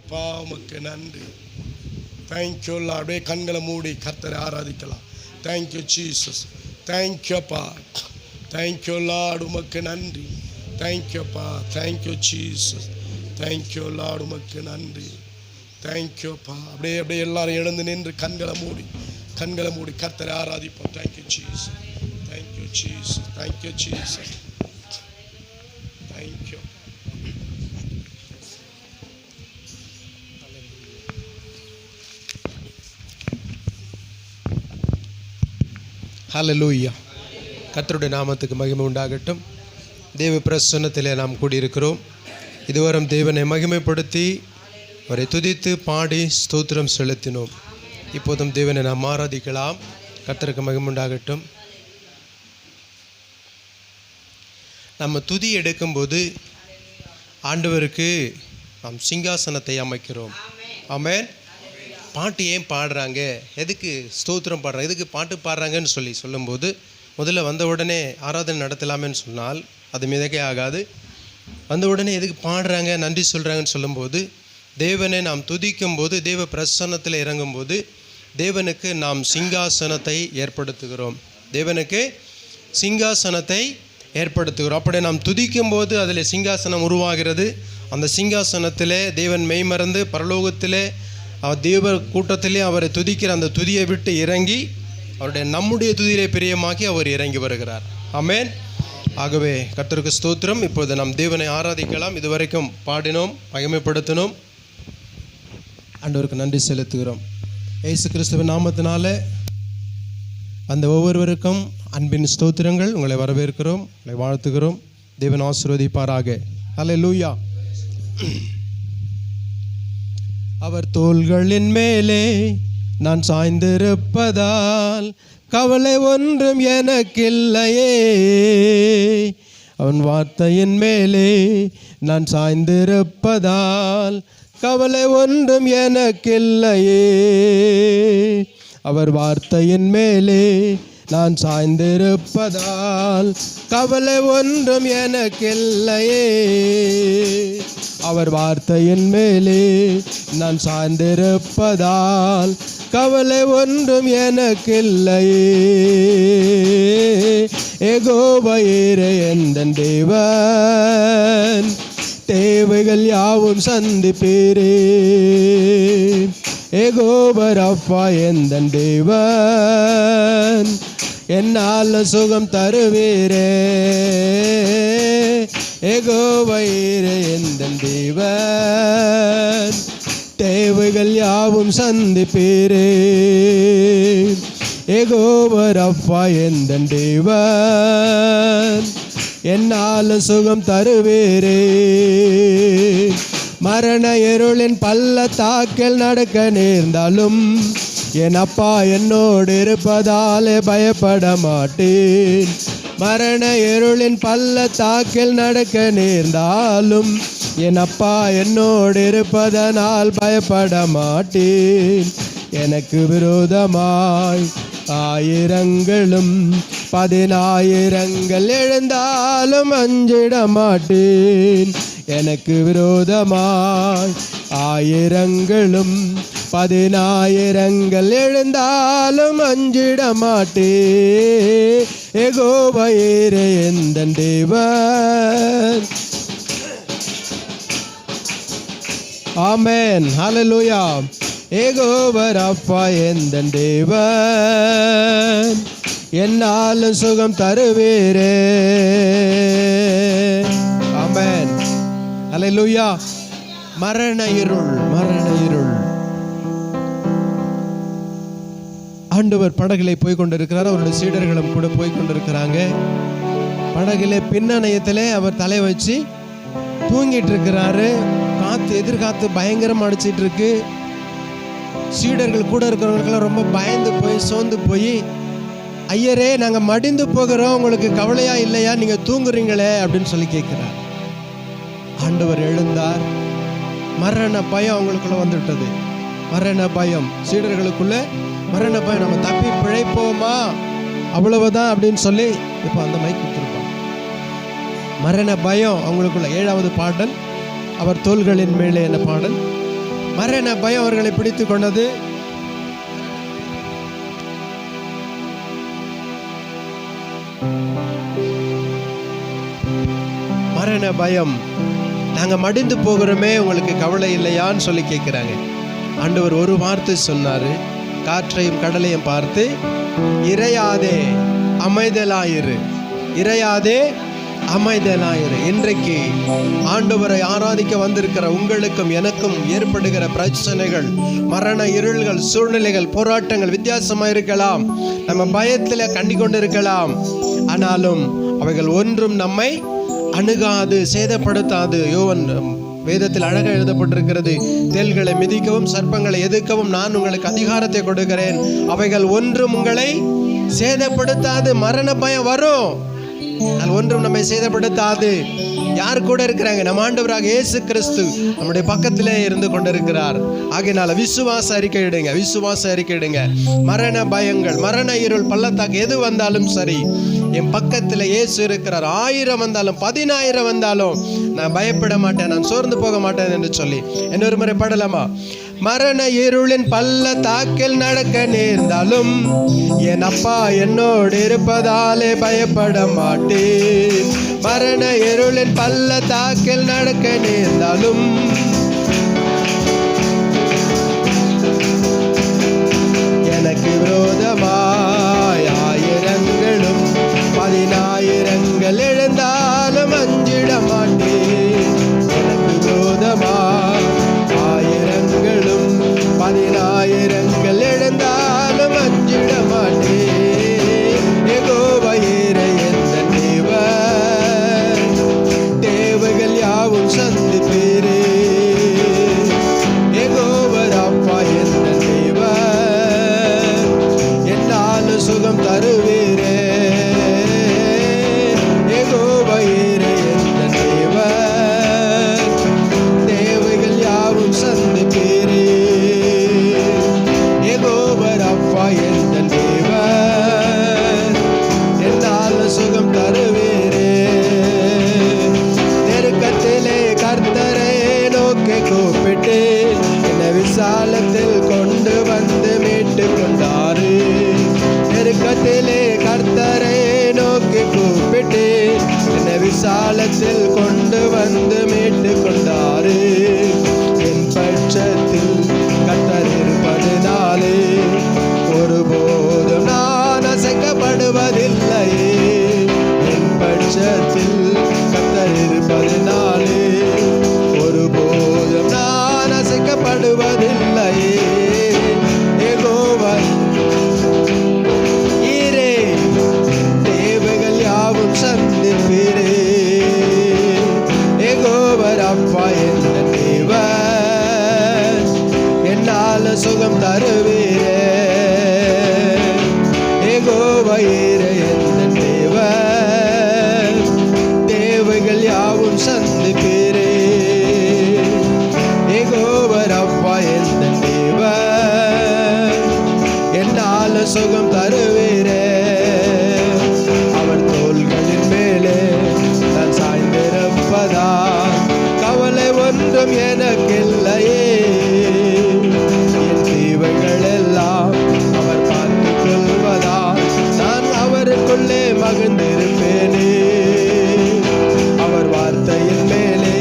அப்பா உமக்கு நன்றி. Thank you Lord. அப்படியே கண்களை மூடி கர்த்தரை ஆராதிக்கலாம். Thank you Jesus. தேங்க்யூ அப்பா. Thank you Lord. உமக்கு நன்றி. தேங்க்யூ அப்பா. Thank you Jesus. Thank you Lord. உமக்கு நன்றி. தேங்க்யூ அப்பா. அப்படியே எல்லாரும் எழுந்து நின்று கண்களை மூடி கர்த்தரை ஆராதிப்போம். Thank you Jesus. Thank you Jesus. Thank you Jesus. Thank you. Hallelujah. கர்த்தருடைய நாமத்துக்கு மகிமை உண்டாகட்டும். தேவ பிரசன்னத்திலே நாம் கூடியிருக்கிறோம். இதுவரை தேவனை மகிமைப்படுத்தி அவரை துதித்து பாடி ஸ்தோத்திரம் செலுத்தினோம். இப்போதும் தேவனை நாம் ஆராதிக்கலாம். கர்த்தருக்கு மகிமை உண்டாகட்டும். நம்ம துதி எடுக்கும்போது ஆண்டவருக்கு நாம் சிங்காசனத்தை அமைக்கிறோம். ஆமென். பாட்டு ஏன் பாடுறாங்க, எதுக்கு ஸ்தோத்திரம் பாடுறாங்க, எதுக்கு பாட்டு பாடுறாங்கன்னு சொல்லும்போது முதல்ல வந்த உடனே ஆராதனை நடத்தலாமேன்னு சொன்னால் அது மிதக்கே ஆகாது. வந்த உடனே எதுக்கு பாடுறாங்க, நன்றி சொல்கிறாங்கன்னு சொல்லும்போது தேவனை நாம் துதிக்கும் போது, தேவ பிரசன்னத்தில் இறங்கும்போது தேவனுக்கு நாம் சிங்காசனத்தை ஏற்படுத்துகிறோம். தேவனுக்கு சிங்காசனத்தை ஏற்படுத்துகிறோம். அப்படி நாம் துதிக்கும் போது அதில் சிங்காசனம் உருவாகிறது. அந்த சிங்காசனத்திலே தேவன் மெய்மறந்து பரலோகத்திலே தேவ கூட்டத்திலே அவரை துதிக்கிற அந்த துதியை விட்டு இறங்கி அவருடைய நம்முடைய துதியிலே பிரியமாக்கி அவர் இறங்கி வருகிறார். ஆமென். ஆகவே கர்த்தருக்கு ஸ்தோத்திரம். இப்போது நாம் தேவனை ஆராதிக்கலாம். இதுவரைக்கும் பாடினோம், மகிமைப்படுத்தினோம், ஆண்டவருக்கு நன்றி செலுத்துகிறோம். இயேசு கிறிஸ்துவின் நாமத்தினால அந்த ஒவ்வொருவருக்கும் அன்பின் ஸ்தோத்திரங்கள். உங்களை வரவேற்கிறோம், உங்களை வாழ்த்துகிறோம். தேவன் ஆசீர்வதிப்பாராக. ஹல்லேலூயா. அவர் தோள்களின் மேலே நான் சாய்ந்திருப்பதால் கவலை ஒன்றும் எனக்கில்லையே. அவன் வார்த்தையின் மேலே நான் சாய்ந்திருப்பதால் கவலை ஒன்றும் எனக்கில்லையே. அவர் வார்த்தையின் மேலே நான் சாய்ந்திருப்பதால் கவலை ஒன்றும் எனக்கில்லையே. அவர் வார்த்தையின் மேலே நான் சாய்ந்திருப்பதால் கவலை ஒன்றும் எனக்கில்லையே. யெகோவா ஈரே எந்தன் தேவன், தேவைகள் யாவும் சந்திப்பீரே. யெகோவா ரப்பா எந்தன் தேவன், என்னால் சுகம் தருவீரே. யெகோவா ஈரே எந்தன் தேவன், தேவைகள் யாவும் சந்திப்பீரே. யெகோவா ரப்பா எந்தன் தேவன், என்னால் சுகம் தருவீரே. மரண இருளின் பள்ளத்தாக்கில் நடக்க நேர்ந்தாலும் என் அப்பா என்னோடு இருப்பதாலே பயப்பட மாட்டேன். மரண இருளின் பள்ளத்தாக்கில் நடக்க நேர்ந்தாலும் என் அப்பா என்னோடு இருப்பதனால் பயப்பட மாட்டேன். எனக்கு விரோதமாய் ஆயிரங்களும் 10,000 எழுந்தாலும் அஞ்சிட மாட்டேன். எனக்கு விரோதமாய் ஆயிரங்களும் 10,000 எழுந்தாலும் அஞ்சிட மாட்டேன். யெகோவா ஈரே எந்தன் தேவன். ஆமென். ஹல்லேலூயா. யெகோவா ரப்பா எந்தன் தேவன், என்னாலும் சுகம் தருவீரே. ஆமென். ஹல்லேலூயா. மரண இருள் ஆண்டவர் படகிலே போய் கொண்டிருக்கிறார். அவருடைய சீடர்களும் கூட போய் கொண்டிருக்கிறாங்க. படகிலே பின்னணையத்திலே அவர் தலை வச்சு தூங்கிட்டு இருக்கிறாரு. காத்து, எதிர்காத்து பயங்கரமா அடிச்சிட்டு இருக்கு. சீடர்கள் கூட இருக்கிறவங்களுக்கெல்லாம் ரொம்ப பயந்து போய் சோர்ந்து போய், ஐயரே நாங்கள் மடிந்து போகிறோம், உங்களுக்கு கவலையா இல்லையா, நீங்கள் தூங்குறீங்களே அப்படின்னு சொல்லி கேட்குறார். ஆண்டவர் எழுந்தார். மரண பயம் அவங்களுக்குள்ள வந்துவிட்டது. மரண பயம் சீடர்களுக்குள்ள, மரண பயம். நம்ம தப்பி பிழைப்போமா, அவ்வளவுதான் அப்படின்னு சொல்லி இப்போ அந்த மைக் கொடுத்துருப்பாங்க. மரண பயம் அவங்களுக்குள்ள. 7வது பாடல், அவர் தோள்களின் மேலே என்ன பாடல், மரண பயம் அவர்களை பிடித்து கொண்டது. மரண பயம். நாங்க மடிந்து போகிறோமே, உங்களுக்கு கவலை இல்லையான்னு சொல்லி கேட்கிறாங்க. ஆண்டவர் ஒரு வார்த்தை சொன்னாரு, காற்றையும் கடலையும் பார்த்து, இறையாதே அமைதலாயிரு, இறையாதே அமைதலாயிரு. இன்றைக்கு ஆண்டவரை ஆராதிக்க வந்திருக்கிற உங்களுக்கும் எனக்கும் ஏற்படுகிற பிரச்சனைகள், மரண இருள்கள், சூழ்நிலைகள், போராட்டங்கள் வித்தியாசமாக இருக்கலாம். நம்ம பயத்தில் கண்டிக்கொண்டு இருக்கலாம். ஆனாலும் அவைகள் ஒன்றும் நம்மை அணுகாது, சேதப்படுத்தாது. யோவான் வேதத்தில் அழகாக எழுதப்பட்டிருக்கிறது, தேள்களை மிதிக்கவும் சர்ப்பங்களை எதிர்க்கவும் நான் உங்களுக்கு அதிகாரத்தை கொடுக்கிறேன், அவைகள் ஒன்றும் உங்களை சேதப்படுத்தாது. மரண பயம் வரும், அது ஒன்றும் நம்மை சேதப்படுத்தாது. யார் கூட இருக்கிறாங்க? நம்ம ஆண்டவராக இயேசு கிறிஸ்து நம்முடைய பக்கத்திலே இருந்து கொண்டிருக்கிறார். ஆகையினால விசுவாச அறிக்கையிடுங்க, விசுவாச அறிக்கையிடுங்க. மரண பயங்கள், மரண இருள், பள்ளத்தாக்கு எது வந்தாலும் சரி, என் பக்கத்தில் இயேசு இருக்கிறார். 1000 வந்தாலும் 10000 வந்தாலும் நான் பயப்பட மாட்டேன், நான் சோர்ந்து போக மாட்டேன் என்று சொல்லி இன்னொரு முறை பாடலாமா? மரண இருளின் பள்ளத்தாக்கில் நடக்க நேர்ந்தாலும் என் அப்பா என்னோடு இருப்பதாலே பயப்பட மாட்டேன். மரண இருளின் பள்ளத்தாக்கில் நடக்க நேர்ந்தாலும் எனக்கு விரோதமாய் 1000ங்களும் 10000ங்கள் எழுந்தாலும் அஞ்சிட மாட்டேன். எனக்கு விரோதமாய் 1000ங்களும் 10000ங்கள் எழுந்தாலும் அஞ்சிட மாட்டேன். யெகோவா ஈரே எந்தன் தேவன், தேவைகள் யாவும் சந்திப்பீரே. யெகோவா ராப்பா எந்தன் தேவன், என்னாலும் சுகம் தருவீரே. யெகோவா ஈரே எந்தன் தேவன், தேவைகள் யாவும் சந்திப்பீரே. யெகோவா ராப்பா எந்தன் தேவன், என்னாலும் சுகம் தருவீரே. நெருக்கத்திலே கர்த்தரை நோக்கி கூப்பிட்டு என்னை விசாலத்தில் கொண்டு வந்து மீட்டு கொண்டாரு. நெருக்கத்திலே கர்த்தரை நோக்கி கூப்பிட்டு என்னை விசாலத்தில் கொண்டு வந்து மீட்டு கொண்டாரு. என் பட்சத்தில் கர்த்தர் இருப்பதினாலே ஒருபோதும் நான் அசைக்கப்படுவதில்லையே. என் பட்சத்தில் கர்த்தர் இருப்பதினாலே ஒருபோதும் நான் அசைக்கப்படுவதில்லையே. யெகோவா ஈரே, தேவைகள் யாவும் சந்திப்பீரே. யெகோவா ராப்பா எந்தன் தேவன், என்னால் சுகம் தருவீரே. யெகோவா ஈரே எந்தன் தேவன், தேவைகள் யாவும் சந்திப்பீரே. யெகோவா ராப்பா எந்தன் தேவன், என்னால் சுகம் தருவீரே. அவர் தோள்களின் மேலே நான் சாய்ந்திருப்பதால் கவலை ஒன்றும் எனக்கில்லையே. என் தீவைகள் எல்லாம் அவர் பார்த்து கொள்வதால் நான் அவருக்குள்ளே மகிழ்ந்திருப்பேனே. அவர் வார்த்தையின் மேலே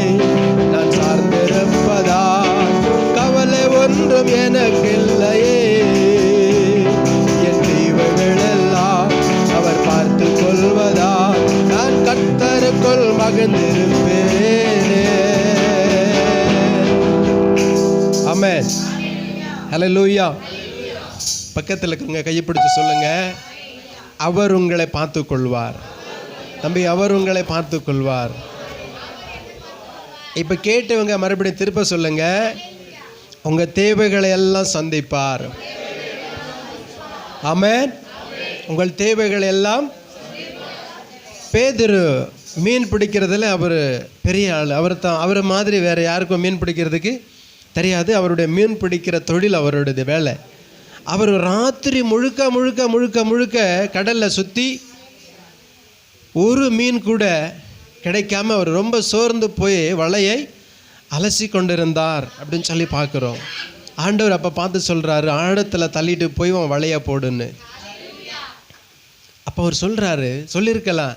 நான் சார்ந்திருப்பதால் கவலை ஒன்றும் எனக்கில்லையே. என் தீவைகள் எல்லாம் அவர் பார்த்து கொள்வதால் நான் கர்த்தருக்குள் மகிழ்ந்திருப்பேனே. ஆமென். ஹல்லேலூயா. பக்கத்தில் இருக்கிறவங்க கையை பிடிச்சு சொல்லுங்க, அவர் உங்களை பார்த்து கொள்வார். தம்பி, அவர் உங்களை பார்த்து கொள்வார். இப்போ கேட்டவங்க மறுபடியும் திருப்ப சொல்லுங்க, உங்க தேவைகளை எல்லாம் சந்திப்பார். ஆமென். உங்கள் தேவைகளை எல்லாம். பேதுரு மீன் பிடிக்கிறதுல அவர் பெரிய ஆள். அவர் மாதிரி வேற யாருக்கும் மீன் பிடிக்கிறதுக்கு தெரியாது. அவருடைய மீன் பிடிக்கிற தொழில் அவருடைய வேலை. அவர் ராத்திரி முழுக்க முழுக்க முழுக்க முழுக்க கடலில் சுற்றி ஒரு மீன் கூட கிடைக்காம அவர் ரொம்ப சோர்ந்து போய் வலையை அலசி கொண்டிருந்தார் அப்படின்னு சொல்லி பார்க்குறோம். ஆண்டவர் அப்போ பார்த்து சொல்கிறாரு, ஆழத்தில் தள்ளிட்டு போய் அவன் வலைய போடுன்னு. அப்போ அவர் சொல்கிறாரு, சொல்லியிருக்கலாம்,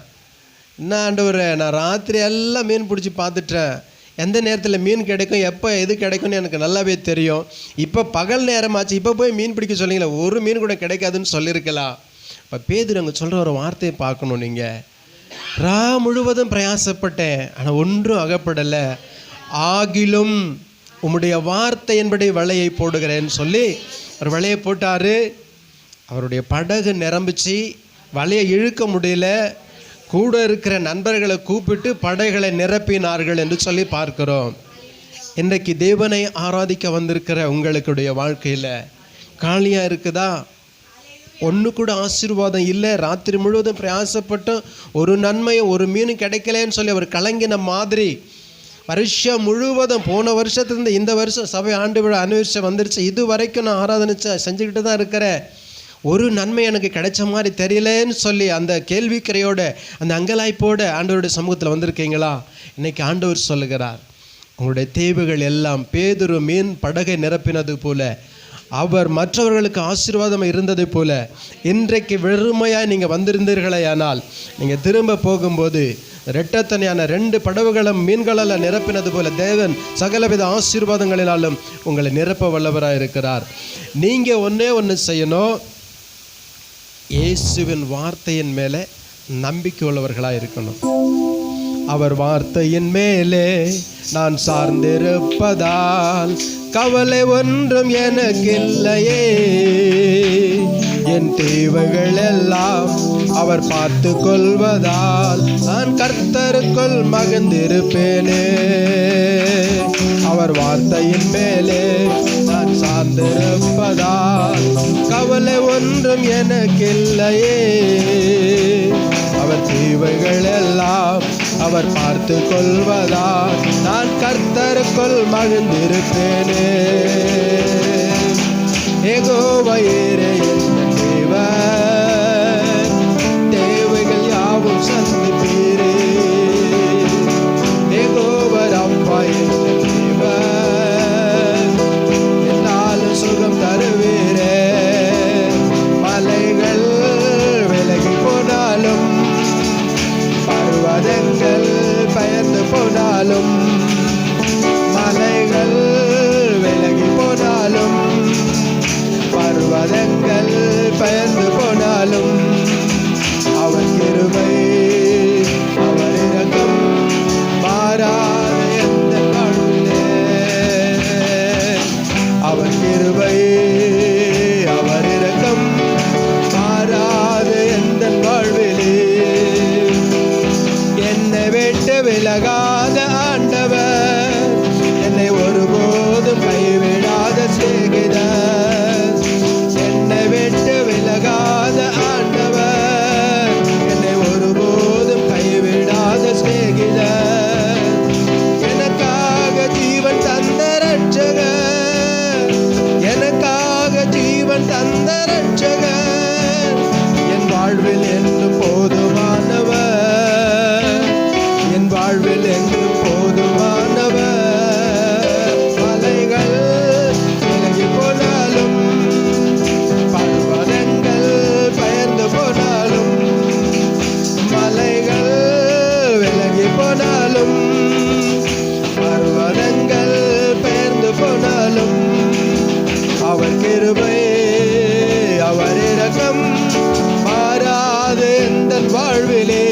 என்ன ஆண்டவரே, நான் ராத்திரி எல்லாம் மீன் பிடிச்சி பார்த்துட்டேன், எந்த நேரத்தில் மீன் கிடைக்கும், எப்போ எது கிடைக்கும்னு எனக்கு நல்லாவே தெரியும். இப்போ பகல் நேரமாச்சு, இப்போ போய் மீன் பிடிக்க சொன்னீங்களே, ஒரு மீன் கூட கிடைக்காதுன்னு சொல்லியிருக்கலாம். இப்போ பேதுரு அங்கே சொல்கிற ஒரு வார்த்தையை பார்க்கணும். நீங்கள் ரா முழுவதும் பிரயாசப்பட்டேன், ஆனால் ஒன்றும் அகப்படலை, ஆகிலும் உம்முடைய வார்த்தையின்படி வலையை போடுகிறேன்னு சொல்லி ஒரு வலையை போட்டார். அவருடைய படகு நிரம்பிச்சு, வலையை இழுக்க முடியல, கூட இருக்கிற நண்பர்களை கூப்பிட்டு படைகளை நிரப்பினார்கள் என்று சொல்லி பார்க்கிறோம். இன்றைக்கு தேவனை ஆராதிக்க வந்திருக்கிற உங்களுடைய வாழ்க்கையில் காலியாக இருக்குதா? ஒன்று கூட ஆசீர்வாதம் இல்லை, ராத்திரி முழுவதும் பிரயாசப்பட்டும் ஒரு நன்மையும் ஒரு மீனும் கிடைக்கலன்னு சொல்லி அவர் கலங்கின மாதிரி, வருஷம் முழுவதும் போன வருஷத்துலேருந்து இந்த வருஷம் சபை ஆண்டு விழா அனுவரிசை வந்துருச்சு, இது வரைக்கும் நான் ஆராதனை செஞ்சுக்கிட்டு தான் இருக்கிறேன், ஒரு நன்மை எனக்கு கிடைச்ச மாதிரி தெரியலேன்னு சொல்லி அந்த கேள்விக்கரையோட அந்த அங்கலாய்ப்போடு ஆண்டவருடைய சமூகத்தில் வந்திருக்கீங்களா? இன்றைக்கி ஆண்டவர் சொல்லுகிறார், உங்களுடைய தேவைகள் எல்லாம் பேதுரு மீன் படகை நிரப்பினது போல, அவர் மற்றவர்களுக்கு ஆசீர்வாதம் இருந்தது போல, இன்றைக்கு வெறுமையாக நீங்கள் வந்திருந்தீர்களே ஆனால் நீங்கள் திரும்ப போகும்போது ரெட்டத்தனையான 2 படகுகளும் மீன்களெல்லாம் நிரப்பினது போல தேவன் சகலவித ஆசீர்வாதங்களினாலும் உங்களை நிரப்ப வல்லவராக இருக்கிறார். நீங்கள் ஒன்று செய்யணும், இயேசுவின் வார்த்தையின் மேலே நம்பிக்கை உள்ளவர்களாக இருக்கணும். அவர் வார்த்தையின் மேலே நான் சார்ந்திருப்பதால் கவலை ஒன்றும் எனக்கு இல்லையே, என் தேவைகள் எல்லாம் அவர் பார்த்து கொள்வதால் நான் கர்த்தருக்குள் மகிழ்ந்திருப்பேனே. அவர் வார்த்தையின் மேலே நான் சார்ந்திருப்பதால் கவலை ஒன்றும் எனக்கு இல்லையே, அவர் தேவைகள் எல்லாம் அவர் பார்த்து கொள்வதால் நான் கர்த்தருக்குள் மகிழ்ந்திருப்பேனே. யெகோவா ஈரே என் தேவன், தேவைகள் யாவும் சந்திப்பீரே. யெகோவா ரப்பா என் தேவன், என்னாலும் சுகம் தருவீரே. மலைகள் விலகி போனாலும், பர்வதங்கள் பெயர்ந்து போனாலும், மலைகள் விலகி போனாலும், பர்வதங்கள் பெயர்ந்து போனாலும், அவர் கிருபை அவர் இரக்கம் மாறாத எந்த வாழ்விலே. அவர் கிருபை அவர் இரக்கம் மாறாத எந்த வாழ்விலே. என்னை விட்டு விலகாத ஆண்டவர், என்னை ஒருபோதும் கைவிடாத சிநேகிதர். என்னை விட்டு விலகாத ஆண்டவர், என்னை ஒருபோதும் கைவிடாத சிநேகிதர். எனக்காக ஜீவன் தந்த ரட்சகர், எனக்காக ஜீவன் தந்த ரட்சகர், என் வாழ்வில் என்று போதுமானவர், என் வாழ்வில் என்று போதுமானவர். மலைகள் விலகி போனாலும், பர்வதங்கள் பெயர்ந்து போனாலும், மலைகள் விலகி போனாலும், பர்வதங்கள் பெயர்ந்து போனாலும், அவர் கிருபை அவர் இரக்கம் மாறாது எந்தன் வாழ்விலே.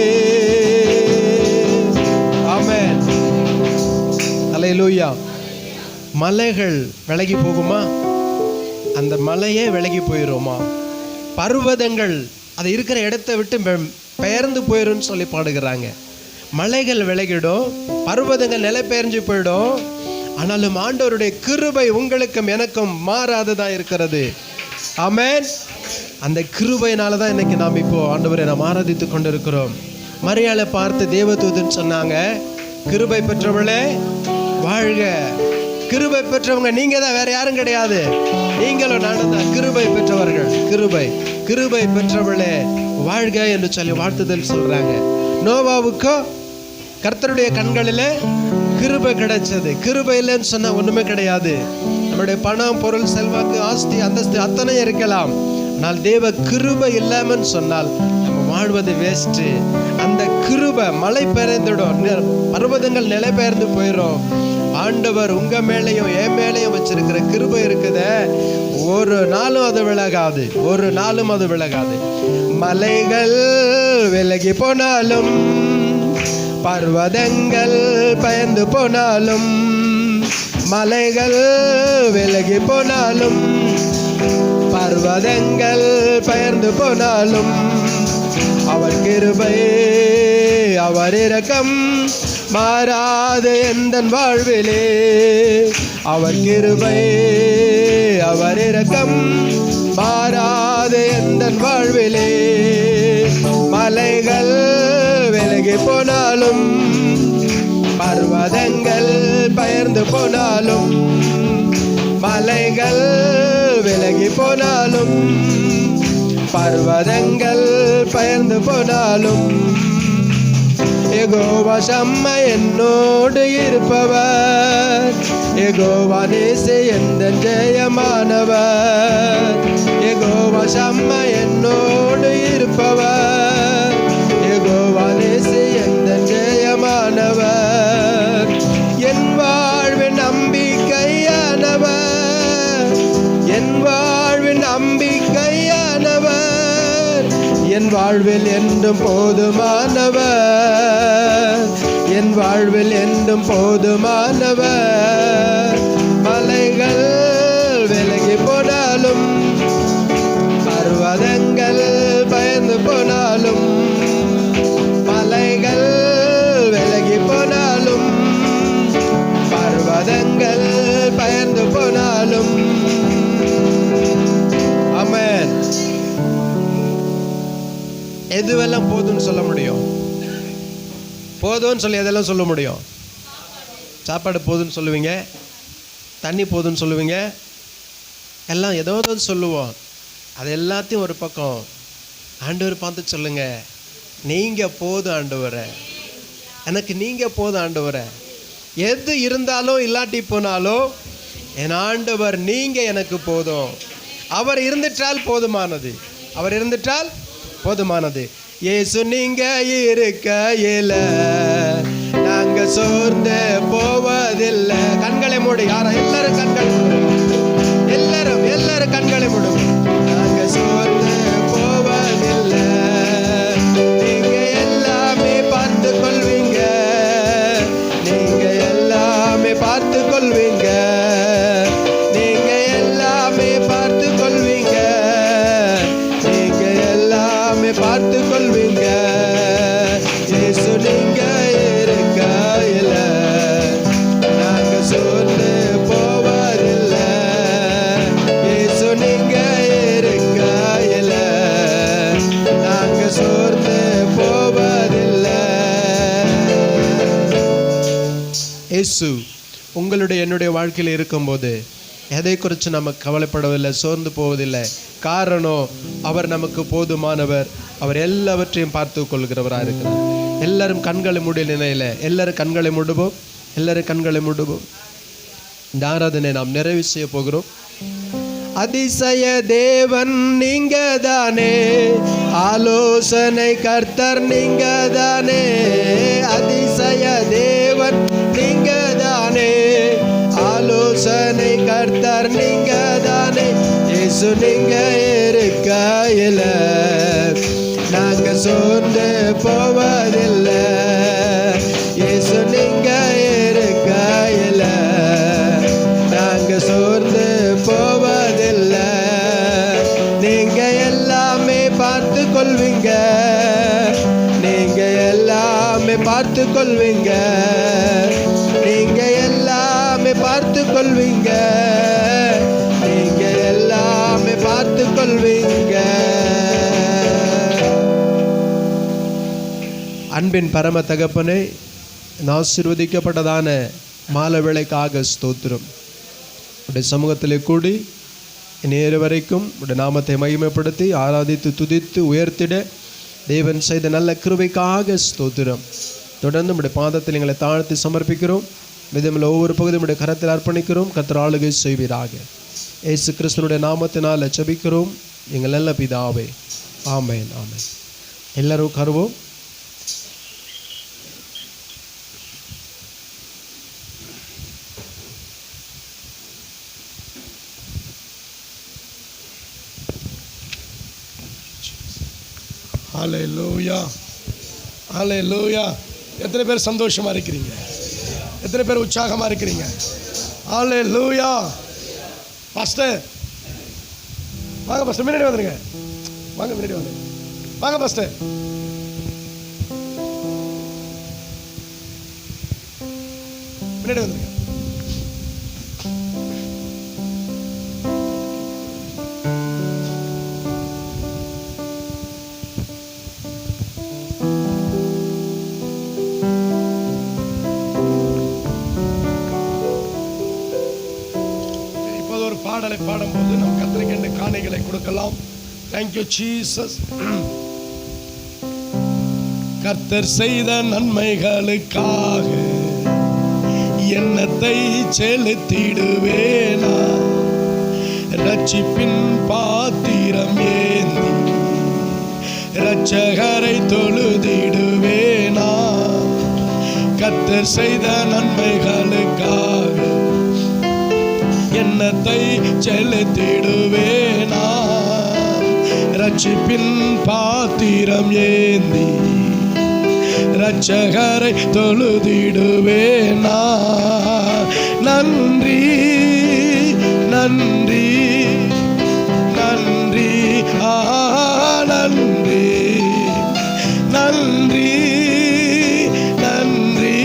ஆமென். அல்லேலூயா. மலைகள் விலகி போகுமா? அந்த மலையே விலகி போயிடுமா? பர்வதங்கள் அது இருக்கிற இடத்த விட்டு பெயர்ந்து போயிடும்னு சொல்லி பாடுகிறாங்க. மலைகள் விலகிடும், பர்வதங்கள் நிலை பெயர்ந்து போயிடும். ஆனாலும் ஆண்டவருடைய கிருபை உங்களுக்கும் எனக்கும் மாறாததான் இருக்கிறது. ஆமென். அந்த கிருபையினால தான் இன்னைக்கு நாம் இப்போ ஆண்டவரை நாம் ஆராதித்து கொண்டிருக்கிறோம். மரியாளை பார்த்து தேவதூதன் சொன்னாங்க, கிருபை பெற்றவளே வாழ்க. கிருபை பெற்றவங்க நீங்க தான், வேற யாரும் கிடையாது. நீங்களும் நானும் தான் கிருபை பெற்றவர்கள். கிருபை பெற்றவளே வாழ்க என்று சொல்லி வாழ்த்துதல் சொல்றாங்க. நோவாவுக்கோ கர்த்தருடைய கண்களிலே கிருபை கிடைச்சது. கிருபை இல்லைன்னு சொன்னா ஒண்ணுமே கிடையாது. நம்முடைய பணம், பொருள், செல்வாக்கு, ஆஸ்தி, அந்தஸ்து அத்தனை இருக்கலாம். ஆனால் தேவ கிருபை இல்லாமன்னு சொன்னால் நம்ம வாழ்வது வேஸ்ட். அந்த கிருபை மழை பெயர்ந்துடும், பர்வதங்கள் நிலை பெயர்ந்து போயிடும். ஆண்டவர் உங்க மேலையும் என் மேலையும் வச்சிருக்கிற கிருபை இருக்குத, ஒரு நாளும் அது விலகாது, ஒரு நாளும் அது விலகாது. மலைகள் விலகி போனாலும், பர்வதங்கள் பயந்து போனாலும், மலைகள் விலகி போனாலும், பர்வதங்கள் பயந்து போனாலும், அவர் கிருபை அவர் இரக்கம் மாறாது எந்தன் வாழ்விலே. அவர் கிருபை அவர் இரக்கம் மாறாது எந்தன் வாழ்விலே. மலைகள் விலகி போனாலும், பர்வதங்கள் பயர்ந்து போனாலும், மலைகள் விலகி போனாலும், பர்வதங்கள் பயர்ந்து போனாலும், யெகோவா ஷம்மா என்னோடு இருப்பவர், யெகோவா நேசே எந்தன் ஜெயமானவர். யெகோவா ஷம்மா என்னோடு இருப்பவர், யெகோவா நேசே எந்தன் ஜெயமானவர். என் வாழ்வின் நம்பிக்கையானவர், என் வாழ்வின் நம்பிக்கையானவர், என் வாழ்வில் என்றும் போதுமானவர், என் வாழ்வில் என்றும் போதுமானவர். மலைகள் விலகி போனாலும், பர்வதங்கள் பயந்து போனாலும், மலைகள் விலகி போனாலும், பர்வதங்கள் பயந்து போனாலும். ஆமென். எதுவெல்லாம் போதும்னு சொல்ல முடியும்? போதும்னு சொல்லி எதெல்லாம் சொல்ல முடியும்? சாப்பாடு போதும்னு சொல்லுவீங்க, தண்ணி போதும்னு சொல்லுவீங்க, எல்லாம் ஏதோ சொல்லுவோம். அது எல்லாத்தையும் ஒரு பக்கம் ஆண்டவர் பார்த்து சொல்லுங்க, நீங்க போதும் ஆண்டவரே, எனக்கு நீங்க போதும் ஆண்டவரே. எது இருந்தாலும் இல்லாட்டி போனாலும் என் ஆண்டவர் நீங்க எனக்கு போதும். அவர் இருந்துட்டால் போதுமானது, அவர் இருந்துட்டால் போதுமானது. இயேசு நீங்க இருக்கையில நாங்க சோர்ந்து போவதில்லை. கண்களை மூடு, யாரும் எல்லாரும் கண்களை மூடுங்க, எல்லாரும் கண்களை மூடுங்க. நாங்க சோர்ந்து போவதில்லை, நீங்க எல்லாமே பார்த்து கொள்வீங்க, நீங்க எல்லாமே பார்த்து கொள்வீங்க, நீங்க எல்லாமே பார்த்து கொள்வீங்க, நீங்க எல்லாமே பார்த்து கொள்வீங்க. இயேசு நீங்க இருக்கையில நாங்க சோர்ந்து போவதில்லை, இயேசு நீங்க இருக்கையில நாங்க சோர்ந்து போவதில்லை. இயேசு உங்களுடைய என்னுடைய வாழ்க்கையில் இருக்கும்போது எதை குறித்து நம்ம கவலைப்படவில்லை, சோர்ந்து போவதில்லை. காரணம், அவர் நமக்கு போதுமானவர், அவர் எல்லாவற்றையும் பார்த்து கொள்கிறவராக இருக்கிறார். எல்லாரும் கண்களை மூடிய நிலையில் எல்லாரும் கண்களை மூடுவோம், எல்லாரும் கண்களை மூடுவோம். இந்த ஆராதனை நாம் நிறைவு செய்ய போகிறோம். அதிசய தேவன் நீங்க தானே, ஆலோசனை கர்த்தர் நீங்க தானே. அதிசய தேவன் நீங்க தானே, ஆலோசனை கர்த்தர் நீங்க தானே. இயேசு நீங்க இருக்கையில நாங்க சோர்ந்து போவதில்லை, இயேசு நீங்க இருக்கையில நாங்க சோர்ந்து போவதில்லை. நீங்க எல்லாமே பார்த்து கொள்வீங்க, நீங்க எல்லாமே பார்த்து கொள்வீங்க, நீங்க எல்லாமே பார்த்து கொள்வீங்க, நீங்க எல்லாமே பார்த்து கொள்வீங்க. அன்பின் பரம தகப்பனே, ஆசீர்வதிக்கப்பட்டதான மாலை வேளைக்காக ஸ்தோத்திரம். உடைய சமூகத்திலே கூடி நேர வரைக்கும் உடைய நாமத்தை மகிமைப்படுத்தி ஆராதித்து துதித்து உயர்த்திட தேவன் செய்த நல்ல கிருபைக்காக ஸ்தோத்திரம். தொடர்ந்து உடைய பாதத்தில் எங்களை தாழ்த்தி சமர்ப்பிக்கிறோம். விதமில் ஒவ்வொரு பகுதியும் உடைய கரத்தில் அர்ப்பணிக்கிறோம். கர்த்தர் ஆளுகை செய்வீராக. இயேசு கிறிஸ்துனுடைய நாமத்தினால் ஜெபிக்கிறோம் எங்கள் நல்ல பிதாவே. ஆமென், ஆமென். எல்லாரும் உட்காருவோம். ஹல்லேலூயா, ஹல்லேலூயா. எத்தனை பேர் சந்தோஷமா இருக்கிறீங்க? எத்தனை பேர் உற்சாகமா இருக்கிறீங்க? ஹல்லேலூயா. பாஸ்டர் வாங்க, பாஸ்டர் முன்னாடி வந்துருங்க. வாங்க, முன்னாடி வாங்க. வாங்க பாஸ்டர். முன்னாடி வந்துருங்க. பாடலை பாடும்போது நம் கர்த்தருக்கு என்ற காணிகளை கொடுக்கலாம். Thank you Jesus. கர்த்தர் செய்த நன்மைகளுக்காக எண்ணத்தை செலுத்திடுவேனா, ரட்சிப்பின் பாத்திரம் ஏந்தி இரட்சகரை தொழுதிடுவேனா. கர்த்தர் செய்த நன்மைகளுக்காக எண்ணத்தை செலுத்திடுவேனா, ரட்சிப்பின் பாத்திரம் ஏந்தி இரட்சகரை தொழுதிடுவேனா. நன்றி நன்றி நன்றி நன்றி நன்றி நன்றி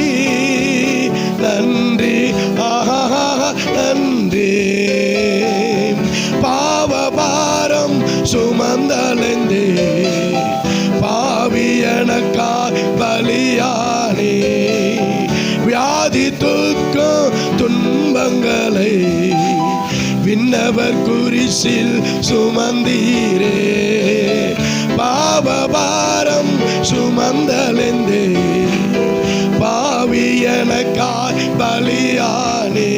நன்றி நன்றி. பாவபாரம் சுமந்தலைந்தே பாவியனக்காய் பலியானே, வியாதி துக்கம் துன்பங்களை விண்ணவர் குரிசில் சுமந்தீரே. பாவபாரம் சுமந்தலைந்தே பாவியனக்காய் பலியானே,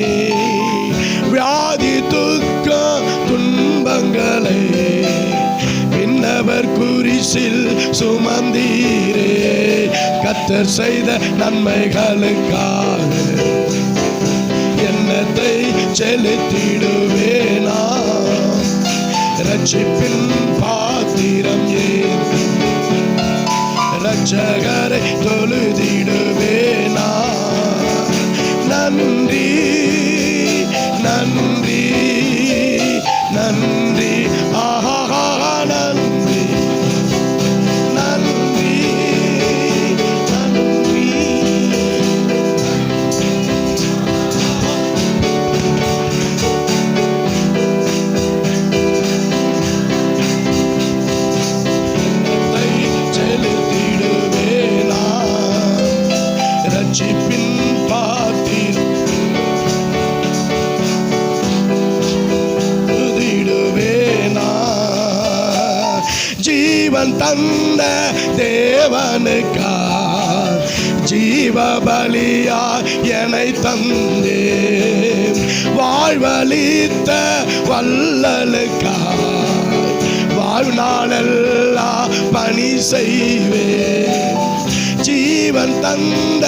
வியாதி துக்க துன்பங்களை விண்ணவர் குரிசில் சுமந்தீரே. கர்த்தர் செய்த நன்மைகளுக்காக எண்ணத்தை செலுத்திடுவேனா, ரட்சிப்பின் பாத்திரம் ஏந்தி இரட்சகரை தொழுதிடுவேனா. நன்றி நன்றி நன்றி நன்றி நன்றி நன்றி. செலுத்திடுவேனா, ரட்சிப்பின் பாத்திரம் ஜீவன் தந்த தேவனுக்கா ஜீவ பலியா என்னை தந்தே, வாழ்வழித்த வல்லலுக்கா வாழ்நாளெல்லாம் பணி செய்வேன். ஜீவன் தந்த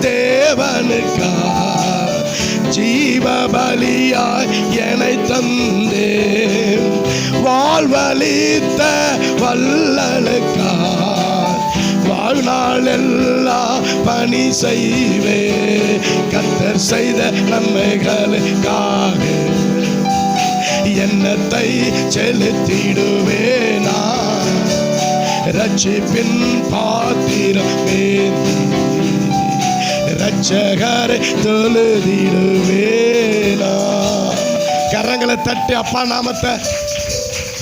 தேவனுக்கா ஜீவ பலியாய் என்னை தந்தே, வாழ்வழித்த வல்லலுக்கா வாழ்நாளெல்லாம் பணி செய்வே. கர்த்தர் செய்த நன்மைகளுக்காக எண்ணத்தை செலுத்திடுவேனா, ரட்சிப்பின் பாத்திரம் ஏந்தி இரட்சகரை தொழுதிடுவேனா. கரங்களை தட்டி அப்பா நாமத்தை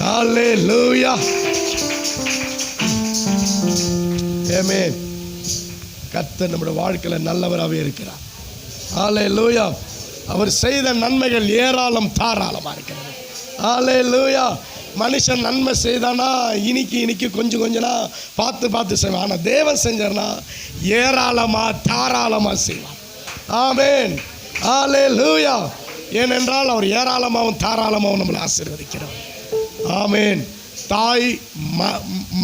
ஹல்லேலூயா. ஆமென். கர்த்தர் நம்முடைய வாழ்க்கையில் நல்லவராகவே இருக்கிறார். ஹல்லேலூயா. அவர் செய்த நன்மைகள் ஏராளம் தாராளமாக இருக்கிறது. ஹல்லேலூயா. மனுஷன் நன்மை செய்தானா இனிக்கு கொஞ்சம் கொஞ்சம்னா பார்த்து செய்வான். ஆனால் தேவன் செஞ்சார்னா ஏராளமாக தாராளமாக செய்வான். ஆமென். ஹல்லேலூயா. ஏனென்றால் அவர் ஏராளமாகவும் தாராளமாகவும் நம்மளை ஆசீர்வதிக்கிறார். ஆமென். தாய்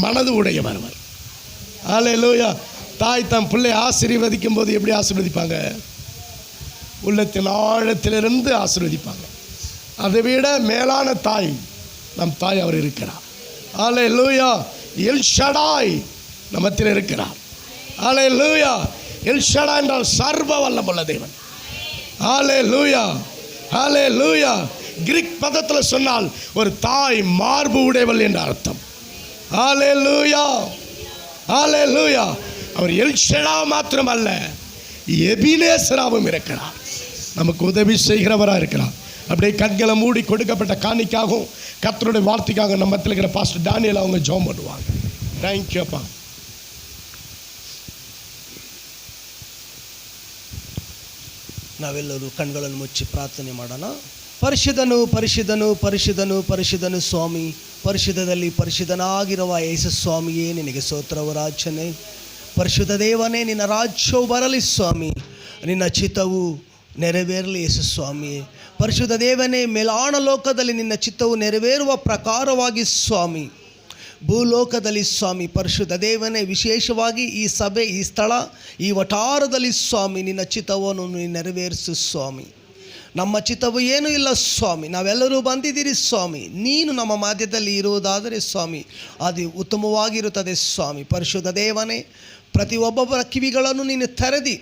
மனது உடையவர் அவர். ஹல்லேலூயா. தாய் தம் பிள்ளை ஆசீர்வதிக்கும் போது எப்படி ஆசீர்வதிப்பாங்க? உள்ளத்தின் ஆழத்திலிருந்து ஆசீர்வதிப்பாங்க. அதை விட மேலான தாய் நம் தாய் அவர் இருக்கிறார். ஹல்லேலூயா. எல் ஷடாய் நம்மத்தில் இருக்கிறார். ஹல்லேலூயா. எல் ஷடாய் என்றால் சர்வ வல்லமுள்ள தேவன். ஹல்லேலூயா. ஹல்லேலூயா. கிரீக் பதத்தில் சொன்னால் ஒரு தாய் மார்பு உடையவள் என்ற அர்த்தம். ஹல்லேலூயா. ஹல்லேலூயா. அவர் எல் ஷடா மாத்திரமல்ல, எபினேசராவும் இருக்கிறார். நமக்கு உதவி செய்கிறவராக இருக்கிறார். அப்படியே கண்களை மூடி கொடுக்கப்பட்ட காணிக்காகவும் கர்த்தருடைய வார்த்தைக்காக நம்ம மத்தியில் இருக்கிற பாஸ்டர் டானியல் அவங்க ஜெபம் பண்ணுவாங்க. தேங்க்யூப்பா. ನಾವೆಲ್ಲರೂ ಕಣ್ಗಳನ್ನು ಮುಚ್ಚಿ ಪ್ರಾರ್ಥನೆ ಮಾಡೋಣ. ಪರಿಶುದ್ಧನು ಪರಿಶುದ್ಧನು ಪರಿಶುದ್ಧನು ಪರಿಶುದ್ಧನು ಸ್ವಾಮಿ, ಪರಿಶುದ್ಧದಲ್ಲಿ ಪರಿಶುದ್ಧನಾಗಿರುವ ಯೇಸು ಸ್ವಾಮಿಯೇ ನಿನಗೆ ಸ್ತೋತ್ರವು ರಾಜನೇ. ಪರಿಶುದ್ಧ ದೇವನೇ, ನಿನ್ನ ರಾಜ್ಯವು ಬರಲಿ ಸ್ವಾಮಿ, ನಿನ್ನ ಚಿತ್ತವು ನೆರವೇರಲಿ ಯೇಸು ಸ್ವಾಮಿಯೇ. ಪರಿಶುದ್ಧ ದೇವನೇ, ಮೇಲಾಣ ಲೋಕದಲ್ಲಿ ನಿನ್ನ ಚಿತ್ತವು ನೆರವೇರುವ ಪ್ರಕಾರವಾಗಿ ಸ್ವಾಮಿ, ಭೂಲೋಕದಲ್ಲಿ ಸ್ವಾಮಿ ಪರಿಶುದ್ಧ ದೇವನೇ, ವಿಶೇಷವಾಗಿ ಈ ಸಭೆ, ಈ ಸ್ಥಳ, ಈ ವಠಾರದಲ್ಲಿ ಸ್ವಾಮಿ ನಿನ್ನ ಚಿತ್ತವನ್ನು ನೆರವೇರಿಸು ಸ್ವಾಮಿ. ನಮ್ಮ ಚಿತ್ತವು ಏನೂ ಇಲ್ಲ ಸ್ವಾಮಿ, ನಾವೆಲ್ಲರೂ ಬಂದಿದ್ದೀರಿ ಸ್ವಾಮಿ. ನೀನು ನಮ್ಮ ಮಧ್ಯದಲ್ಲಿ ಇರುವುದಾದರೆ ಸ್ವಾಮಿ ಅದು ಉತ್ತಮವಾಗಿರುತ್ತದೆ ಸ್ವಾಮಿ. ಪರಿಶುದ್ಧ ದೇವನೇ, ಪ್ರತಿಯೊಬ್ಬೊಬ್ಬರ ಕಿವಿಗಳನ್ನು ನೀನು ತೆರೆದಿ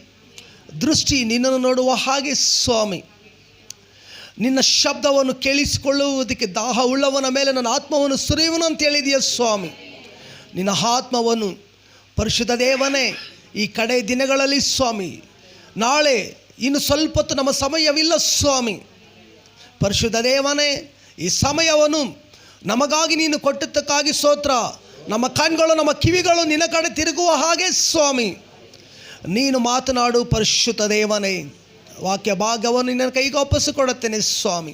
ದೃಷ್ಟಿ ನಿನ್ನನ್ನು ನೋಡುವ ಹಾಗೆ ಸ್ವಾಮಿ, ನಿನ್ನ ಶಬ್ದವನ್ನು ಕೇಳಿಸಿಕೊಳ್ಳುವುದಕ್ಕೆ ದಾಹ ಉಳ್ಳವನ ಮೇಲೆ ನನ್ನ ಆತ್ಮವನ್ನು ಸುರಿಯುವನು ಅಂತ ಹೇಳಿದೆಯಾ ಸ್ವಾಮಿ. ನಿನ್ನ ಆತ್ಮವನ್ನು ಪರಿಶುದ್ಧ ದೇವನೇ ಈ ಕಡೆ ದಿನಗಳಲ್ಲಿ ಸ್ವಾಮಿ, ನಾಳೆ ಇನ್ನು ಸ್ವಲ್ಪ ಹೊತ್ತು ನಮ್ಮ ಸಮಯವಿಲ್ಲ ಸ್ವಾಮಿ. ಪರಿಶುದ್ಧ ದೇವನೇ, ಈ ಸಮಯವನ್ನು ನಮಗಾಗಿ ನೀನು ಕೊಟ್ಟದ್ದಕ್ಕಾಗಿ ಸ್ತೋತ್ರ. ನಮ್ಮ ಕಣ್ಗಳು ನಮ್ಮ ಕಿವಿಗಳು ನಿನ್ನ ಕಡೆ ತಿರುಗುವ ಹಾಗೆ ಸ್ವಾಮಿ ನೀನು ಮಾತನಾಡು ಪರಿಶುದ್ಧ ದೇವನೇ. ವಾಕ್ಯ ಭಾಗವನ್ನು ನಿನ್ನ ಕೈಗೆ ಒಪ್ಪಿಸಿಕೊಡುತ್ತೇನೆ ಸ್ವಾಮಿ.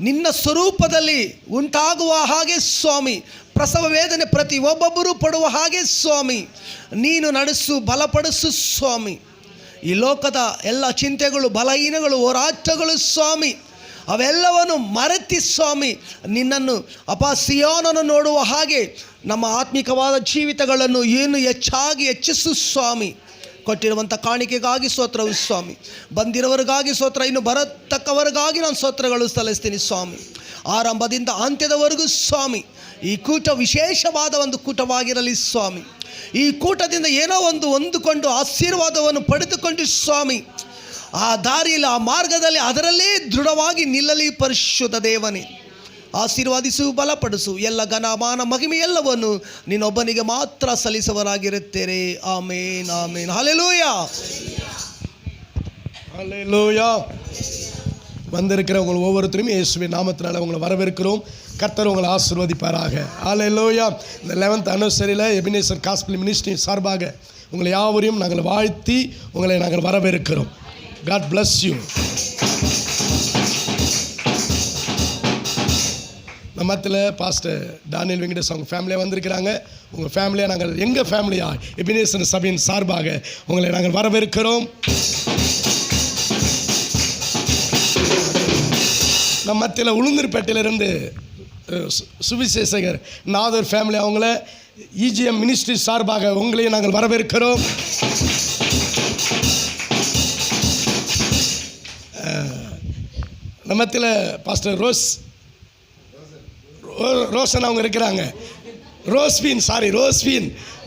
ನಿನ್ನ ಸ್ವರೂಪದಲ್ಲಿ ಉಂಟಾಗುವ ಹಾಗೆ ಸ್ವಾಮಿ, ಪ್ರಸವ ವೇದನೆ ಪ್ರತಿ ಒಬ್ಬೊಬ್ಬರೂ ಪಡುವ ಹಾಗೆ ಸ್ವಾಮಿ ನೀನು ನಡೆಸು, ಬಲಪಡಿಸು ಸ್ವಾಮಿ. ಈ ಲೋಕದ ಎಲ್ಲ ಚಿಂತೆಗಳು, ಬಲಹೀನಗಳು, ಹೋರಾಟಗಳು ಸ್ವಾಮಿ ಅವೆಲ್ಲವನ್ನು ಮರೆತಿ ಸ್ವಾಮಿ ನಿನ್ನನ್ನು ಸಿಯೋನನ್ನು ನೋಡುವ ಹಾಗೆ ನಮ್ಮ ಆತ್ಮಿಕವಾದ ಜೀವಿತಗಳನ್ನು ಏನು ಹೆಚ್ಚಾಗಿ ಹೆಚ್ಚಿಸು ಸ್ವಾಮಿ. ಕೊಟ್ಟಿರುವಂಥ ಕಾಣಿಕೆಗಾಗಿ ಸ್ತೋತ್ರವು ಸ್ವಾಮಿ. ಬಂದಿರೋರಿಗಾಗಿ ಸ್ತೋತ್ರ, ಇನ್ನು ಬರತಕ್ಕವರಿಗಾಗಿ ನಾನು ಸ್ತೋತ್ರಗಳು ಸಲ್ಲಿಸ್ತೀನಿ ಸ್ವಾಮಿ. ಆರಂಭದಿಂದ ಅಂತ್ಯದವರೆಗೂ ಸ್ವಾಮಿ ಈ ಕೂಟ ವಿಶೇಷವಾದ ಒಂದು ಕೂಟವಾಗಿರಲಿ ಸ್ವಾಮಿ. ಈ ಕೂಟದಿಂದ ಏನೋ ಒಂದು ಹೊಂದಿಕೊಂಡು ಆಶೀರ್ವಾದವನ್ನು ಪಡೆದುಕೊಂಡು ಸ್ವಾಮಿ ಆ ದಾರಿಯಲ್ಲಿ, ಆ ಮಾರ್ಗದಲ್ಲಿ ಅದರಲ್ಲೇ ದೃಢವಾಗಿ ನಿಲ್ಲಲಿ ಪರಿಶುದ್ಧ ದೇವನೇ. ಆಶೀರ್ವಾದಿಸು, ಬಲಪಡಿಸು. ಎಲ್ಲ ಘನಮಾನ ಮಹಿಮೆ ಎಲ್ಲವನ್ನು ನೀನೊಬ್ಬನಿಗೆ ಮಾತ್ರ ಸಲ್ಲಿಸುವರಾಗಿರುತ್ತೇನೆ. ಆಮೇನ್, ಆಮೇನ್. ஹல்லேலூயா, ஹல்லேலூயா. வந்திருக்கிறவங்க ஒவ்வொருத்தரும் இயேசுவின் நாமத்தினால உங்களை வரவேற்கிறோம். கர்த்தர் உங்களை ஆசீர்வதிப்பாராக. ஹல்லேலூயா. இந்த 11th anniversary Ebenezer gospel ministry சார்பாக உங்களை யாவரையும் நாங்கள் வாழ்த்தி உங்களை நாங்கள் வரவேற்கிறோம். God bless you. நம்மத்தில் பாஸ்டர் டானியல் வெங்கடேஷ் அவங்க ஃபேமிலியாக வந்திருக்கிறாங்க. உங்கள் ஃபேமிலியாக நாங்கள் எங்கள் ஃபேமிலியாக எபினேசர் சபையின் சார்பாக உங்களை நாங்கள் வரவேற்கிறோம். நம்ம மத்தியில் உளுந்தூர்பேட்டையிலிருந்து சுவிசேஷகர் நாதர் ஃபேமிலி அவங்கள EGM மினிஸ்ட்ரி சார்பாக உங்களையும் நாங்கள் வரவேற்கிறோம். நம்ம மத்தியில் பாஸ்டர் ரோசன் அவங்க இருக்கிறாங்க. ரோஸ்வின்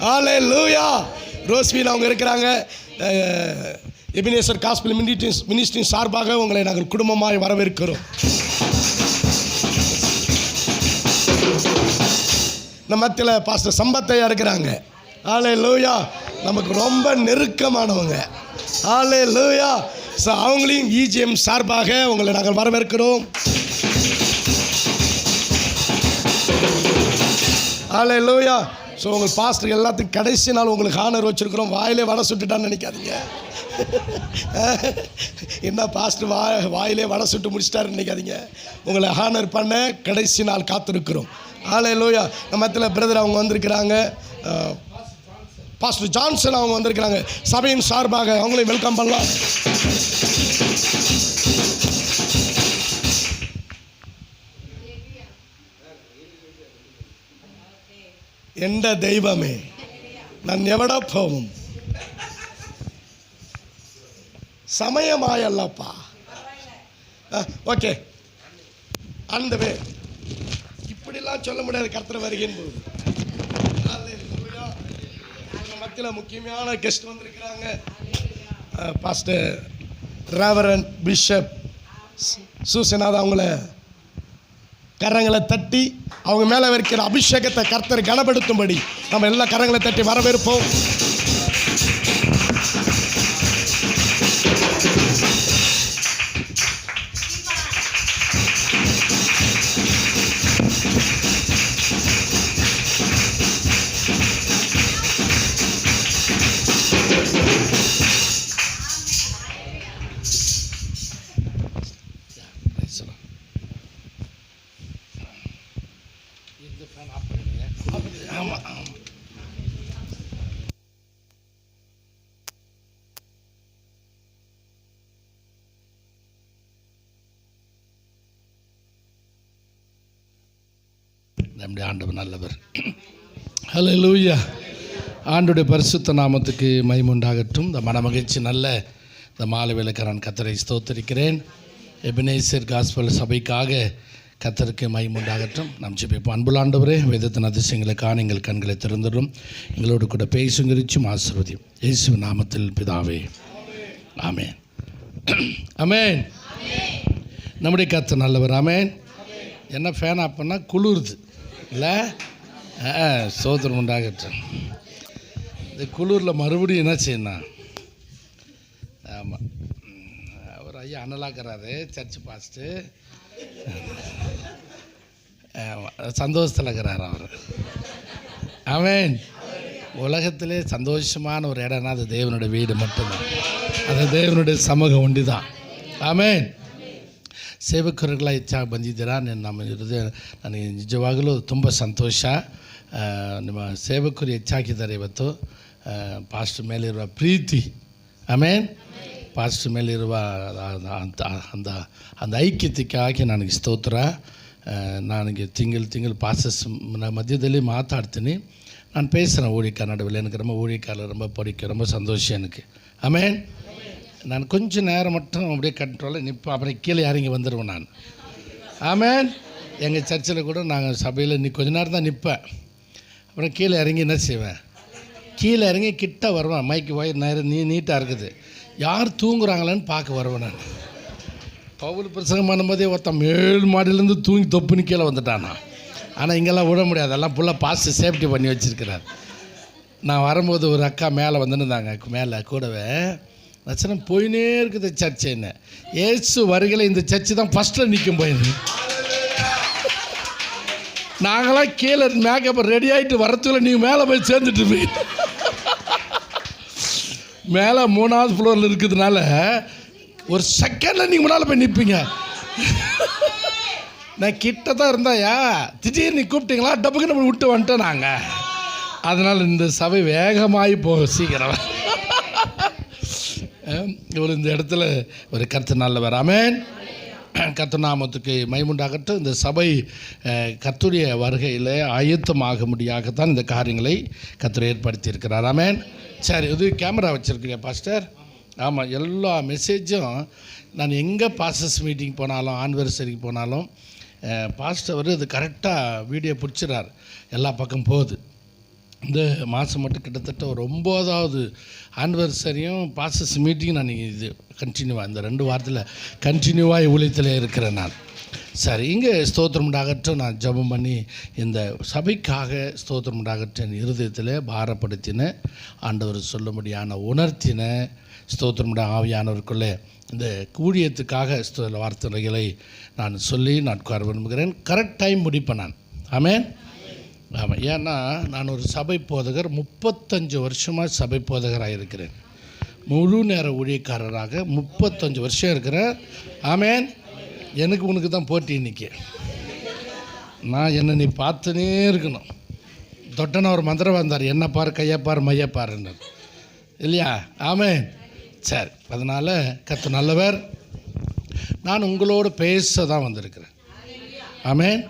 ஹல்லேலூயா. ரோஸ்வின் அவங்க இருக்கிறாங்க. எபினேசர் காஸ்பல் மினிஸ்ட்ரி சார்பாக உங்களை நாங்கள் குடும்பமாய் வரவேற்கிறோம். நம்ம மத்தியில் பாஸ்டர் சம்பத்தையா இருக்கிறாங்க. ஹல்லேலூயா. நமக்கு ரொம்ப நெருக்கமானவங்க. ஹல்லேலூயா. ஸோ அவங்களையும் EGM சார்பாக உங்களை நாங்கள் வரவேற்கிறோம். ஹல்லேலூயா. ஸோ உங்கள் பாஸ்டர் எல்லாத்துக்கும் கடைசி நாள் உங்களுக்கு ஹானர் வச்சுருக்கிறோம். வாயிலே வடை சுட்டுட்டான்னு நினைக்காதீங்க. என்ன பாஸ்டர் வாயிலே வடை சுட்டு முடிச்சிட்டாருன்னு நினைக்காதீங்க. உங்களை ஹானர் பண்ண கடைசி நாள் காத்திருக்கிறோம். ஹல்லேலூயா. நம்ம மத்தியில் பிரதர் அவங்க வந்திருக்கிறாங்க. பாஸ்டர் ஜான்சன் அவங்க வந்திருக்கிறாங்க. சபையின் சார்பாக அவங்களையும் வெல்கம் பண்ணலாம். எந்த தெய்வமே நான் எவட போவும் சமயமாயல்லப்பா. ஓகே, அந்த வே இப்படிலாம் சொல்ல முடியாது. கர்த்தர் வருகின்ற போது மத்தியில் முக்கியமான கெஸ்ட் வந்திருக்கிறாங்க. பாஸ்டர் ரெவரண்ட் பிஷப் சூசனாத் அவங்கள கரங்களை தட்டி அவங்க மேலே இருக்கிற அபிஷேகத்தை கர்த்தர் கனப்படுத்தும்படி நம்ம எல்லா கரங்களை தட்டி வரவேற்போம். நம்முடைய ஆண்டவர் நல்லவர். ஹல்லேலூயா. ஆண்டுடைய பரிசுத்த நாமத்துக்கு மகிமை உண்டாகட்டும். இந்த மனமகிழ்ச்சி நல்ல இந்த மாலை வேளைக்கு நான் கர்த்தரை ஸ்தோத்திரிக்கிறேன். எபினேசர் காஸ்பல் சபைக்காக கர்த்தருக்கு மகிமை உண்டாகட்டும். நாம் ஜெபிப்போம். அன்புள்ள ஆண்டவரே, வேதத்தின் அதிசயங்களுக்கான எங்கள் கண்களை திறந்துடும், எங்களோடு கூட பேசுங்கிரிச்சும் ஆசீர்வதியும். இயேசுவின் நாமத்தில் பிதாவே, ஆமென். ஆமென். நம்முடைய கர்த்தர் நல்லவர். ஆமென். என்ன ஃபேன் ஆஃப் பண்ணால் குளிருது இல்லை? சோதரம் உண்டாகட்டும். இந்த குளிரில் மறுபடியும் என்ன செய்யணும்? ஆமாம், அவர் ஐயா அனலாக்கிறாரு சர்ச்சு பாஸ்ட்டு. சந்தோஷத்தில் இருக்கிறார் அவர். ஆமென். உலகத்திலே சந்தோஷமான ஒரு இடம்னா அது தேவனுடைய வீடு மட்டும்தான். அது தேவனுடைய சமூகம் ஒண்டி தான். ಆಮೇನ್. ಸೇವಕರುಗಳ ಹೆಚ್ಚಾಗಿ ಬಂದಿದ್ದೀರಾ. ನಮ್ಮ ಹೃದಯ ನನಗೆ ನಿಜವಾಗಲೂ ತುಂಬ ಸಂತೋಷ. ನಿಮ್ಮ ಸೇವಕರು ಹೆಚ್ಚಾಗಿದ್ದಾರೆ ಇವತ್ತು. ಪಾಸ್ಟರ್ ಮೇಲಿರುವ ಪ್ರೀತಿ, ಆಮೇನ್, ಪಾಸ್ಟರ್ ಮೇಲಿರುವ அந்த ಐಕ್ಯತೆಗಾಗಿ ನನಗೆ ಸ್ತೋತ್ರ. ನನಗೆ ತಿಂಗಳು ಪಾಸ್ಟರ್ಸ್ மத்தியದಲ್ಲಿ மாத்தாடுತೀನಿ. நான் பேசுகிறேன் ஊழியக்கார நடுவில். எனக்கு ரொம்ப ஊழியக்காரில் ரொம்ப பிடிக்கும், ரொம்ப சந்தோஷம் எனக்கு. ஆமென். நான் கொஞ்சம் நேரம் மட்டும் அப்படியே கண்ட்ரோலில் நிற்பேன், அப்புறம் கீழே இறங்கி வந்துடுவேன் நான். ஆமென். எங்கள் சர்ச்சில் கூட நாங்கள் சபையில் கொஞ்ச நேரம் தான் நிற்பேன், அப்புறம் கீழே இறங்கி என்ன செய்வேன், கீழே இறங்கி கிட்ட வருவேன். மைக்கு ஒயர் நேரம் நீட்டாக இருக்குது, யார் தூங்குறாங்களான்னு பார்க்க வருவேன் நான். பவுல் பிரசங்கம் பண்ணும்போதே ஒருத்தன் 7 மாடியிலேருந்து தூங்கி தொப்புன்னு கீழே வந்துட்டானா. ஆனால் இங்கெல்லாம் விட முடியாது, அதெல்லாம் ஃபுல்லாக பாஸ்ட் சேஃப்டி பண்ணி வச்சுருக்கிறார். நான் வரும்போது ஒரு அக்கா மேலே வந்துருந்தாங்க, மேலே கூடவே நச்சனம் போயினே இருக்குது சர்ச்சு. என்ன ஏசு வருகையில் இந்த சர்ச்சு தான் ஃபஸ்ட்டில் நிற்கும் போயிருந்து. நாங்களாம் கீழே மேக்கப் ரெடி ஆகிட்டு வரத்துக்குள்ள நீங்கள் மேலே போய் சேர்ந்துட்டு போய் மேலே 3வது ஃப்ளோரில் இருக்கிறதுனால ஒரு செகண்டில் நீங்கள் முன்னால் போய் நிற்பீங்க. நான் கிட்ட தான் இருந்தாயா, திடீர்னு நீ கூப்பிட்டீங்களா, டப்புக்கு நம்ம விட்டு வந்துட்டோம் நாங்கள். அதனால் இந்த சபை வேகமாகி போக சீக்கிரம். இவர் இந்த இடத்துல ஒரு கர்த்தர் நல்லவர். ஆமென். கர்த்தர் நாமத்துக்கு மகிமையுண்டாகட்டும். இந்த சபை கர்த்தருடைய வருகையில் ஆயத்தமாக முடியாகத்தான் இந்த காரியங்களை கர்த்தர் ஏற்படுத்தியிருக்கிறார். ஆமென். சரி, இது கேமரா வச்சுருக்கிறியா பாஸ்டர்? ஆமாம், எல்லா மெசேஜும் நான் எங்கே பாஸ்டர்ஸ் மீட்டிங் போனாலும், ஆனிவர்சரிக்கு போனாலும் பாஸ்டர் இது கரெக்டாக வீடியோ பிடிச்சிடறார், எல்லா பக்கம் போகுது. இந்த மாதம் மட்டும் கிட்டத்தட்ட ஒரு 9வது ஆனிவர்சரியும் பாஸ்டர்ஸ் மீட்டிங் நான் இது கண்டினியூவாக இந்த 2 வாரத்தில் கண்டினியூவாக ஊழியத்தில் இருக்கிறேன் நான். சரி, இங்கே ஸ்தோத்திரம் உண்டாகட்டும். நான் ஜெபம் பண்ணி இந்த சபைக்காக ஸ்தோத்திரம் உண்டாகட்டும் என் இருதயத்தில் பாரப்படுத்தின ஆண்டவர் சொல்லும்படியான உணர்த்தின ஸ்தோத்திரம் ஆவியானவருக்குள்ளே இந்த ஊழியத்துக்காக வார்த்தைகளை நான் சொல்லி நான் உட்கார விரும்புகிறேன். கரெக்ட் டைம் முடிப்பேன் நான். ஆமென். ஆமாம், ஏன்னா நான் ஒரு சபை போதகர், 35 வருஷமாக சபை போதகராக இருக்கிறேன். முழு நேர ஊழியக்காரராக 35 வருஷம் இருக்கிறேன். ஆமென். எனக்கு உனக்கு தான் போட்டி இன்றைக்கி. நான் என்னை நீ பார்த்துனே இருக்கணும். தொட்டன ஒரு மந்திரம் வந்தார், என்ன பாரு, கையப்பார், மையப்பாருன்னு, இல்லையா? ஆமென். சரி, அதனால் கர்த்தர் நல்லவர். நான் உங்களோடு பேச தான் வந்திருக்கிறேன். ஆமென்.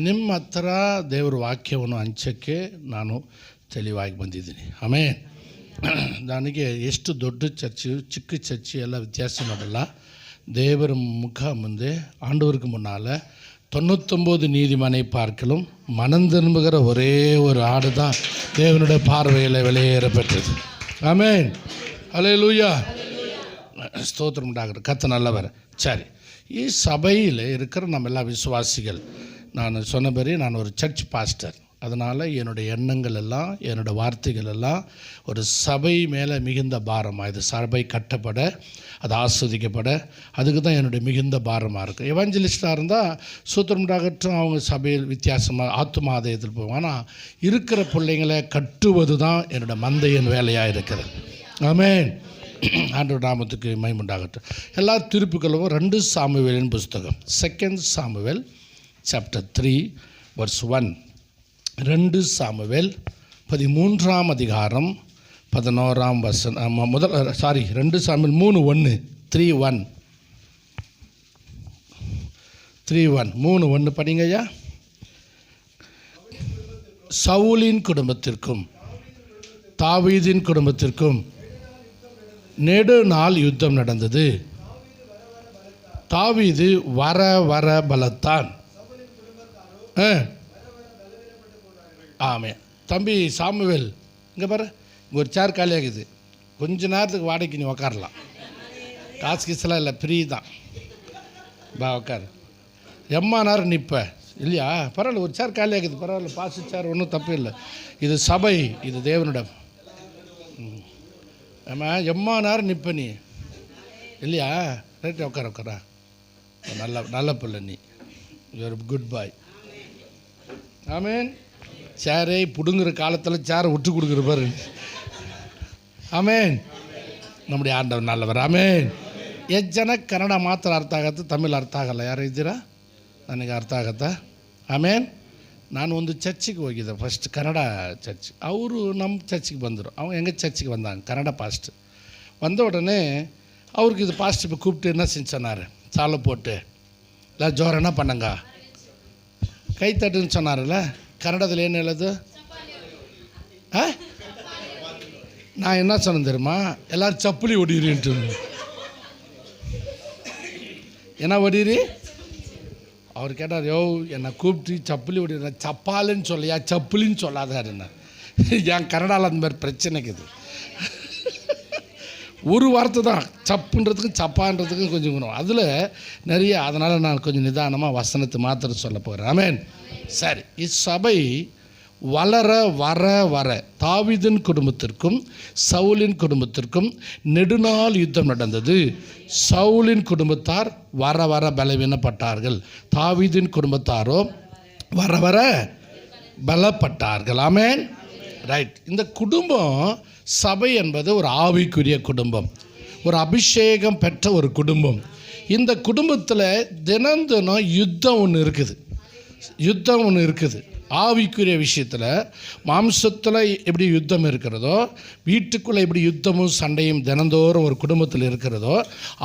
ನಿಮ್ಮ ಹತ್ರ ದೇವರ ವಾಕ್ಯವನ್ನು ಹಂಚೋಕ್ಕೆ ನಾನು ತಿಳಿವಾಗಿ ಬಂದಿದ್ದೀನಿ. ಆಮೇನ್. ನನಗೆ ಎಷ್ಟು ದೊಡ್ಡ ಚರ್ಚು ಚಿಕ್ಕ ಚರ್ಚು ಎಲ್ಲ ವ್ಯತ್ಯಾಸ ಮಾಡಲ್ಲ. தேவர் முக முந்தே ஆண்டவருக்கு முன்னால் 99 நீதிமானை பார்க்கலும் மனம் திரும்புகிற ஒரே ஒரு ஆடு தான் தேவனுடைய பார்வையில் வெளியேறப்பட்டது. ஆமென். அல்லேலூயா. ஸ்தோத்திரம் உண்டாகட்டும். கர்த்தர் நல்லவர். சரி, சபையில் இருக்கிற நம்ம எல்லா விசுவாசிகள், நான் சொன்னபடி நான் ஒரு சர்ச் பாஸ்டர். அதனால் என்னுடைய எண்ணங்கள் எல்லாம் என்னோடய வார்த்தைகள் எல்லாம் ஒரு சபை மேலே மிகுந்த பாரமாக, இது சபை கட்டப்பட, அது ஆஸ்வதிக்கப்பட, அதுக்கு தான் என்னுடைய மிகுந்த பாரமாக இருக்கும். எவாஞ்சலிஸ்டாக இருந்தால் சூத்திரம்டாகட்டும், அவங்க சபையில் வித்தியாசமாக ஆத்துமாதயத்தில் போவாங்க. ஆனால் இருக்கிற பிள்ளைங்களை கட்டுவது தான் என்னோடய மந்தையின் வேலையாக இருக்கிறது. ஆமென். ஆண்டவர் நாமத்துக்கு மகிமையுண்டாகட்டும். எல்லா திருப்புகளும் 2 சாமுவேலின் புஸ்தகம், 2 சாமுவேல் சாப்டர் 3 verse 1. 2 சாமுவேல் 13ஆம் அதிகாரம் 11ஆம் வசனம். 2 சாமுவேல் 3:1 3:1 3:1 படிங்க ஐயா. சவுலின் குடும்பத்திற்கும் தாவீதின் குடும்பத்திற்கும் நெடு நாள் யுத்தம் நடந்தது. தாவீது வர வர பலத்தான். ஆமே. தம்பி சாமுவேல், இங்கே பாரு, இங்கே ஒரு சேர் காலியாகுது, கொஞ்ச நேரத்துக்கு வாடகைக்கு நீ உக்காரலாம். காசு கீசெல்லாம் இல்லை, ஃப்ரீ தான். பா உக்கார். எம்மா நேரம் நிற்ப இல்லையா? பரவாயில்ல, ஒரு சேர் காலியாகுது, பரவாயில்ல, பாசு சேர், ஒன்றும் தப்பு இல்லை. இது சபை, இது தேவனுடைய. ஆமா, எம்மா நேரம் நிற்ப நீ இல்லையா? ரைட்டு, உட்காரா. நல்ல பிள்ளை நீ, யூஆர் குட் பாய். ஆமேன். சேரை பிடுங்குற காலத்தில் சேரை விட்டு கொடுக்குற பாரு. ಆಮೇನ್. நம்முடைய ஆண்டவர் நல்லவர். ಆಮೇನ್. ಎಷ್ಟು ಜನ ಕನ್ನಡ ಮಾತ್ರ ಅರ್ಥ ಆಗುತ್ತೆ, ತಮಿಳು ಅರ್ಥ ಆಗಲ್ಲ? ಯಾರು ಇದ್ದೀರಾ? ನನಗೆ ಅರ್ಥ ಆಗುತ್ತಾ? ಆಮೇನ್. ನಾನು ಒಂದು ಚರ್ಚಿಗೆ ಹೋಗಿದ್ದೆ, ಫಸ್ಟ್ ಕನ್ನಡ ಚರ್ಚ್. ಅವರು ನಮ್ಮ ಚರ್ಚಿಗೆ ಬಂದರು. அவங்க எங்கள் சர்ச்சுக்கு வந்தாங்க, கன்னட பாஸ்ட். வந்த உடனே அவருக்கு இது பாஸ்ட் இப்போ கூப்பிட்டு என்ன செஞ்சார், சாலை போட்டு இல்லை ஜோரம் என்ன பண்ணுங்க, கைத்தட்டுன்னு சொன்னார்ல. கன்னடத்தில் என்ன எழுது? நான் என்ன சொன்னேன் தெரியுமா? எல்லோரும் சப்புலி ஒடிடுன்ட்டு. என்ன ஒடிரி? அவர் கேட்டார், யோ என்னை கூப்பிட்டு சப்புலி ஒடிடுற, சப்பாலுன்னு சொல்லையா, சப்புலின்னு சொல்லாதாருன்னா. என் கன்னடாவில் அந்த மாதிரி பிரச்சனைக்குது. ஒரு வார்த்தை தான், சப்புன்றதுக்கும் சப்பான்றதுக்கும் கொஞ்சம் குணம் அதில் நிறைய. அதனால் நான் கொஞ்சம் நிதானமாக வசனத்தை மாத்திரம் சொல்ல போகிறேன். ஆமென். சரி, இச்சபை வளர வர வர தாவீதின் குடும்பத்திற்கும் சவுலின் குடும்பத்திற்கும் நெடுநாள் யுத்தம் நடந்தது. சவுலின் குடும்பத்தார் வர வர பலவீனப்பட்டார்கள், தாவீதின் குடும்பத்தாரோ வர வர பலப்பட்டார்கள். ஆமென். ரைட். இந்த குடும்பம் சபை என்பது ஒரு ஆவிக்குரிய குடும்பம், ஒரு அபிஷேகம் பெற்ற ஒரு குடும்பம். இந்த குடும்பத்தில் தினம் தினம் யுத்தம் ஒன்று இருக்குது. ஆவிக்குரிய விஷயத்தில், மாம்சத்தில் எப்படி யுத்தம் இருக்கிறதோ, வீட்டுக்குள்ளே எப்படி யுத்தமும் சண்டையும் தினந்தோறும் ஒரு குடும்பத்தில் இருக்கிறதோ,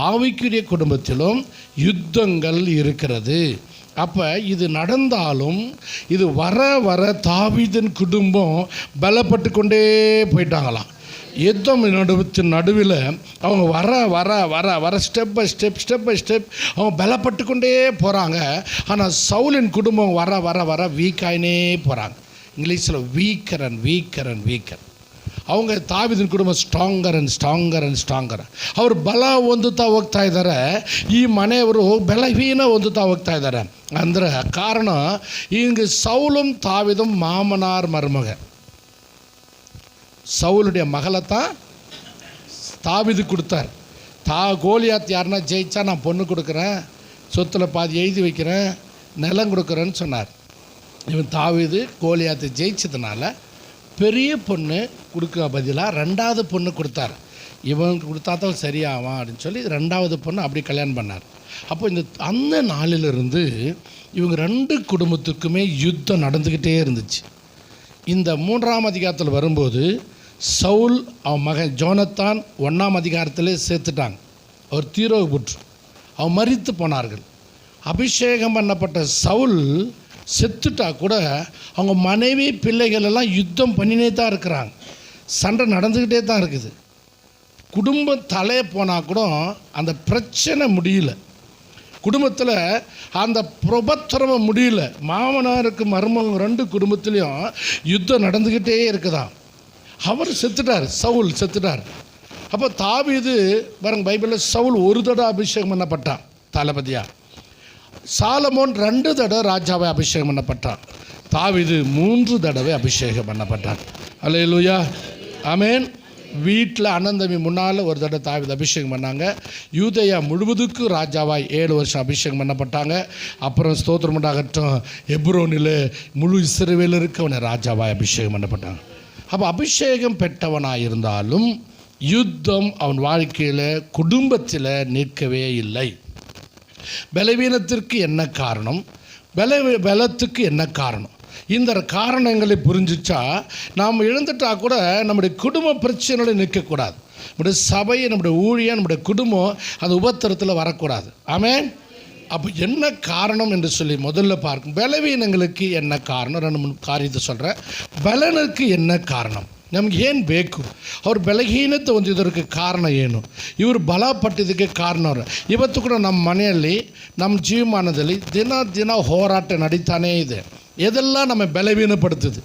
ஆவிக்குரிய குடும்பத்திலும் யுத்தங்கள் இருக்கிறது. அப்போ இது நடந்தாலும் இது வர வர தாவீதின் குடும்பம் பலப்பட்டு கொண்டே போயிட்டாங்களாம். யுத்தம் நடுவில் அவங்க வர வர வர வர ஸ்டெப் பை ஸ்டெப் அவங்க பலப்பட்டு கொண்டே போகிறாங்க. ஆனால் சவுலின் குடும்பம் வர வர வர வீக்காயினே போகிறாங்க. இங்கிலீஷில் weaker and weaker and weaker. அவங்க ತಾವಿದಿನ ಕುಟುಂಬ stronger and stronger and stronger. ಅವರು ಬಲ ಹೊಂದುತ್ತಾ ಹೋಗ್ತಾ ಇದ್ದಾರೆ, ಈ ಮನೆಯವರು ಬಲಹೀನ ಹೊಂದುತ್ತಾ ಹೋಗ್ತಾ ಇದ್ದಾರೆ. ಅಂದರೆ ಕಾರಣ இங்கு சவுலும் தாவீதும் மாமனார் மருமக. சவுலுடைய மகளைத்தான் தாவீது கொடுத்தார். கோலியாத் யாருன்னா ஜெயிச்சா நான் பொண்ணு கொடுக்குறேன், சொத்தில் பாதி எழுதி வைக்கிறேன், நிலம் கொடுக்குறேன்னு சொன்னார். இவன் தாவீது கோலியாத்தை ஜெயிச்சதுனால பெரிய பொண்ணு கொடுக்க பதிலாக 2வது பொண்ணு கொடுத்தார். இவனுக்கு கொடுத்தா தான் சரியாவான் அப்படின்னு சொல்லி 2வது பொண்ணு அப்படி கல்யாணம் பண்ணார். அப்போ அந்த நாளிலிருந்து இவங்க 2 குடும்பத்துக்குமே யுத்தம் நடந்துக்கிட்டே இருந்துச்சு. இந்த 3ஆம் அதிகாரத்தில் வரும்போது சவுல் அவன் மகன் ஜோனத்தான் 1ஆம் அதிகாரத்திலே சேர்த்துட்டாங்க. அவர் தீரோவுக்கு புற்று அவன் மரித்து போனார்கள். அபிஷேகம் பண்ணப்பட்ட சவுல் செத்துட்டா கூட அவங்க மனைவி பிள்ளைகள் எல்லாம் யுத்தம் பண்ணினே தான் இருக்கிறாங்க, சண்டை நடந்துக்கிட்டே தான் இருக்குது. குடும்பம் தலைய போனால் கூட அந்த பிரச்சனை முடியல, குடும்பத்தில் அந்த பிரபத்திரம முடியல. மாமனாருக்கு மருமகன் 2 குடும்பத்துலேயும் யுத்தம் நடந்துக்கிட்டே இருக்குதான். அவர் செத்துட்டார், சவுல் செத்துட்டார். அப்போ தாவீது பாருங்க, பைபிளில் சவுல் ஒரு தடவை அபிஷேகம் பண்ணப்பட்டான் தளபதியா, சாலமோன் 2 தடவை ராஜாவை அபிஷேகம் பண்ணப்பட்டான், தாவீது 3 தடவை அபிஷேகம் பண்ணப்பட்டான். அல்லேலூயா, ஆமென். வீட்டில் அண்ணன் தம்பி முன்னால் ஒரு தடவை தாவீது அபிஷேகம் பண்ணாங்க. யூதேயா முழுவதுக்கும் ராஜாவாய் 7 வருஷம் அபிஷேகம் பண்ணப்பட்டாங்க. அப்புறம் ஸ்தோத்திரம் உண்டாகட்டும், எப்ரோனில் முழு இஸ்ரவேலருக்கு அவனை ராஜாவாய் அபிஷேகம் பண்ணப்பட்டாங்க. அப்போ அபிஷேகம் பெற்றவனாக இருந்தாலும் யுத்தம் அவன் வாழ்க்கையில் குடும்பத்தில் நிற்கவே இல்லை. பலவீனத்திற்கு என்ன காரணம், பலத்துக்கு என்ன காரணம், இந்த காரணங்களை புரிஞ்சிச்சா நாம் இழந்துட்டா கூட நம்முடைய குடும்ப பிரச்சனைகளை நிற்கக்கூடாது. நம்முடைய சபை, நம்முடைய ஊழியம், நம்முடைய குடும்பம் அந்த உபத்திரத்தில் வரக்கூடாது. ஆமென். அப்போ என்ன காரணம் என்று சொல்லி முதல்ல பார்க்கும். பலவீனங்களுக்கு என்ன காரணம், 2-3 காரியத்தை சொல்கிறேன். பலனுக்கு என்ன காரணம், ನಮ್ಗೆ ಏನು ಬೇಕು, ಅವ್ರ ಬಲಹೀನತೆ ಹೊಂದಿದ್ದಕ್ಕೆ ಕಾರಣ ಏನು, ಇವರು ಬಲಪಟ್ಟಿದ್ದಕ್ಕೆ ಕಾರಣ ಅವರು. ಇವತ್ತು ಕೂಡ ನಮ್ಮ ಮನೆಯಲ್ಲಿ ನಮ್ಮ ಜೀವಮಾನದಲ್ಲಿ ದಿನ ಹೋರಾಟ ನಡೀತಾನೇ ಇದೆ. எதெல்லாம் நம்ம பலவீனப்படுத்துது,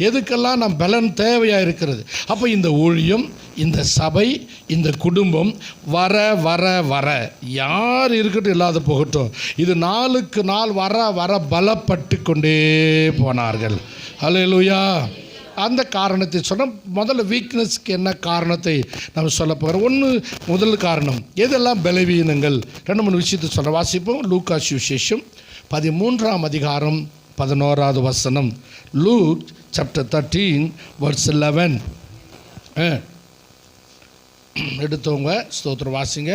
எதுக்கெல்லாம் நம்ம பலன் தேவையாக இருக்கிறது. அப்போ இந்த ஊழியம், இந்த சபை, இந்த குடும்பம் வர வர வர யார் இருக்கட்டும் இல்லாத போகட்டும், இது நாளுக்கு நாள் வர வர பலப்பட்டு கொண்டே போனார்கள். அல்லேலூயா. அந்த காரணத்தை சொன்னால் முதல்ல வீக்னஸ்க்கு என்ன காரணத்தை நம்ம சொல்ல போகிறோம். முதல் காரணம் எதெல்லாம் பலவீனங்கள், 2-3 விஷயத்தை சொல்ல வாசிப்போம். லூக்கா சுவிசேஷம் 13ஆம் அதிகாரம் 11வது வசனம். Look chapter 13 verse 11. எடுத்தவங்க ஸ்தோத்திரம் வாசிங்க.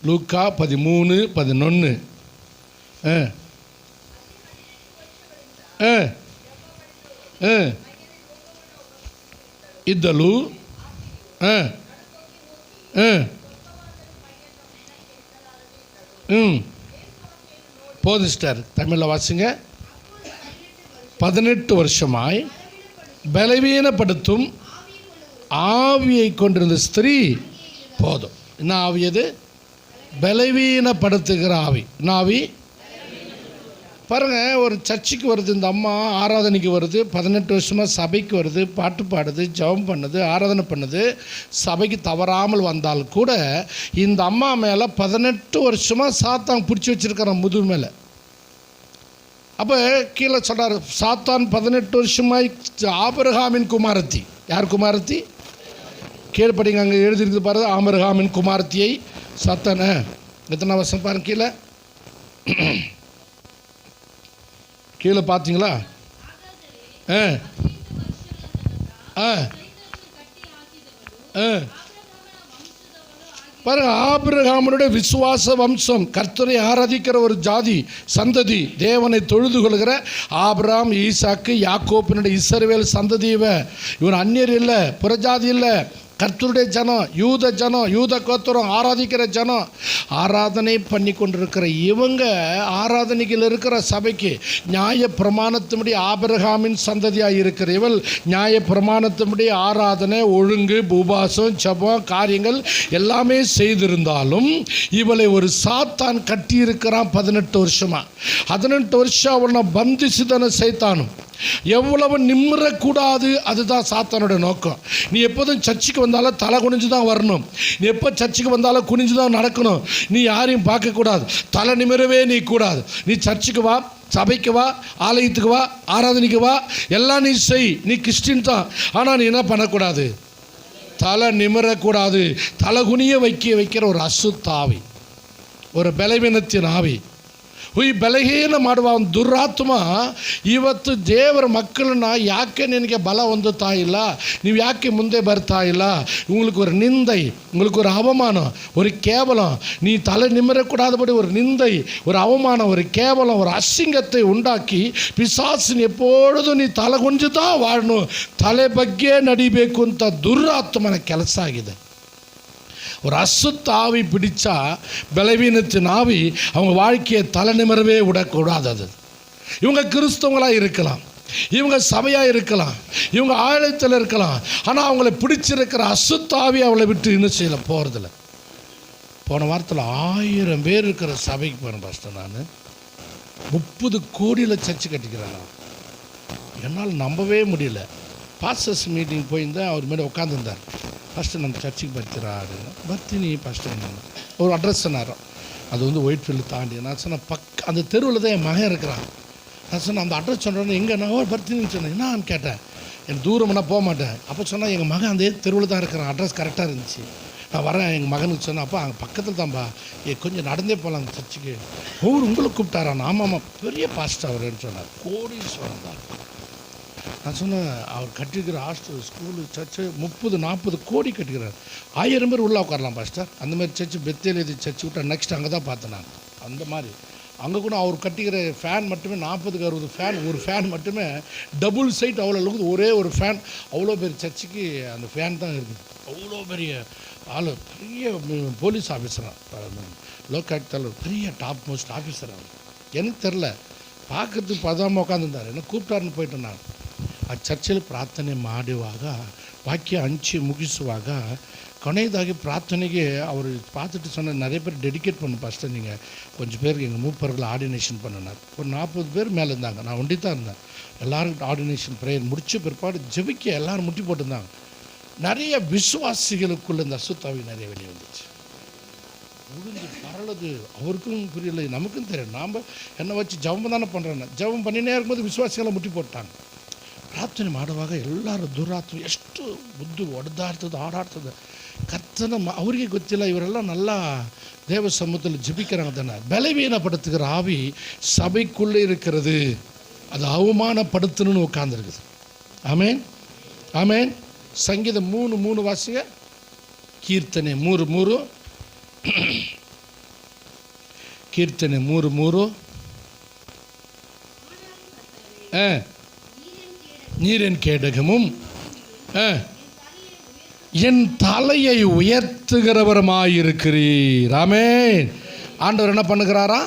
லூக்கா 13:11. ಇದ್ದಲು போதிஸ்டர் தமிழில் வாசிங்க. 18 வருஷமாய் பலவீனப்படுத்தும் ஆவியை கொண்டிருந்த ஸ்திரீ போதும். என்ன ஆவி அது? பலவீனப்படுத்துகிற ஆவி. என்ன ஆவி? பாருங்கள், ஒரு சர்ச்சுக்கு வருது இந்த அம்மா, ஆராதனைக்கு வருது, 18 வருஷமாக சபைக்கு வருது, பாட்டு பாடுது, ஜெபம் பண்ணுது, ஆராதனை பண்ணுது, சபைக்கு தவறாமல் வந்தால் கூட இந்த அம்மா மேலே 18 வருஷமாக சாத்தான் பிடிச்சி வச்சுருக்கிறான் முதுகு மேலே. அப்போ கீழே சொல்கிறார், சாத்தான் 18 வருஷமாய் ஆபிரகாமின் குமாரத்தி. யார் குமாரத்தி? கீழே படிங்க, அங்கே எழுதிருக்கு பாருங்க. ஆபிரகாமின் குமாரத்தியை சாத்தான எத்தனை வருஷம் பாருங்க, கீழே கீழே பார்த்தீங்களா? பாருங்க, ஆபிரகாமனுடைய விசுவாச வம்சம், கர்த்தரை ஆராதிக்கிற ஒரு ஜாதி சந்ததி, தேவனை தொழுது கொள்கிற ஆபிரகாம், ஈசாக்கு, யாக்கோப்பினுடைய இஸ்ரவேல் சந்ததியவ. இவன் அந்நியர் இல்லை, புறஜாதி இல்லை, கர்த்தருடைய ஜனம், யூத கோத்திரம், ஆராதிக்கிற ஜனம். ஆராதனை பண்ணி கொண்டிருக்கிற இவங்க ஆராதனைகள் இருக்கிற சபைக்கு நியாய பிரமாணத்தின்படி ஆபிரகாமின் சந்ததியாக இருக்கிற இவள் நியாய பிரமாணத்தின்படி ஆராதனை, ஒழுங்கு, உபாசம், ஜெபம் காரியங்கள் எல்லாமே செய்திருந்தாலும் இவளை ஒரு சாத்தான் கட்டியிருக்கிறான் 18 வருஷமாக. 18 வருஷம் அவனை பந்திச்சுதான சைத்தானும். எவ்வளவு நிம்மறக்கூடாது, அதுதான் சாத்தானோட நோக்கம். நீ எப்போதும் சர்ச்சுக்கு வந்தாலும் தலை குனிஞ்சு தான் வரணும், நீ எப்போ சர்ச்சுக்கு வந்தாலும் குனிஞ்சு தான் நடக்கணும், நீ யாரையும் பார்க்கக்கூடாது, தலை நிமிரவே நீ கூடாது. நீ சர்ச்சுக்கு வா, சபைக்கு வா, ஆலயத்துக்கு வா, ஆராதனைக்கு வா, எல்லாம் நீ செய், நீ கிறிஸ்டின் தான். ஆனால் நீ என்ன பண்ணக்கூடாது? தலை நிமிரக்கூடாது. தலை குனிய வைக்கிற ஒரு அசுத்தாவி, ஒரு பலவீனத்தின் ஆவி. ಬಲಹೀನ ಮಾಡುವ ಒಂದು ದುರಾತ್ಮ ಇವತ್ತು ದೇವರ ಮಕ್ಕಳನ್ನ ಯಾಕೆ ನಿನಗೆ ಬಲ ಹೊಂದುತ್ತಾ ಇಲ್ಲ, ನೀವು ಯಾಕೆ ಮುಂದೆ ಬರ್ತಾ ಇಲ್ಲ, உங்களுக்கு ஒரு நிந்தை, உங்களுக்கு ஒரு அவமானம், ஒரு கேவலம், நீ தலை நிமிரக்கூடாதபடி ஒரு நிந்தை, ஒரு அவமானம், ஒரு கேவலம், ஒரு அசிங்கத்தை உண்டாக்கி பிசாசின் எப்பொழுதும் ನೀ ತಲೆ ಕುಂಜು தான் வாழணும், ತಲೆ ಬಗ್ಗೆ ನಡಿಬೇಕು ಅಂತ ದುರಾತ್ಮನ ಕೆಲಸ ಆಗಿದೆ. ஒரு அசுத்த ஆவி பிடிச்சா, பலவீனத்தின் ஆவி அவங்க வாழ்க்கையை தலை நிமிரவே விடக்கூடாது. இவங்க கிறிஸ்தவங்களாக இருக்கலாம், இவங்க சபையாக இருக்கலாம், இவங்க ஆலயத்தில் இருக்கலாம். ஆனால் அவங்கள பிடிச்சிருக்கிற அசுத்தாவி அவளை விட்டு இன்னும் செய்யல போகிறதில்ல. போன வாரத்தில் 1000 பேர் இருக்கிற சபைக்கு போனேன் பாஸ்டர். நான் 30 கோடியில் சர்ச்சு கட்டிக்கிறேன். என்னால் நம்பவே முடியல. பாஸ்டர்ஸ் மீட்டிங் போயிருந்தேன். அவர் மேலே உட்காந்துருந்தார். ஃபஸ்ட்டு நம்ம சர்ச்சுக்கு பர்த்திராரு பர்த்தினி ஃபஸ்ட்டு ஒரு அட்ரஸ் சொன்னார். அது வந்து ஒயிட்ஃபீல்டு தாண்டி. நான் சொன்னேன் அந்த தெருவில் தான் என் மகன் இருக்கிறான். நான் சொன்னேன் அந்த அட்ரஸ் சொன்னோன்னே எங்கே நான் ஒரு பர்த்தினின்னு சொன்னேன். என்னான்னு கேட்டேன். என் தூரம்னா போக மாட்டேன். அப்போ சொன்னால் எங்கள் மகன் அந்த தெருவில் தான் இருக்கிறான், அட்ரஸ் கரெக்டாக இருந்துச்சு. நான் வரேன். எங்கள் மகனுக்கு சொன்னேன், அப்பா அங்கே பக்கத்தில் தான்ப்பா, கொஞ்சம் நடந்தே போகலாம் அந்த சர்ச்சுக்கு. உங்களுக்கு கூப்பிட்டாரா? ஆமாம்மா, பெரிய பாஸ்டர் அவருன்னு சொன்னார். கோடீஸ்வரன் தான். நான் சொன்னேன் அவர் கட்டிருக்கிற ஹாஸ்டல், ஸ்கூலு, சர்ச்சு 30-40 கோடி கட்டிக்கிறார். 1000 பேர் உள்ளே உட்காரலாம் பாஸ்டர். அந்த மாதிரி சர்ச்சு பெத்தேல் எழுதி சர்ச்சு விட்டா நெக்ஸ்ட் அங்கே தான் பார்த்தேன் நான். அந்த மாதிரி அங்கே கூட அவர் கட்டிக்கிற ஃபேன் மட்டுமே 40-60 ஃபேன். ஒரு ஃபேன் மட்டுமே டபுள் சைட் அவ்வளோ இருக்குது. ஒரே ஒரு ஃபேன். அவ்வளோ பெரிய சர்ச்சுக்கு அந்த ஃபேன் தான் இருக்குது. அவ்வளோ பெரிய ஆள், பெரிய போலீஸ் ஆஃபீஸராக, லோக்கால் பெரிய டாப் மோஸ்ட் ஆஃபீஸர் அவர். எனக்கு தெரில, பார்க்கறதுக்கு பதாமல் உட்காந்துருந்தார். என்ன கூப்பிட்டாருன்னு போயிட்டேன் நான். ಆ ಚರ್ಚಲ್ಲಿ ಪ್ರಾರ್ಥನೆ ಮಾಡುವಾಗ ವಾಕ್ಯ ಹಂಚಿ ಮುಗಿಸುವಾಗ ಕೊನೆಯದಾಗಿ ಪ್ರಾರ್ಥನೆಗೆ ಅವರು பார்த்துட்டு சொன்ன நிறைய பேர் டெடிகேட் பண்ண ஃபஸ்ட்டு நீங்கள் கொஞ்சம் பேருக்கு எங்கள் மூப்பர்கள் ஆர்டினேஷன் பண்ணினார். ஒரு 40 பேர் மேலே இருந்தாங்க. நான் ஒண்டி தான் இருந்தேன். எல்லோரும் ஆர்டினேஷன் ப்ரேயர் முடித்த பிற்பாடு ஜெபிக்க எல்லோரும் முட்டி போட்டிருந்தாங்க. நிறைய விசுவாசிகளுக்குள்ள இந்த அசுத்தாவி நிறைய வெளியே வந்துச்சு. உழுந்து பரளது. அவருக்கும் புரியலை, நமக்கும் தெரியும். நாம் என்னை வச்சு ஜபம் தானே பண்ணுறேன்னு ஜபம் பண்ணினே இருக்கும்போது விசுவாசிகளை முட்டி போட்டாங்க. ಪ್ರಾರ್ಥನೆ ಮಾಡುವಾಗ ಎಲ್ಲರೂ ದುರಾತ್ಮ ಎಷ್ಟು ಬುದ್ಧಿ ಒಡೆದಾಡ್ತದೆ, ಆಡಾಡ್ತದೆ. ಕರ್ತನ ಅವರಿಗೆ ಗೊತ್ತಿಲ್ಲ. ಇವರೆಲ್ಲ நல்ல தேவ சமூகத்தில் ஜெபிக்கிறாங்க தானே. பலவீனப்படுத்துகிற ஆவி சபைக்குள்ளே இருக்கிறது. அது அவமானப்படுத்தணும்னு உட்காந்துருக்குது. ஆமேன், ஆமேன். சங்கீதம் 3:3 வாசிங்க. கீர்த்தனை 3:3. கீர்த்தனை 3:3. நீரின் கேடகமும் என் தலையை உயர்த்துகிறவருமாயிருக்கிறீர். ಆಮೆನ್. ಆಂಡವರು என்ன பண்ணுகிறாರಾ?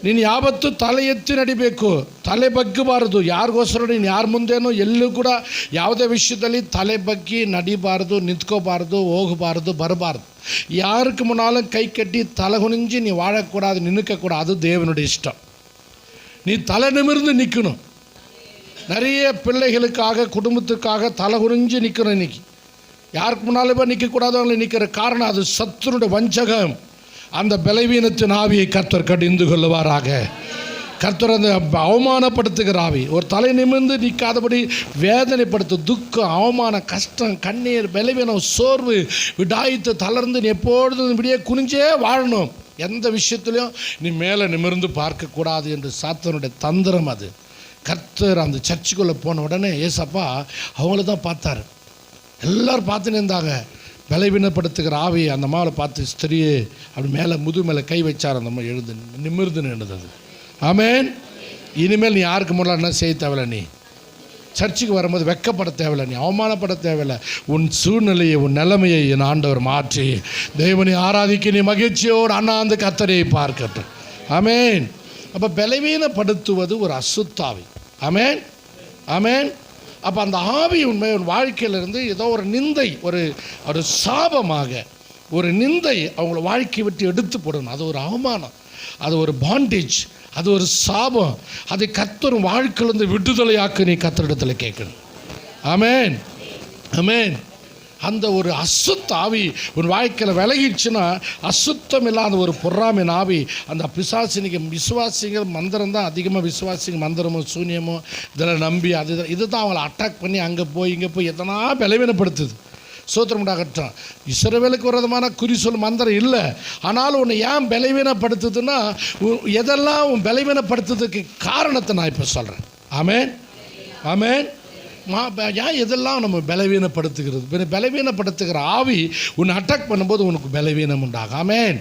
ನೀನು ಯಾವತ್ತೂ ತಲೆ ಎತ್ತಿ ನಡಿಬೇಕು, ತಲೆ ಬಗ್ಗಬಾರದು. ಯಾರಿಗೋಸ್ಕರ ನೀನು ಯಾರ ಮುಂದೇನೋ ಎಲ್ಲೂ ಕೂಡ ಯಾವುದೇ ವಿಷಯದಲ್ಲಿ ತಲೆ ಬಗ್ಗಿ ನಡಿಬಾರ್ದು, ನಿಂತ್ಕೋಬಾರ್ದು, ಹೋಗಬಾರ್ದು, ಬರಬಾರ್ದು. யாருக்கு முன்னாலும் கை கட்டி தலை குனிஞ்சு நீ வாழக்கூடாது, நிற்கக்கூடாது. அது தேவனுடைய இஷ்டம். நீ தலை நிமிர்ந்து நிற்கணும். நிறைய பிள்ளைகளுக்காக, குடும்பத்துக்காக தலை குறிஞ்சு நிற்கிறோம். இன்றைக்கி யாருக்கு முன்னாலே நிற்கக்கூடாது. அவங்களை நிற்கிற காரணம் அது சத்துருடைய வஞ்சகம். அந்த பலவீனத்தின் ஆவியை கர்த்தர் கடிந்து கொள்ளுவாராக. கர்த்தர் அந்த அவமானப்படுத்துகிற ஆவி, ஒரு தலை நிமிர்ந்து நிற்காதபடி வேதனைப்படுத்து, துக்கம், அவமானம், கஷ்டம், கண்ணீர், பலவீனம், சோர்வு, விடாய்த்து தளர்ந்து நீ எப்பொழுதும் இப்படியே குனிஞ்சே வாழணும். எந்த விஷயத்துலையும் நீ மேலே நிமிர்ந்து பார்க்கக்கூடாது என்று சாத்தனுடைய தந்திரம் அது. கர்த்தர் அந்த சர்ச்சுக்குள்ளே போன உடனே ஏசப்பா அவங்கள தான் பார்த்தார். எல்லோரும் பார்த்துன்னு இருந்தாங்க. பலவீனப்படுத்துகிற ஆவி அந்த அம்மாவை பார்த்து, ஸ்திரியே அப்படி மேலே முது மேலே கை வச்சார். அந்த அம்மா எழுந்து நிமிர்ந்து நின்றது. ஆமேன். இனிமேல் நீ யாருக்கு முன்னாடி என்ன செய்ய தேவையில்லை. நீ சர்ச்சுக்கு வரும்போது வெக்கப்பட தேவையில்லை, நீ அவமானப்பட தேவையில்லை. உன் சூழ்நிலையை, உன் நிலைமையை என் ஆண்டவர் மாற்றி தேவனை ஆராதிக்க நீ மகிழ்ச்சியோடு அண்ணாந்து கர்த்தரை பார்க்கட்டும். ஆமேன். அப்போ பலவீனப்படுத்துவது ஒரு அசுத்தாவி. ஆமேன், ஆமேன். அப்போ அந்த ஆவி உண்மை உன் வாழ்க்கையிலிருந்து ஏதோ ஒரு நிந்தை, ஒரு சாபமாக ஒரு நிந்தை அவங்கள வாழ்க்கையை விட்டு எடுத்து போடணும். அது ஒரு அவமானம், அது ஒரு பாண்டேஜ், அது ஒரு சாபம். அதை கர்த்தர் வாழ்க்கையிலிருந்து விடுதலையாக்க நீ கர்த்தரிடத்தில் கேட்கணும். ஆமேன், ஆமேன். அந்த ஒரு அசுத்த ஆவி உன் வாழ்க்கையில் விலகிடுச்சுன்னா, அசுத்தம் இல்லாத ஒரு பொறாமையின் ஆவி அந்த பிசாசினிக்கு விசுவாசிகள் மந்திரம் தான் அதிகமாக, விசுவாசிங்க மந்திரமோ சூன்யமோ இதெல்லாம் நம்பி இதுதான் அவங்கள அட்டாக் பண்ணி அங்கே போய் இங்கே போய் எதனா பலவீனப்படுத்துது. சோத்திரம் உண்டாகட்டும். இஸ்ரவேலுக்கு விரோதமான குறி சொல் மந்திரம் இல்லை. ஆனாலும் உன்னை ஏன் பலவீனப்படுத்துதுன்னா, எதெல்லாம் உன் பலவீனப்படுத்துறதுக்கு காரணத்தை நான் இப்போ சொல்கிறேன். ஆமேன், ஆமேன். ஏன் இதெல்லாம் நம்ம பலவீனப்படுத்துகிறது? பலவீனப்படுத்துகிற ஆவி உன்னை அட்டாக் பண்ணும்போது உனக்கு பலவீனம் உண்டாகும். ஆமேன்.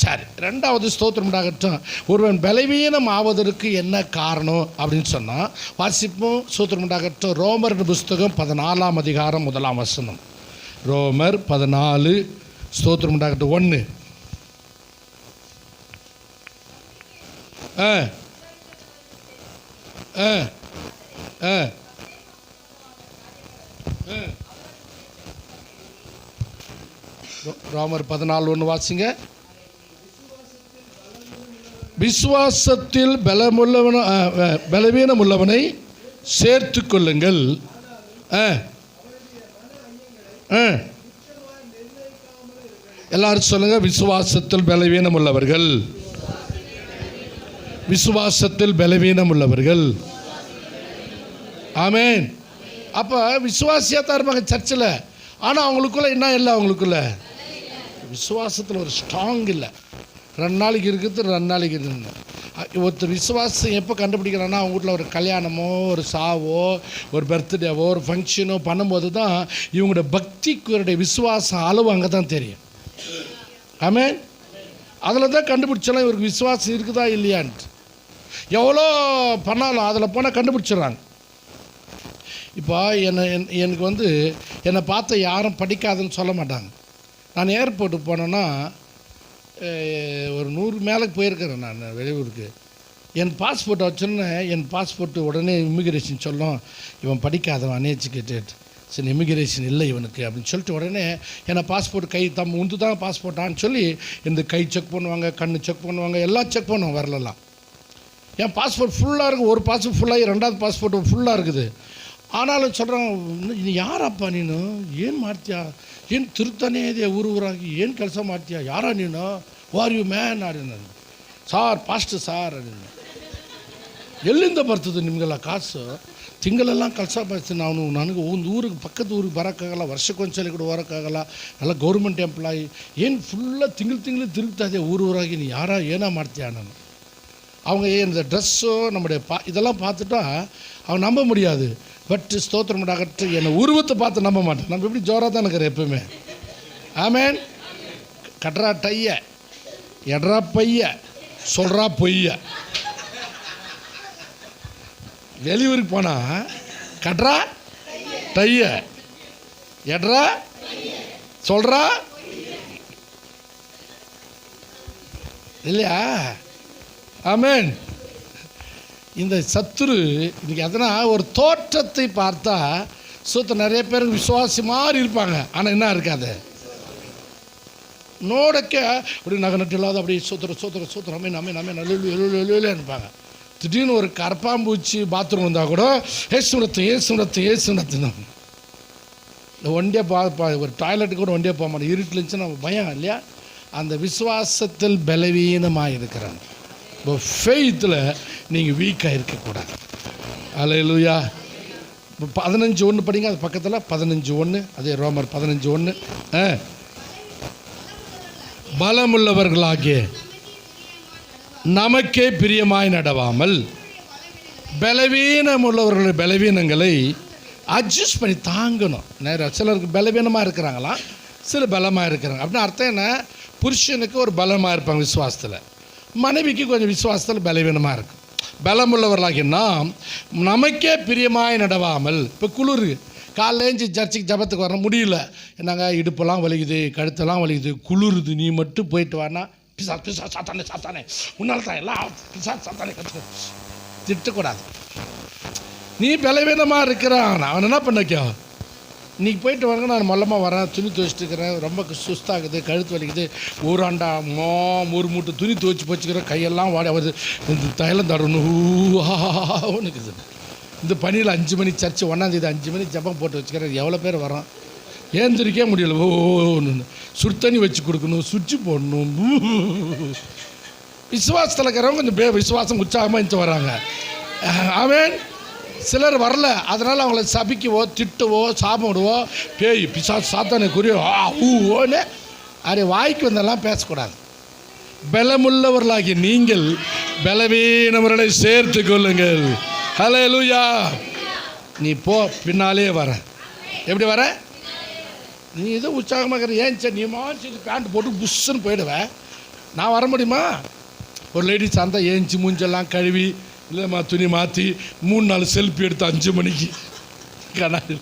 சரி, ரெண்டாவது ஸ்தோத்திரம் உண்டாகட்டும். ஒருவன் பலவீனம் ஆவதற்கு என்ன காரணம் அப்படின்னு சொன்னால் வாசிப்போம். ஸ்தோத்திரம் உண்டாகட்டும். ரோமர் புஸ்தகம் 14ஆம் அதிகாரம் 1ஆம் வசனம். ரோமர் 14 ஸ்தோத்திரம் உண்டாகட்டும் 1. ஆ ஆ ரோமர் 14:1 வாசிங்க. விசுவாசத்தில் பலவீனம் உள்ளவனை சேர்த்து கொள்ளுங்கள். எல்லாரும் சொல்லுங்க, விசுவாசத்தில் பலவீனம் உள்ளவர்கள். விசுவாசத்தில் பலவீனம் உள்ளவர்கள். ஆமென். அப்போ விசுவாசியாக தான் இருப்பாங்க சர்ச்சில். ஆனால் அவங்களுக்குள்ள என்ன இல்லை? அவங்களுக்குள்ள விசுவாசத்தில் ஒரு ஸ்ட்ராங் இல்லை. 2 நாளைக்கு இருக்குது, 2 நாளைக்கு இருக்குது. ஒருத்தர் விசுவாசம் எப்போ கண்டுபிடிக்கிறான்னா, அவங்க வீட்டில் ஒரு கல்யாணமோ, ஒரு சாவோ, ஒரு பர்த்டேவோ, ஒரு ஃபங்க்ஷனோ பண்ணும்போது தான் இவங்களோட பக்திக்குடைய விசுவாசம் அளவு அங்கே தான் தெரியும். ஆமென். அதில் தான் கண்டுபிடிச்சலாம் இவருக்கு விசுவாசம் இருக்குதா இல்லையான்ட்டு. எவ்வளோ பண்ணாலும் அதில் போனால் கண்டுபிடிச்சிடுறாங்க. இப்போ எனக்கு வந்து என்னை பார்த்து யாரும் படிக்காதுன்னு சொல்ல மாட்டாங்க. நான் ஏர்போர்ட்டுக்கு போனேன்னா ஒரு 100 மேலே போயிருக்கிறேன் நான் வெளியூருக்கு. என் பாஸ்போர்ட்டை வச்சோன்னே என் பாஸ்போர்ட்டு உடனே இமிக்ரேஷன் சொல்லும், இவன் படிக்காதவன் அன்எஜுகேட்டட், சரி இமிக்ரேஷன் இல்லை இவனுக்கு அப்படின்னு சொல்லிட்டு உடனே என்னை பாஸ்போர்ட் கை உந்து தான் பாஸ்போர்ட்டான்னு சொல்லி இந்த கை செக் பண்ணுவாங்க, கண் செக் பண்ணுவாங்க, எல்லாம் செக் பண்ணுவாங்க. வரலாம் என் பாஸ்போர்ட் ஃபுல்லாக இருக்குது. ஒரு பாஸ்போர்ட் ஃபுல்லாகி 2வது பாஸ்போர்ட் ஃபுல்லாக இருக்குது. ஆனாலும் சொல்கிறாங்க, ನೀನು ಯಾರಪ್ಪ ನೀನು, ಏನು ಮಾಡ್ತೀಯಾ, ಏನು ತಿರುತ್ತಾನೆ ಇದೆ ಊರಾಗಿ, ಏನು ಕೆಲಸ ಮಾಡ್ತೀಯಾ, ಯಾರ ನೀನು, ವಾರ್ ಯು ಮ್ಯಾನ್ ಆಡಿ ನಾನು ಸಾರ್ ಫಾಸ್ಟ್ ಸಾರ್ ಅಡಿ. ಎಲ್ಲಿಂದ ಬರ್ತದೆ ನಿಮಗೆಲ್ಲ ಕಾಸು? ತಿಂಗಳೆಲ್ಲ ಕೆಲಸ ಮಾಡ್ತೀನಿ ನಾನು. ನನಗೆ ಒಂದು ಊರಿಗೆ ಪಕ್ಕದ ಊರಿಗೆ ಬರೋಕ್ಕಾಗಲ್ಲ, ವರ್ಷಕ್ಕೊಂದ್ಸಲ ಕೂಡ ಬರೋಕ್ಕಾಗಲ್ಲ, ಎಲ್ಲ ಗೌರ್ಮೆಂಟ್ ಎಂಪ್ಲಾಯಿ. ಏನು ಫುಲ್ಲ ತಿಂಗಳು ತಿರುಗ್ತಾ ಇದೆ ಊರಾಗಿ, ನೀ ಏನೋ ಮಾಡ್ತೀಯಾ ನಾನು. அவங்க இந்த ட்ரெஸ்ஸோ நம்முடைய இதெல்லாம் பார்த்துட்டா அவன் நம்ப முடியாது. பட் ஸ்தோத்திரம் உண்டாகட்டு, என்னை உருவத்தை பார்த்து நம்ப மாட்டேன். நம்ம எப்படி ஜோராக தான் இருக்கிற எப்பவுமே. ஆமென். கட்டுறா டைய, எட்ரா பைய, சொல்கிறா பொய்ய. வெளியூருக்கு போனால் கட்டுறா டைய, எட்ரா சொல்கிறா இல்லையா? ஆமென். இந்த சத்துரு இன்றைக்கி அதனால் ஒரு தோற்றத்தை பார்த்தா நிறைய பேருக்கு விசுவாசி மாதிரி இருப்பாங்க, ஆனால் என்ன இருக்காது நோடக்க அப்படி நகை நட்டு இல்லாத அப்படி சூத்திர அமே நல்ல இருப்பாங்க. திடீர்னு ஒரு கரப்பாம்பூச்சி பாத்ரூம் வந்தால் கூட ஏசுனத்து தான். இந்த ஒண்டியே ஒரு டாய்லெட்டுக்கு கூட ஒண்டியே போக மாட்டோம். இருட்டில் இருந்துச்சுன்னா பயம் இல்லையா? அந்த விசுவாசத்தில் பலவீனமாக இருக்கிறாங்க. இப்போ ஃபெய்த்தில் நீங்கள் வீக்காக இருக்கக்கூடாது. அல்லேலூயா. இப்போ 15:1 படிங்க, அது பக்கத்தில் 15:1, அதே ரோமர் 15:1. பலமுள்ளவர்களாகிய நமக்கே பிரியமாய் நடவாமல் பலவீனமுள்ளவர்களுடைய பலவீனங்களை அட்ஜஸ்ட் பண்ணி தாங்கணும். சிலருக்கு பலவீனமாக இருக்கிறாங்களாம், சில பலமாக இருக்கிறாங்க. அப்படின்னு அர்த்தம் என்ன? புருஷனுக்கு ஒரு பலமாக இருப்பாங்க விசுவாசத்தில், மனைவிக்கு கொஞ்சம் விசுவாசத்தில் பலவீனமாக இருக்கும். பலமுள்ளவர்களாகி நாம் நமக்கே பிரியமாய் நடவாமல். இப்போ குளிர் காலையிலேஞ்சு சர்ச்சுக்கு ஜபத்துக்கு வர முடியல, என்னங்க இடுப்பெல்லாம் வலிக்குது, கழுத்தெல்லாம் வலிக்குது, குளிருது, நீ மட்டும் போயிட்டு வானா பிசா சாத்தானே உன்னால் தான் எல்லாம் சாத்தானே கற்று திட்டக்கூடாது. நீ பலவீனமாக இருக்கிறான், அவன் என்ன பண்ணிக்கோ, இன்றைக்கி போயிட்டு வாங்க, நான் மொல்லமாக வரேன், துணி துவைச்சிட்டு இருக்கிறேன், ரொம்ப சுஸ்தாகுது, கழுத்து வலிக்குது, ஊராண்டா ஒரு மூட்டை துணி துவைச்சி போச்சுக்கிறேன், கையெல்லாம் வாடி வருது, இந்த தைலம் தடணும் இருக்குது. இந்த பனியில் 5 மணி சர்ச்சு 1ஆம் தேதி 5 மணி ஜபம் போட்டு வச்சுக்கிறேன். எவ்வளோ பேர் வரோம், ஏந்திரிக்கே முடியல. ஓன்னு சுடுத்தண்ணி வச்சு கொடுக்கணும், சுவிட்சு போடணும். விசுவாசத்தில் இருக்கிறவங்க கொஞ்சம் விசுவாசம் உற்சாகமாக இருந்துச்சு வராங்க. ஆமென். சிலர் வரல, அதனால் அவங்கள சபிக்கவோ திட்டவோ சாபம் விடுவோ, பேய் பிசாசு சாத்தானே குறியோ ஓன்னு அது வாய்க்கு வந்தெல்லாம் பேசக்கூடாது. பலமுள்ளவர்களாகிய நீங்கள் பலவீனவர்களை சேர்த்து கொள்ளுங்கள். ஹல்லேலூயா. நீ போ, பின்னாலே வர. எப்படி வர? நீ ஏதோ உற்சாகமாக இருக்கிற, ஏன் சார் நீ மாச்சு பேண்ட் போட்டு புஷ்ஷுன்னு போயிடுவேன், நான் வர முடியுமா? ஒரு லேடிஸ் இருந்தால் ஏஞ்சி மூஞ்செல்லாம் கழுவி, இல்லைம்மா துணி மாற்றி 3-4 செல்ஃபி எடுத்து 5 மணிக்கு கண்ணாடி,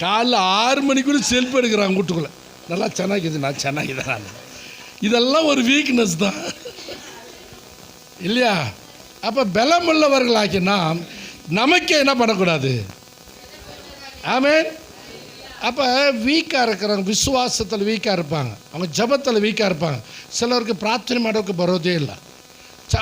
காலைல 6 மணிக்குள்ளே செல்ஃபி எடுக்கிறாங்க வீட்டுக்குள்ளே. நல்லா ಚೆನ್ನಾಗಿದೆ, நான் ಚೆನ್ನಾಗಿதான். இதெல்லாம் ஒரு வீக்னஸ் தான் இல்லையா? அப்போ பலமுள்ளவர்களாகி நாம் நமக்கே என்ன பண்ணக்கூடாது? ஆமென். அப்போ வீக்காக இருக்கிறவங்க விசுவாசத்தில் வீக்காக இருப்பாங்க, அவங்க ஜபத்தில் வீக்காக இருப்பாங்க. சிலருக்கு ಪ್ರಾರ್ಥನೆ ಮಾಡೋಕ್ಕೆ ಬರೋದೇ ಇಲ್ಲ.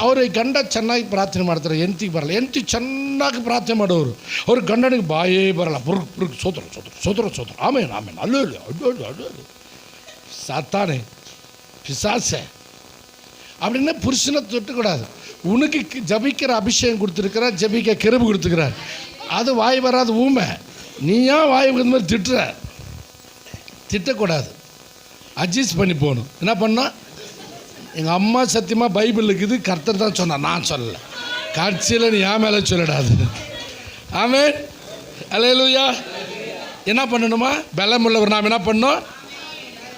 ಅವ್ರಿಗೆ ಗಂಡ ಚೆನ್ನಾಗಿ ಪ್ರಾರ್ಥನೆ ಮಾಡ್ತಾರೆ, ಹೆಂಡತಿಗೆ ಬರಲ್ಲ. ಹೆಂಡತಿ ಚೆನ್ನಾಗಿ ಪ್ರಾರ್ಥನೆ ಮಾಡೋರು, ಅವ್ರ ಗಂಡನಿಗೆ ಬಾಯೇ ಬರಲ್ಲ. ಬುರುಕ್ ಬುರುಕ್ ಸೋತ್ರ ಸೋತ್ರ ಸೋತ್ರ ಸೋತ್ರ ಆಮೇಲೆ ಆಮೇಲೆ ಅಲ್ಲೂ ಅಡ್ಡು ಅಡ್ಡು சாத்தானே பிசாசே அப்படின்னா புருஷனை தொட்டுக்கூடாது. உனக்கு ஜபிக்கிற அபிஷேகம் கொடுத்துருக்கிறார், ஜபிக்க கிருபை கொடுத்துக்கிறார். அது வாய் வராது ஊமை. நீயா வாய் வந்து மாதிரி திட்டக்கூடாது. அட்ஜஸ்ட் பண்ணி போகணும். என்ன பண்ணால் எங்கள் அம்மா சத்தியமாக பைபிள் இருக்குது, கர்த்தர் தான் சொன்னான், நான் சொல்லலை. காட்சியில் நீ ஏன் மேலே சொல்லிடாது. ஆமென். அல்லேலூயா. என்ன பண்ணணுமா? பலமுள்ளவர் நாம் என்ன பண்ணோம்?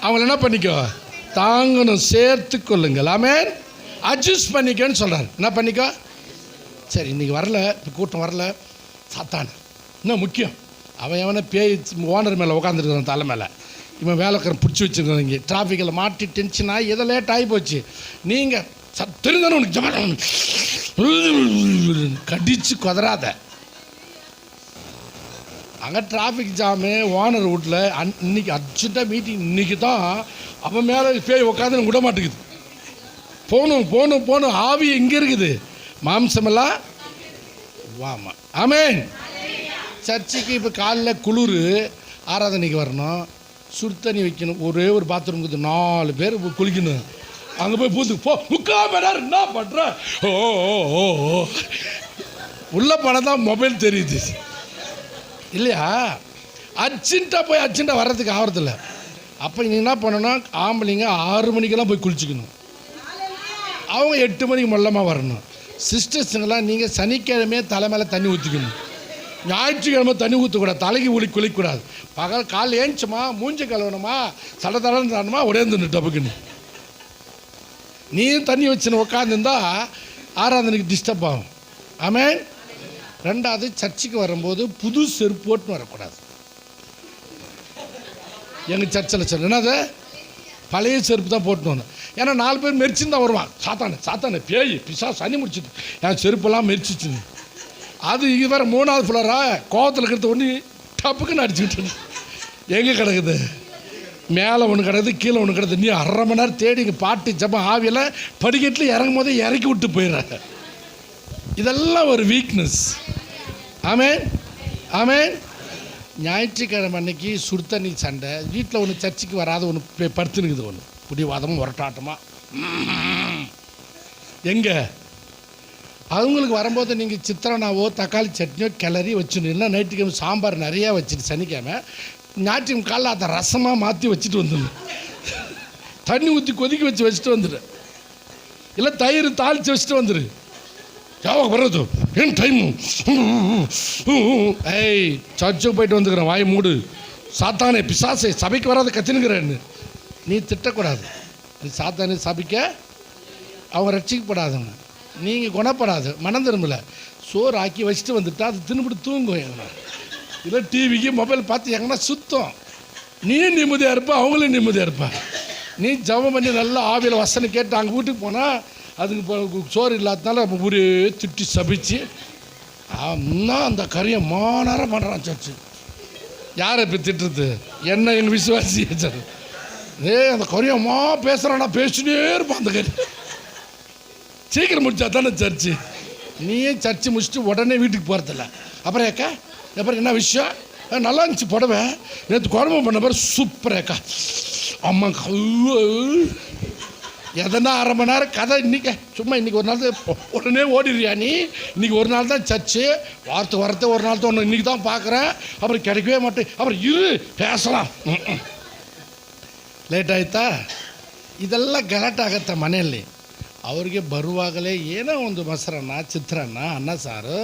அவங்கள என்ன பண்ணிக்கோ? தாங்கணும், சேர்த்து கொள்ளுங்கள். ஆமென். அட்ஜஸ்ட் பண்ணிக்கன்னு சொல்கிறார். என்ன பண்ணிக்கோ? சரி, இன்றைக்கி வரல, இப்போ கூட்டம் வரல, சாத்தான் இன்னும் முக்கியம். அவன் எவனை பேய் ஓனர் மேலே உட்காந்துருக்கான், தலை மேலே. இவன் வேலைக்காரன் பிடிச்சி வச்சுருக்கான். இங்கே டிராஃபிக்கில் மாட்டி டென்ஷன் ஆகி எதை லேட் ஆகி போச்சு. நீங்கள் தெரிந்தானே உனக்கு ஜபம் கடிச்சு குதறாத. அங்கே டிராஃபிக் ஜாமு ஓனர் வீட்டில் இன்னைக்கு அர்ஜென்ட்டாக மீட்டிங். இன்றைக்கி தான் அவன் மேலே பேய் உட்காந்து விட மாட்டேங்குது. போகணும் போகணும் போகணும். ஆவி எங்கே இருக்குது? மாம்சமெல்லாம் வாமா. ஆமென். சர்ச்சுக்கு இப்போ காலைல குளிர், ஆராதனைக்கு வரணும், சுடுத்தண்ணி வைக்கணும். ஒரே ஒரு பாத்ரூம் இருக்குது, 4 பேர் குளிக்கணும். அங்கே போய் பூத்து போ 3/4 மணி நேரம் என்ன பண்ணுற? ஓ ஓ ஓ உள்ளே போனால் தான் மொபைல் தெரியுது இல்லையா? அர்ஜென்ட்டாக போய் அர்ஜென்ட்டாக வர்றதுக்கு ஆகிறதில்ல. அப்போ நீ என்ன பண்ணணும்னா, ஆம்பளைங்க 6 மணிக்கெல்லாம் போய் குளிச்சிக்கணும். அவங்க 8 மணிக்கு மொல்லமாக வரணும். சிஸ்டர்ஸுங்கெல்லாம் நீங்கள் சனிக்கிழமையே தலை மேலே தண்ணி ஊற்றிக்கணும். ஞாயிற்றுக்கிழமை தண்ணி ஊற்றக்கூடாது, தலைக்கு குளிக்கக்கூடாது. பகல் கால் ஏஞ்சுமா, மூஞ்சி கழுவணுமா, சட தடன்னு தானுமா, உடையந்துன்னு டப்புக்குன்னு. நீ தண்ணி வச்சுன்னு உட்காந்துருந்தா ஆராதனைக்கு டிஸ்டர்ப் ஆகும். ஆமென். 2வது, சர்ச்சுக்கு வரும்போது புது செருப்பு போட்டுன்னு வரக்கூடாது. எங்கள் சர்ச்சில் சொல்ல என்னது, பழைய செருப்பு தான் போட்டுன்னு வரணும். ஏன்னா 4 பேர் மெரிச்சுன்னு தான் வருவான். சாத்தானே சாத்தானே பேய் பிசா சனி முடிச்சுது, என் செருப்பெல்லாம் மெரிச்சிச்சுன்னு. அது இது வேறு 3வது ஃப்ளோரா, கோவத்தில் இருக்கிறது ஒன்று டப்புக்குன்னு அடிச்சுக்கிட்டு. எங்கே கிடக்குது? மேலே ஒன்று கிடக்குது, கீழே ஒன்று கிடக்குது. நீ 1/2 மணி நேரம் தேடி இங்கே பாட்டு ஜபம் ஆவியில் படிக்கட்டில் இறங்கும் போதே இறக்கி விட்டு போயிடுறாங்க. இதெல்லாம் ஒரு வீக்னஸ். ஆமென். ஆமென். ஞாயிற்றுக்கிழமை அன்னைக்கு சுடுத்தண்ணி சண்டை. வீட்டில் ஒன்று சர்ச்சுக்கு வராத ஒன்று படுத்துனுக்குது, ஒன்று புடிவாதமும் உரட்டாட்டமாக. எங்கே அவங்களுக்கு வரும்போது நீங்கள் சித்திரனாவோ தக்காளி சட்னியோ கிளறி வச்சுடணும். இல்லை நைட்டுக்கிழமை சாம்பார் நிறையா வச்சுட்டு சனிக்கிழமை ஞாயிற்றுக்கிழமை காலைல அதை ரசமாக மாற்றி வச்சுட்டு வந்துடணும். தண்ணி ஊற்றி கொதிக்க வச்சுட்டு வந்துடு. இல்லை தயிர் தாளித்து வச்சுட்டு வந்துடு. யாவ வர்றது ஏன் டைமு? ஏய், சர்ச்சுக்கு போயிட்டு வந்துக்கிறேன், வாயை மூடு. சாத்தானே பிசாசே சபைக்கு வராத கத்தினுக்கிறேன்னு நீ திட்டக்கூடாது. நீ சாத்தானே சபைக்க அவங்க ரட்சிக்கப்படாதவங்க, நீங்கள் குணப்படாது, மனம் திரும்பலை. சோறு ஆக்கி வச்சுட்டு வந்துட்டா அது தின்னுபிட்டு தூங்கும். எங்கன்னா இல்லை டிவிக்கு மொபைல் பார்த்து எங்கன்னா சுத்தம். நீ நிம்மதியாக இருப்பா, அவங்களும் நிம்மதியாக இருப்பா. நீ ஜபம் பண்ணி நல்லா ஆவியில் வசனம் கேட்டு அங்கே வீட்டுக்கு போனால் அதுக்கு சோறு இல்லாதனால ஒரே திட்டி சபிச்சு இன்னும் அந்த கரியை மாநேரம் பண்ணுறான் சர்ச்சு. யாரை இப்போ திட்டுறது? என்ன எங்கள் விசுவாசி சார். அந்த கரியம்மா பேசுகிறான்னா பேசினே இருப்பான் அந்த கறி. சீக்கிரம் முடிச்சா தானே சர்ச்சு. நீயே சர்ச்சு முடிச்சுட்டு உடனே வீட்டுக்கு போகிறதில்ல. அப்புறம் ஏக்கா அப்புறம் என்ன விஷயம்? நல்லா இருந்துச்சு புடவை, நேற்று குழம்பு பண்ண பாரு சூப்பர் ஏக்கா. அம்மா எதனா 1/2 மணி நேரம் கதை. இன்றைக்கி சும்மா இன்றைக்கி ஒரு நாள் உடனே ஓடிடுறியா நீ? இன்றைக்கி ஒரு நாள் தான் சர்ச்சு, வரத்து ஒரு நாள் தான் ஒன்று இன்றைக்கி தான் பார்க்குறேன், அப்புறம் கிடைக்கவே மாட்டேன், அப்புறம் இரு பேசலாம். ಲೇಟ್ ಆಯಿತಾ? ಇದೆಲ್ಲ ಗಲಾಟೆ ಆಗತ್ತೆ ಮನೆಯಲ್ಲಿ. ಅವ್ರಿಗೆ ಬರುವಾಗಲೇ ಏನೋ ಒಂದು ಮೊಸರನ್ನ, ಚಿತ್ರಾನ್ನ, ಅನ್ನ ಸಾರು,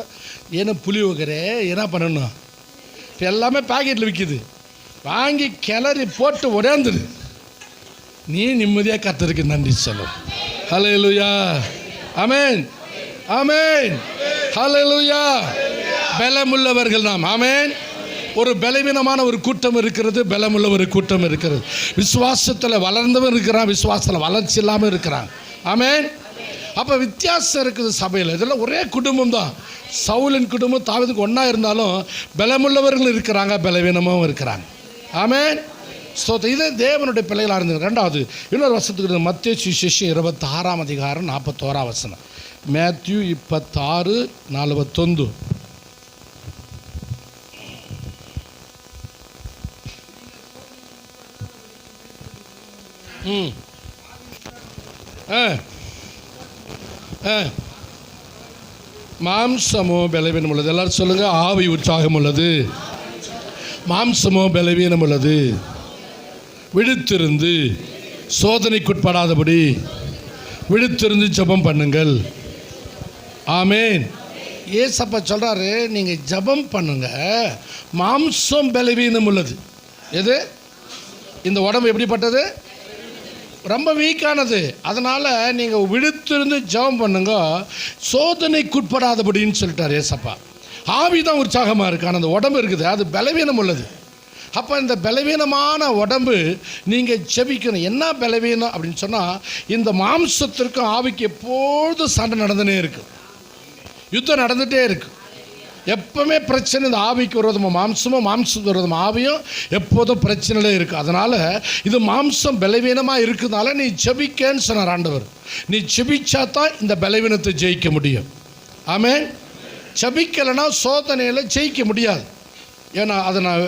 ಏನೋ ಪುಳಿಯೋಗರೆ, ಏನೋ பண்ணணும். இப்போ எல்லாமே பாக்கெட்டில் விற்கிது. வாங்கி கிளறி போட்டு உடையாந்துரு. நீ நிம்மதியாக கர்த்தருக்கு நன்றி சொல்லு. ஹல்லேலூயா. ஆமென். ஆமென். ஹல்லேலூயா. பலமுள்ளவர்கள் நாம். ஆமென். ஒரு பலவீனமான ஒரு கூட்டம் இருக்கிறது, பலமுள்ள ஒரு கூட்டம் இருக்கிறது. விசுவாசத்தில் வளர்ந்தவன் இருக்கிறான், விசுவாசத்தில் வளர்ச்சி இல்லாமல் இருக்கிறான். ஆமென். அப்போ வித்தியாசம் இருக்குது சபையில். இதெல்லாம் ஒரே குடும்பம் தான். சவுலின் குடும்பம் தாவீதுக்கு ஒன்றா இருந்தாலும் பலமுள்ளவர்கள் இருக்கிறாங்க, பலவீனமும் இருக்கிறாங்க. ஆமென். ஸ்தோத்திரம். இதே தேவனுடைய பிள்ளைகளாக இருந்தது. ரெண்டாவது இன்னொரு வசனத்துக்கு மத்தேயு சுவிசேஷம் 26ஆம் அதிகாரம் 41ஆம் வசனம். மேத்யூ 26:41. மாம்சமோ பலவீனம் உள்ளது. எல்லாரும் சொல்லுங்க, ஆவி உற்சாகம் உள்ளது, மாம்சமோ பலவீனம் உள்ளது. விழித்திருந்து சோதனைக்குட்படாதபடி விழித்திருந்து ஜெபம் பண்ணுங்கள். ஆமென். ஏசப்பா சொல்கிறாரு, நீங்கள் ஜெபம் பண்ணுங்க. மாம்சம் பலவீனம் உள்ளது. எது? இந்த உடம்பு எப்படிப்பட்டது? ரொம்ப வீக்கானது. அதனால் நீங்கள் விழித்திருந்து ஜெபம் பண்ணுங்க, சோதனைக்குட்படாதபடின்னு சொல்லிட்டார் ஏசப்பா. ஆவி தான் உற்சாகமாக இருக்குது, ஆனால் அந்த உடம்பு இருக்குது, அது பலவீனம் உள்ளது. அப்போ இந்த பலவீனமான உடம்பு நீங்கள் செபிக்கணும். என்ன பலவீனம் அப்படின்னு சொன்னால், இந்த மாம்சத்திற்கும் ஆவிக்கு எப்பொழுதும் சண்டை நடந்துனே இருக்கு, யுத்தம் நடந்துகிட்டே இருக்கு. எப்பவுமே பிரச்சனை. இந்த ஆவிக்கு விரோதமாக மாம்சமும், மாம்சத்துக்கு விரோதமாக ஆவியும் எப்போதும் பிரச்சனையிலே இருக்குது. அதனால் இது மாம்சம் பலவீனமாக இருக்கிறதுனால நீ செபிக்கன்னு சொன்னார் ஆண்டவர். நீ செபிச்சா தான் இந்த பலவீனத்தை ஜெயிக்க முடியும். ஆமென். செபிக்கலைன்னா சோதனையில் ஜெயிக்க முடியாது. ஏன்னா அதை நான்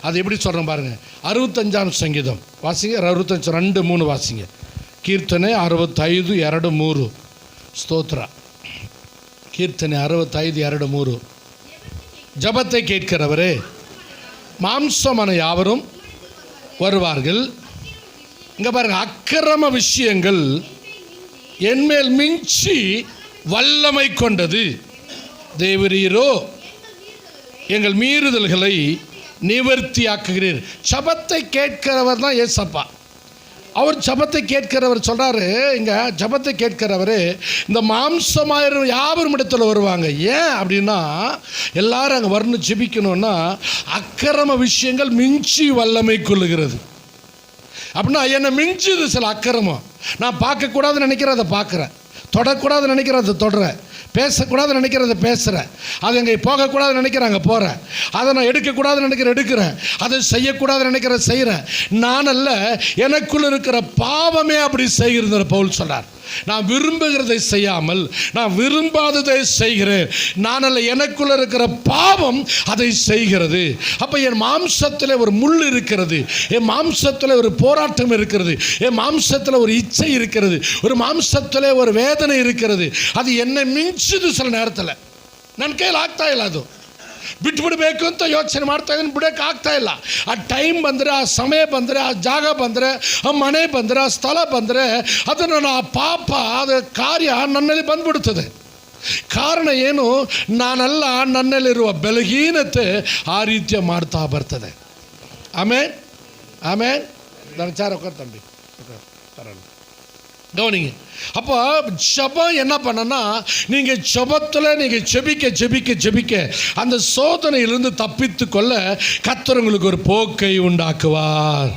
அது எப்படி சொல்கிறேன் பாருங்கள். 65ஆம் சங்கீதம் வாசிங்க. 65:2-3 வாசிங்க. கீர்த்தனை 65:2-3. ஸ்தோத்ரா. கீர்த்தனை 65:2-3. ஜபத்தை கேட்கிறவரே, மாம்சமான யாவரும் வருவார்கள். இங்கே பாருங்கள், அக்கிரம விஷயங்கள் என்மேல் மிஞ்சி வல்லமை கொண்டது. தேவரீரோ எங்கள் மீறுதல்களை நிவர்த்தியாக்குகிறீர். ஜபத்தை கேட்கிறவர் தான் ஏசப்பா. அவர் ஜபத்தை கேட்கிறவர் சொல்கிறாரு. இங்கே ஜபத்தை கேட்கிறவர் இந்த மாம்சமாயிரம் யாவரும் இடத்துல வருவாங்க. ஏன் அப்படின்னா, எல்லாரும் அங்கே வரணும் ஜெபிக்கணும்னா, அக்கிரம விஷயங்கள் மிஞ்சி வல்லமை கொள்ளுகிறது. அப்படின்னா என்னை மிஞ்சுது சில அக்கிரமம். நான் பார்க்கக்கூடாதுன்னு நினைக்கிறத பார்க்குறேன், தொடக்கூடாதுன்னு நினைக்கிறத தொடுறேன், பேசக்கூடாதுன்னு நினைக்கிறத பேசுகிறேன், அது எங்கே போகக்கூடாதுன்னு நினைக்கிறாங்க போகிறேன், அதை நான் எடுக்கக்கூடாதுன்னு நினைக்கிற எடுக்கிறேன், அதை செய்யக்கூடாதுன்னு நினைக்கிற செய்கிறேன். நான் அல்ல, எனக்குள்ள இருக்கிற பாவமே அப்படி செய்கிறது பவுல் சொல்றார். நான் விரும்புகிறதை செய்யாமல் நான் விரும்பாததை செய்கிறேன். நான் அல்ல, எனக்குள்ள இருக்கிற பாவம் அதை செய்கிறது. அப்போ என் மாம்சத்தில் ஒரு முள் இருக்கிறது, என் மாம்சத்தில் ஒரு போராட்டம் இருக்கிறது, என் மாம்சத்தில் ஒரு இச்சை இருக்கிறது, ஒரு மாம்சத்தில் ஒரு வேதனை இருக்கிறது. அது என்னை மிஞ்சுது. சில நேரத்தில் ನನ್ನ ಕೈಲಿ ಆಗ್ತಾ ಇಲ್ಲ, ಅದು ಬಿಟ್ಬಿಡ್ಬೇಕು ಅಂತ ಯೋಚನೆ ಮಾಡ್ತಾ ಇದ್ದೀನಿ, ಬಿಡೋಕೆ ಆಗ್ತಾ ಇಲ್ಲ. ಆ ಟೈಮ್ ಬಂದರೆ, ಆ ಸಮಯ ಬಂದರೆ, ಆ ಜಾಗ ಬಂದರೆ, ಆ ಮನೆ ಬಂದರೆ, ಆ ಸ್ಥಳ ಬಂದರೆ, ಅದನ್ನು ಆ ಪಾಪ, ಅದು ಕಾರ್ಯ ನನ್ನಲ್ಲಿ ಬಂದ್ಬಿಡ್ತದೆ. ಕಾರಣ ಏನು? ನಾನಲ್ಲ, ನನ್ನಲ್ಲಿರುವ ಬಲಹೀನತೆ ಆ ರೀತಿಯ ಮಾಡ್ತಾ ಬರ್ತದೆ. ಆಮೇನ್ ಆಮೇನ್. ನಾನು ಚಾರ ತಂಬಿ பரவாயில்ல கவனிங்க. அப்போ ஜபம் என்ன பண்ணனா, நீங்கள் ஜபத்தில் நீங்கள் ஜெபிக்க ஜெபிக்க ஜெபிக்க அந்த சோதனையிலிருந்து தப்பித்து கொள்ள கர்த்தர் உங்களுக்கு ஒரு போக்கை உண்டாக்குவார்.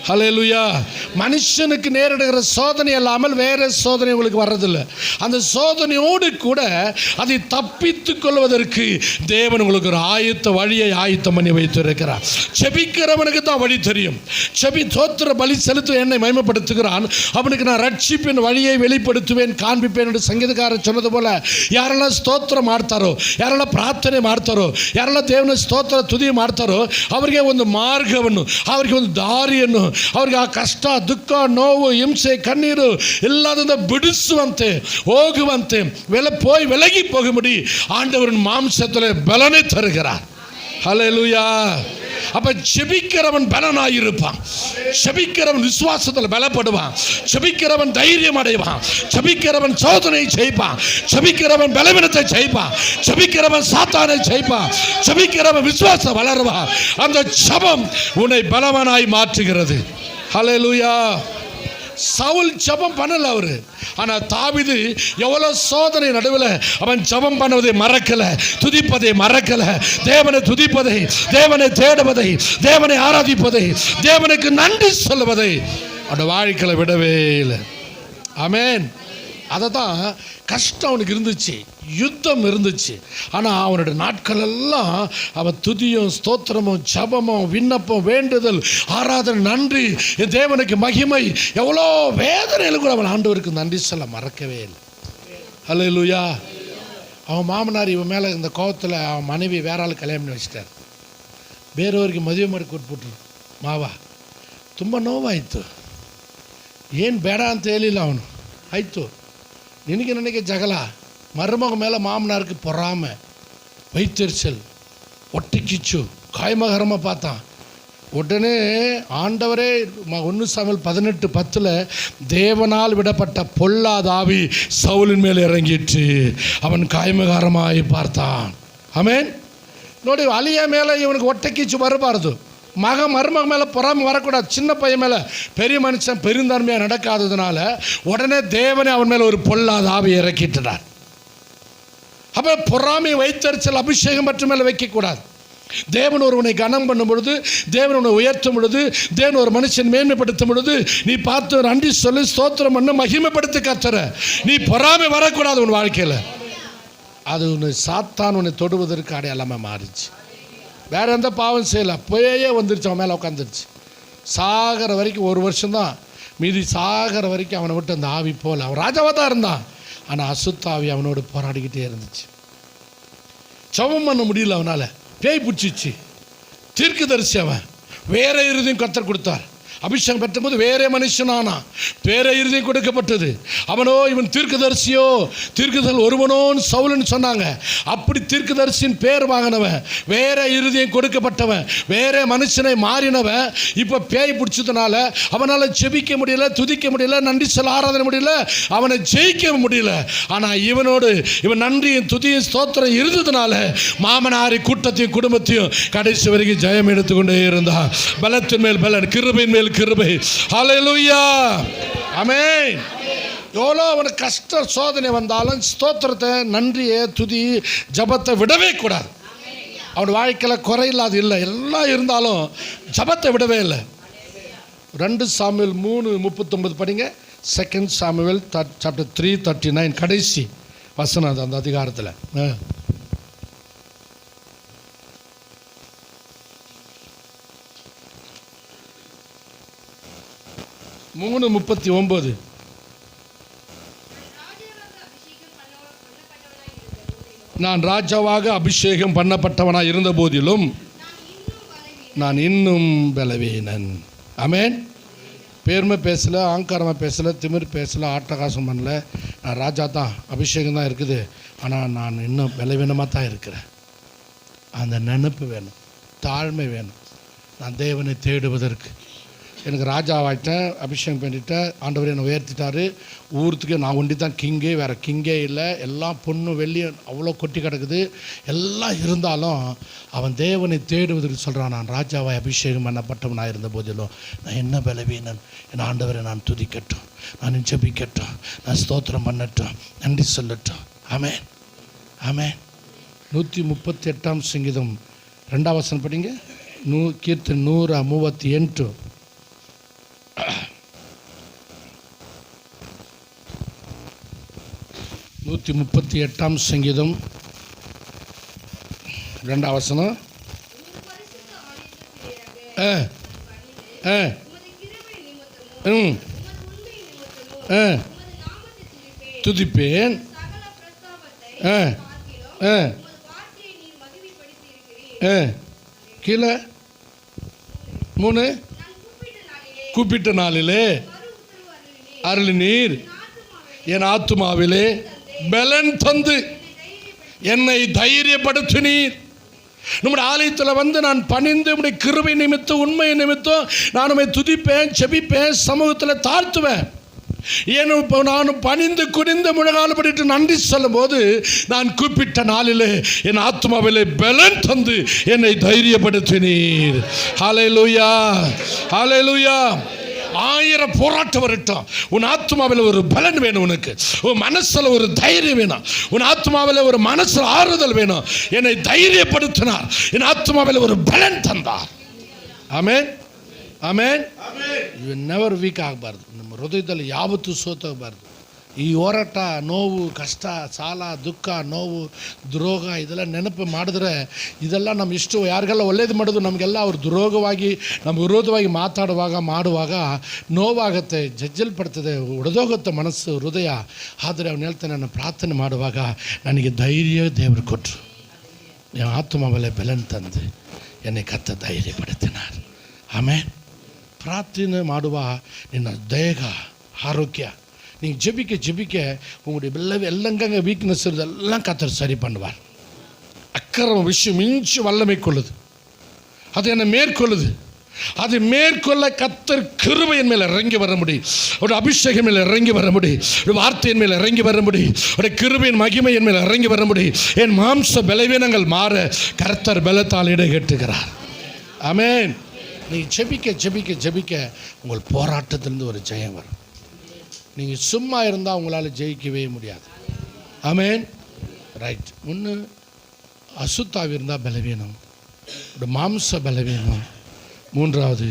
ஹல்லேலூயா. மனுஷனுக்கு நேரிடுகிற சோதனை இல்லாமல் வேறு சோதனை உங்களுக்கு வர்றதில்லை. அந்த சோதனையோடு கூட அதை தப்பித்து கொள்வதற்கு தேவன் உங்களுக்கு ஒரு வழியை ஆயத்தம் பண்ணி வைத்திருக்கிறார். செபிக்கிறவனுக்கு தான் வழி தெரியும். தோத்திர பலி செலுத்த என்னை மகிமைப்படுத்துகிறான், அவனுக்கு நான் ரட்சிப்பின் வழியை வெளிப்படுத்துவேன், காண்பிப்பேன் என்று சங்கீதக்காரர் சொன்னது போல, ಯಾರೆಲ್ಲ ಸ್ತೋತ್ರ ಮಾಡ್ತಾರೋ, ಯಾರೆಲ್ಲ ಪ್ರಾರ್ಥನೆ ಮಾಡ್ತಾರೋ, ಯಾರೆಲ್ಲ ದೇವನ ಸ್ತೋತ್ರ ತುದಿ ಮಾಡ್ತಾರೋ, ಅವರಿಗೆ ಒಂದು ಮಾರ್ಗವನ್ನು, ಅವರಿಗೆ ಒಂದು ದಾರಿಯನ್ನು, ಅವ್ರಿಗೆ ಆ ಕಷ್ಟ, ದುಃಖ, ನೋವು, ಹಿಂಸೆ, ಕಣ್ಣೀರು ಎಲ್ಲದಿಂದ ಬಿಡಿಸುವಂತೆ, ಹೋಗುವಂತೆ, விலகி போகும்படி ஆண்டவரின் மாம்சத்தில் பலனை தருகிறார். ஹல்லேலூயா. அப்ப ஜெபிக்கிறவன் பலனாயிருப்பான், ஜெபிக்கிறவன் விசுவாசத்தில் பலப்படுவான், ஜெபிக்கிறவன் தைரியம் அடைவான், ஜெபிக்கிறவன் சோதனை ஜெயிப்பான், ஜெபிக்கிறவன் பலவீனத்தை ஜெயிப்பான், ஜெபிக்கிறவன் சாத்தானை ஜெயிப்பான், ஜெபிக்கிறவன் விசுவாசம் வளருவான். அந்த ஜெபம் உன்னை பலவானாய் மாற்றுகிறது. ஹல்லேலூயா. சவுல் ஜெபம் பண்ணல அவரு, ஆனா தாவீது எவ்வளவு சோதனை நடுவில் அவன் ஜெபம் பண்ணுவதை மறக்கல, துதிப்பதை மறக்கல, தேவனை துதிப்பதை, தேவனை தேடுவதை, தேவனை ஆராதிப்பதை, தேவனுக்கு நன்றி சொல்லுவதை அவன் வாழ்க்கையில விடவே இல்லை. ஆமென் அதை தான் கஷ்டம் அவனுக்கு இருந்துச்சு, யுத்தம் இருந்துச்சு. ஆனால் அவனுடைய நாட்கள் எல்லாம் அவன் துதியும் ஸ்தோத்திரமும் ஜபமும் விண்ணப்பம் வேண்டுதல் ஆராதனை நன்றி என் தேவனுக்கு மகிமை, எவ்வளோ வேதனையில் கூட அவன் ஆண்டவருக்கு நன்றி சொல்ல மறக்கவே இல்லை. அல்லேலூயா. அவன் மாமனார் இவன் மேலே இந்த கோவத்தில் அவன் மனைவி வேற ஆள் கல்யாணம் பண்ணி வச்சிட்டார். ಬೇರೆಯವ್ರಿಗೆ ಮದುವೆ ಮಾಡಿ ಕೊಟ್ಬಿಟ್ರು ಮಾವ. ತುಂಬ ನೋವಾಯಿತು. ಏನು ಬೇಡ ಅಂತ ಹೇಳಿಲ್ಲ ಅವನು. ಆಯಿತು, ನಿನಗೆ ನನಗೆ ಜಗಳ, ಮರುಮಗ ಮೇಲೆ ಮಾಮನಾருக்கு பொறாமை, வைத்தெரிச்சல், ஒட்டி கிச்சு, காய்மகரமாக பார்த்தான். உடனே ஆண்டவரே 1 சாமுவேல் 18:10 தேவனால் விடப்பட்ட பொல்லாத ஆவி சவுலின் மேலே இறங்கிட்டு அவன் காய்மகாரமாய் பார்த்தான். ஆமென். ನೋಡಿ, ಅಲಿಯ ಮೇಲೆ ಇವನಿಗೆ ಹೊಟ್ಟೆ ಕಿಚ್ಚು ಬರಬಾರ್ದು. மருமக மேலே பொறாமை வரக்கூடாது. சின்ன பையன் மேலே பெரிய மனுஷன் பெருந்தன்மையாக நடக்காததுனால உடனே தேவனே அவன் மேலே ஒரு பொல்லாத ஆவியை இறக்கிட்டார். அப்போ பொறாமை வைத்தறிச்சல் அபிஷேகம் பற்றி மேலே வைக்கக்கூடாது. தேவன் ஒருவனை கனம் பண்ணும் பொழுது, தேவன் உன்னை உயர்த்தும் பொழுது, தேவன் ஒரு மனுஷன் மேன்மைப்படுத்தும் பொழுது நீ பார்த்து நன்றி சொல்லி ஸ்தோத்திரம் பண்ண மகிமைப்படுத்தி கத்துற. நீ பொறாமை வரக்கூடாது உன் வாழ்க்கையில். அது உன்னை சாத்தான் உன்னை தொடுவதற்கு அடையாளமாக மாறிச்சு. வேற எந்த பாவம் செய்யலை, போயே வந்துருச்சு, அவன் மேலே உட்காந்துருச்சு. சாகிற வரைக்கும் 1 வருஷம்தான் மீதி. சாகிற வரைக்கும் அவனை விட்டு அந்த ஆவி போல. அவன் ராஜாவாக தான் இருந்தான், ஆனால் அசுத்த ஆவி அவனோடு போராடிக்கிட்டே இருந்துச்சு. ஜெபம் பண்ண முடியல அவனால், பேய் பிடிச்சிச்சு. தீர்க்கதரிசி அவன். வேற இறுதியும் கர்த்தர் கொடுத்தார். அபிஷேகம் பெற்றபோது வேறே மனுஷனானா, வேற இறுதியும் கொடுக்கப்பட்டது. அவனோ இவன் தீர்க்கதரிசியோ, தீர்க்கதரிசி ஒருவனோன்னு சவுலுன்னு சொன்னாங்க. அப்படி தீர்க்கதரிசியின் பேர் வாங்கினவன், வேற இறுதியும் கொடுக்கப்பட்டவன், வேற மனுஷனை மாறினவன். இப்போ பேய் பிடிச்சதுனால அவனால் ஜெபிக்க முடியல, துதிக்க முடியல, நன்றி சொல்ல ஆராதனை முடியல, அவனை ஜெயிக்க முடியல. ஆனால் இவனோடு இவன் நன்றியும் துதியும் ஸ்தோத்திரம் இருந்ததுனால மாமனாரி கூட்டத்தையும் குடும்பத்தையும் கடைசி வரைக்கும் ஜெயம் எடுத்துக்கொண்டே இருந்தான். பலத்தின் மேல் பலன், கிருபையின் மேல் கிருபை. ஹல்லேலூயா. ஆமென். எவ்வளோ அவனுக்கு கஷ்ட சோதனை வந்தாலும் ஸ்தோத்திரத்தை, நன்றியை, துதி, ஜபத்தை விடவே கூடாது. அவன் வாழ்க்கையில் குறையில்லாது இல்லை, எல்லாம் இருந்தாலும் ஜபத்தை விடவே இல்லை. 2 சாமுவேல் 3:39 படிங்க. 2 சாமுவேல் சாப்டர் 3:39 கடைசி வசனம் அந்த அதிகாரத்தில். 3:39. நான் ராஜாவாக அபிஷேகம் பண்ணப்பட்டவனாக இருந்த போதிலும் நான் இன்னும் பலவீனன். ஆமென். பெருமை பேசலை, ஆங்காரமாக பேசலை, திமிர் பேசலை, ஆட்டகாசம் பண்ணல. நான் ராஜா தான், அபிஷேகம் தான் இருக்குது, ஆனால் நான் இன்னும் பலவீனமாக தான் இருக்கிறேன். அந்த நினைப்பு வேணும், தாழ்மை வேணும். நான் தேவனை தேடுவதற்கு எனக்கு ராஜாவாயிட்டேன், அபிஷேகம் பண்ணிட்டேன், ஆண்டவர் என்னை உயர்த்திட்டார். ஊருக்கு நான் ஒண்டி தான் கிங்கே, வேறு கிங்கே இல்லை. எல்லாம் பொண்ணு வெள்ளி அவ்வளோ கொட்டி கிடக்குது. எல்லாம் இருந்தாலும் அவன் தேவனை தேடுவதற்கு சொல்கிறான். நான் ராஜாவாய் அபிஷேகம் பண்ணப்பட்டவனாக இருந்த போதிலும் நான் என்ன பலவீனன். என் ஆண்டவரை நான் துதிக்கட்டும், நான் ஜெபிக்கட்டும், நான் ஸ்தோத்திரம் பண்ணட்டும், நன்றி சொல்லட்டும். ஆமென். ஆமென். 138 சங்கீதம் 2 வசனம் படிங்க. கீர்த்தனை 138. 138 சங்கீதம் 2 வசனம். துதிப்பேன். கீழே 3 கூப்பிட்ட நாளிலே அருளினீர், என் ஆத்துமாவிலே பலன் தந்து என்னை தைரியப்படுத்தினீர். நம்முடைய ஆலயத்தில் வந்து நான் பணிந்து உடைய கிருபை நிமித்தம், உண்மை நிமித்தம் நான் உம்மை துதிப்பேன், செபிப்பேன், சமூகத்தில் தாழ்த்துவேன். ஏன்னு இப்போ நான் பணிந்து குனிந்து முழங்கால் படிட்டு நன்றி சொல்லும் போது நான் கூப்பிட்ட நாளிலே என் ஆத்மாவிலே பலன் தந்து என்னை தைரியப்படுத்தினீர். ஹல்லேலூயா. ஹல்லேலூயா. 1000 போராட்டம் வரட்டும், உன் ஆத்மாவில் ஒரு பலன் வேணும். உனக்கு உன் மனசில் ஒரு தைரியம் வேணும். உன் ஆத்மாவில் ஒரு மனசில் ஆறுதல் வேணும். என்னை தைரியப்படுத்தினார், என் ஆத்மாவில் ஒரு பலன் தந்தார். ஆமென். ಆಮೇನ್. ಇವು ನೆವರ್ ವೀಕ್ ಆಗಬಾರ್ದು. ನಮ್ಮ ಹೃದಯದಲ್ಲಿ ಯಾವತ್ತೂ ಸೋತೋಗಬಾರ್ದು. ಈ ಹೋರಾಟ, ನೋವು, ಕಷ್ಟ, ಸಾಲ, ದುಃಖ, ನೋವು, ದ್ರೋಹ ಇದೆಲ್ಲ ನೆನಪು ಮಾಡಿದ್ರೆ ಇದೆಲ್ಲ ನಮ್ಮ ಇಷ್ಟು ಯಾರಿಗೆಲ್ಲ ಒಳ್ಳೇದು ಮಾಡೋದು ನಮಗೆಲ್ಲ ಅವ್ರು ದ್ರೋಹವಾಗಿ ನಮ್ಮ ವಿರೋಧವಾಗಿ ಮಾಡುವಾಗ ನೋವಾಗುತ್ತೆ, ಜಜ್ಜಲ್ಪಡ್ತದೆ, ಒಡೆದೋಗುತ್ತೆ ಮನಸ್ಸು, ಹೃದಯ. ಆದರೆ ಅವನು ಹೇಳ್ತಾನೆ, ನಾನು ಪ್ರಾರ್ಥನೆ ಮಾಡುವಾಗ ನನಗೆ ಧೈರ್ಯ ದೇವರು ಕೊಟ್ಟರು. ನೀವು ಆತ್ಮ ಬೆಲೆನ ತಂದು ಎನ್ನೆ ಕತ್ತ ಧೈರ್ಯ ಪಡುತ್ತೇನೆ. ಆಮೇಲೆ ಪ್ರಾರ್ಥನೆ ಮಾಡುವ ನಿನ್ನ ದೇಹ ஆரோக்கிய நீங்கள் ஜெபிக்க உங்களுடைய எல்லங்கங்க வீக்னஸ் இதெல்லாம் கர்த்தர் சரி பண்ணுவார். அக்கிரம விஷயம் மிஞ்சி வல்லமை கொள்ளுது, அது என்னை மேற்கொள்ளுது. அது மேற்கொள்ள கர்த்தர் கிருபையின் மேலே இறங்கி வர முடியும், ஒரு அபிஷேகம் மேலே இறங்கி வர முடியும், ஒரு வார்த்தையின் மேலே இறங்கி வர முடியும், ஒரு கிருபையின் மகிமையின் மேலே இறங்கி வர முடியும். என் மாம்ச பலவீனங்கள் மாற கர்த்தர் பலத்தால் இடைகட்டுகிறார். ஆமென். நீங்கள் ஜெபிக்க உங்கள் போராட்டத்திலிருந்து ஒரு ஜெயம் வரும். நீங்கள் சும்மா இருந்தால் உங்களால் ஜெயிக்கவே முடியாது. ஆமென். ரைட். ஒன்று அசுத்தாவி இருந்தால் பலவீனம், ஒரு மாம்ச பலவீனம். மூன்றாவது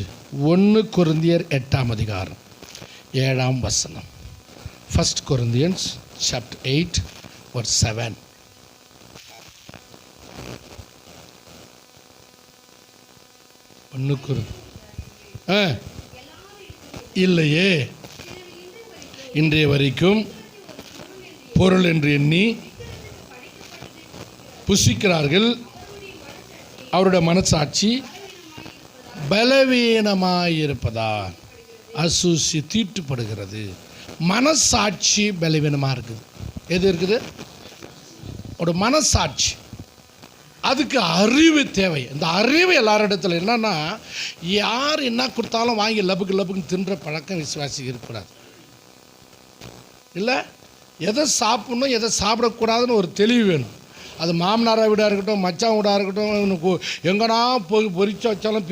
1 கொரிந்தியர் 8ஆம் அதிகாரம் 7ஆம் வசனம். 1 Corinthians chapter 8 verse 7. இல்லையே, இன்றைய வரைக்கும் பொருள் என்று எண்ணி புசிக்கிறார்கள், அவருடைய மனசாட்சி பலவீனமாயிருப்பதால் அசூசி தீட்டுப்படுகிறது. மனசாட்சி பலவீனமாக இருக்குது. எது இருக்குது? ஒரு மனசாட்சி. அதுக்கு அறிவு தேவை. இந்த அறிவு எல்லாரிடத்துல என்னன்னா, யார் என்ன கொடுத்தாலும் வாங்கி லபுக்குன்னு தின்ற பழக்கம் விசுவாசி இருக்கக்கூடாது. இல்லை, எதை சாப்பிடணும் எதை சாப்பிடக்கூடாதுன்னு ஒரு தெளிவு வேணும். அது மாமனாரை வீடாக இருக்கட்டும், மச்சான் வீடாக இருக்கட்டும், இவனுக்கு எங்கன்னா பொரிச்சு வச்சாலும்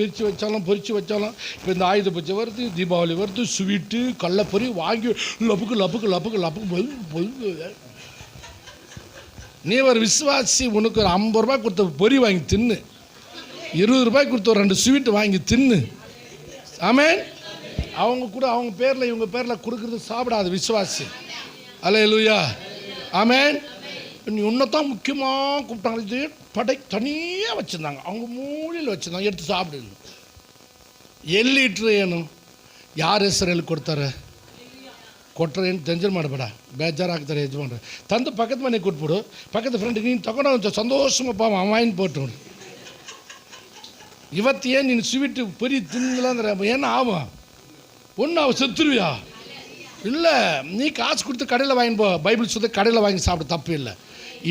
பொரிச்சு வச்சாலும் இப்போ இந்த ஆயுத பூஜை வருது, தீபாவளி வருது, ஸ்வீட்டு கடலப்பொரி வாங்கி லப்புக்கு. நீ ஒரு விசுவாசி, உனக்கு ஒரு 50 ரூபாய் கொடுத்த பொரி வாங்கி தின்னு, 20 ரூபாய் கொடுத்த ஒரு 2 ஸ்வீட்டு வாங்கி தின்னு. ஆமென். அவங்க கூட அவங்க பேரில் இவங்க பேரில் கொடுக்குறது சாப்பிடாது விசுவாசி. அல்லேலூயா. ஆமென். நீ உன்னைத்தான் முக்கியமாக கூப்பிட்டாங்க, இது படை தனியாக வச்சுருந்தாங்க, அவங்க மூலையில் வச்சுருந்தாங்க, எடுத்து சாப்பிடுங்க. எல்லிட்ரு ஏனும் ಯಾರು ಹೆಸರಲ್ಲಿ ಕೊಡ್ತಾರೆ? ಕೊಟ್ಟರೆ ಏನು ಟೆನ್ಷನ್ ಮಾಡಬೇಡ, ಬೇಜಾರಾಗ್ತಾರೆ ಯಜಮಾನ್ರೆ. ತಂದು ಪಕ್ಕದ ಮನೆಗೆ ಕೊಟ್ಬಿಡು, ಪಕ್ಕದ ಫ್ರೆಂಡಿಗೆ ನೀನು ತಗೊಂಡು ಒಂದು ಸಂತೋಷಮಪ್ಪ ಅವಾಯಿನ್ போட்டு. ಇವತ್ತು ಏನು ನೀನು ಸ್ವೀಟ್ ಪರಿ ತಿನ್ನಲಿಲ್ಲ ಅಂದರೆ ಏನು ஒன்று அவன் செத்துருவியா? இல்லை, நீ காசு கொடுத்து கடையில் வாங்கிப்போ. பைபிள் சொல்லி கடையில் வாங்கி சாப்பிட தப்பு இல்லை.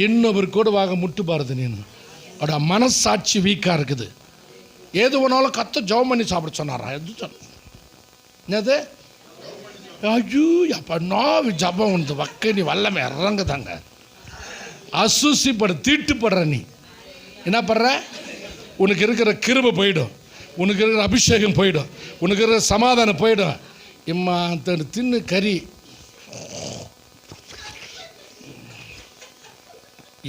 இன்னொரு கூட வாங்க முட்டுப்பாருது. நீನು அவட மனசாட்சி வீக்காக இருக்குது. ஏது ஒன்றாலும் கத்த ஜெபம் பண்ணி சாப்பிட சொன்னாரா? எது சொன்ன என்னது? ஐயோ அப்போ நாவி ஜபம் வந்து வக்க நீ வல்லமை இறங்குதாங்க. அசூசிப்பட தீட்டுப்படுற நீ என்ன பண்ணுற? உனக்கு இருக்கிற கிருபை போயிடும், உனக்கு இருக்கிற அபிஷேகம் போயிடும், உனக்கு இருக்கிற சமாதானம் போயிடும். இம்மா தின்னு கறி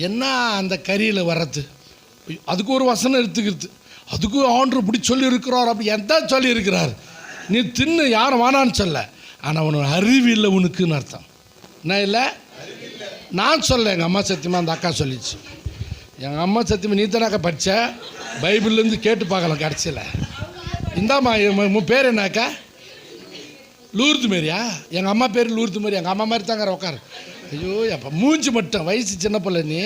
என்ன அந்த கறியில் வர்றது? அதுக்கு ஒரு வசனம் எடுத்துக்கிறது, அதுக்கு ஆண்டவர் இப்படி சொல்லியிருக்கிறார், அப்படி எந்த சொல்லியிருக்கிறார்? நீ தின்னு, யாரும் வானான்னு சொல்ல, ஆனால் உனக்கு அறிவு இல்லை உனக்குன்னு அர்த்தம். என்ன இல்லை? நான் சொல்ல, எங்கள் அம்மா சத்தியமாக அந்த அக்கா சொல்லிச்சு. எங்கள் அம்மா சத்தியமாக நீ தானாக்கா படித்த பைபிள்லேருந்து கேட்டு பார்க்கலாம் கடைசியில். இந்தாம்மா உன் பேர் என்னக்கா? லூர்து மாரியா? எங்கள் அம்மா பேர் லூர்து மாரி. எங்கள் அம்மா மாதிரி தாங்க உட்காரு. ஐயோ அப்போ மூஞ்சி மட்டும், வயசு சின்ன பிள்ளை நீ.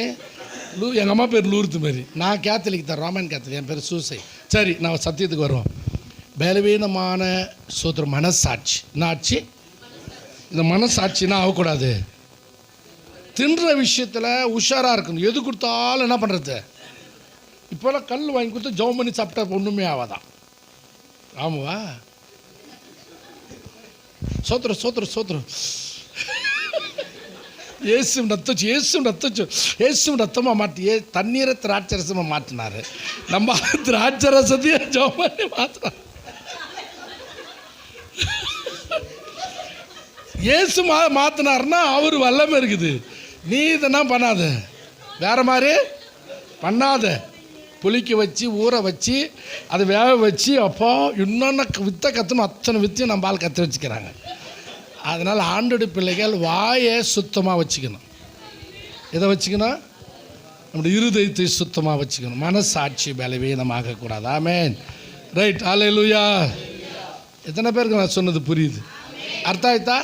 எங்கள் அம்மா பேர் லூர்து மாரி. நான் கேத்தலிக் தான், ரோமன் கேத்தலிக். என் பேர் சூசை. சரி, நான் சத்தியத்துக்கு வருவோம். பலவீனமான சோதர மனசாட்சி. என்ன ஆச்சு? இந்த மனசாட்சினா ஆகக்கூடாது. தின்ற விஷயத்தில் உஷாராக இருக்கணும். எது கொடுத்தாலும் என்ன பண்ணுறது? இப்போல்லாம் கல் வாங்கி கொடுத்து ஜெபம் பண்ணி சாப்பிட்டா ஒன்றுமே ஆகாதான். ஆமாவா? சோத்திரம் சோத்திரம் சோத்திரம். ஏசும் ரத்தமாக மாட்டி தண்ணீரை திராட்சரசமாக மாற்றினார். நம்ம திராட்சரசத்தையும் ஜெபம் பண்ணி மாற்றினார். ஏசு மாற்றினார்னா அவர் வல்லமை இருக்குது. நீ இதெல்லாம் பண்ணாத, வேற மாதிரி பண்ணாத. புளிக்க வச்சு ஊற வச்சு அதை வேக வச்சு அப்போ இன்னொன்று வித்தை கற்றணும். அத்தனை வித்தையும் நம்ம ஆள் கற்று வச்சுக்கிறாங்க. அதனால் ஆண்டோட பிள்ளைகள் வாயை சுத்தமாக வச்சுக்கணும். எதை வச்சுக்கணும்? நம்முடைய இருதயத்தை சுத்தமாக வச்சுக்கணும். மனசாட்சி பலவீனமாகக்கூடாது. ஆமென். ரைட். அல்லேலூயா. எத்தனை பேருக்கு நான் சொன்னது புரியுது? அர்த்தம் ஆயிட்டா?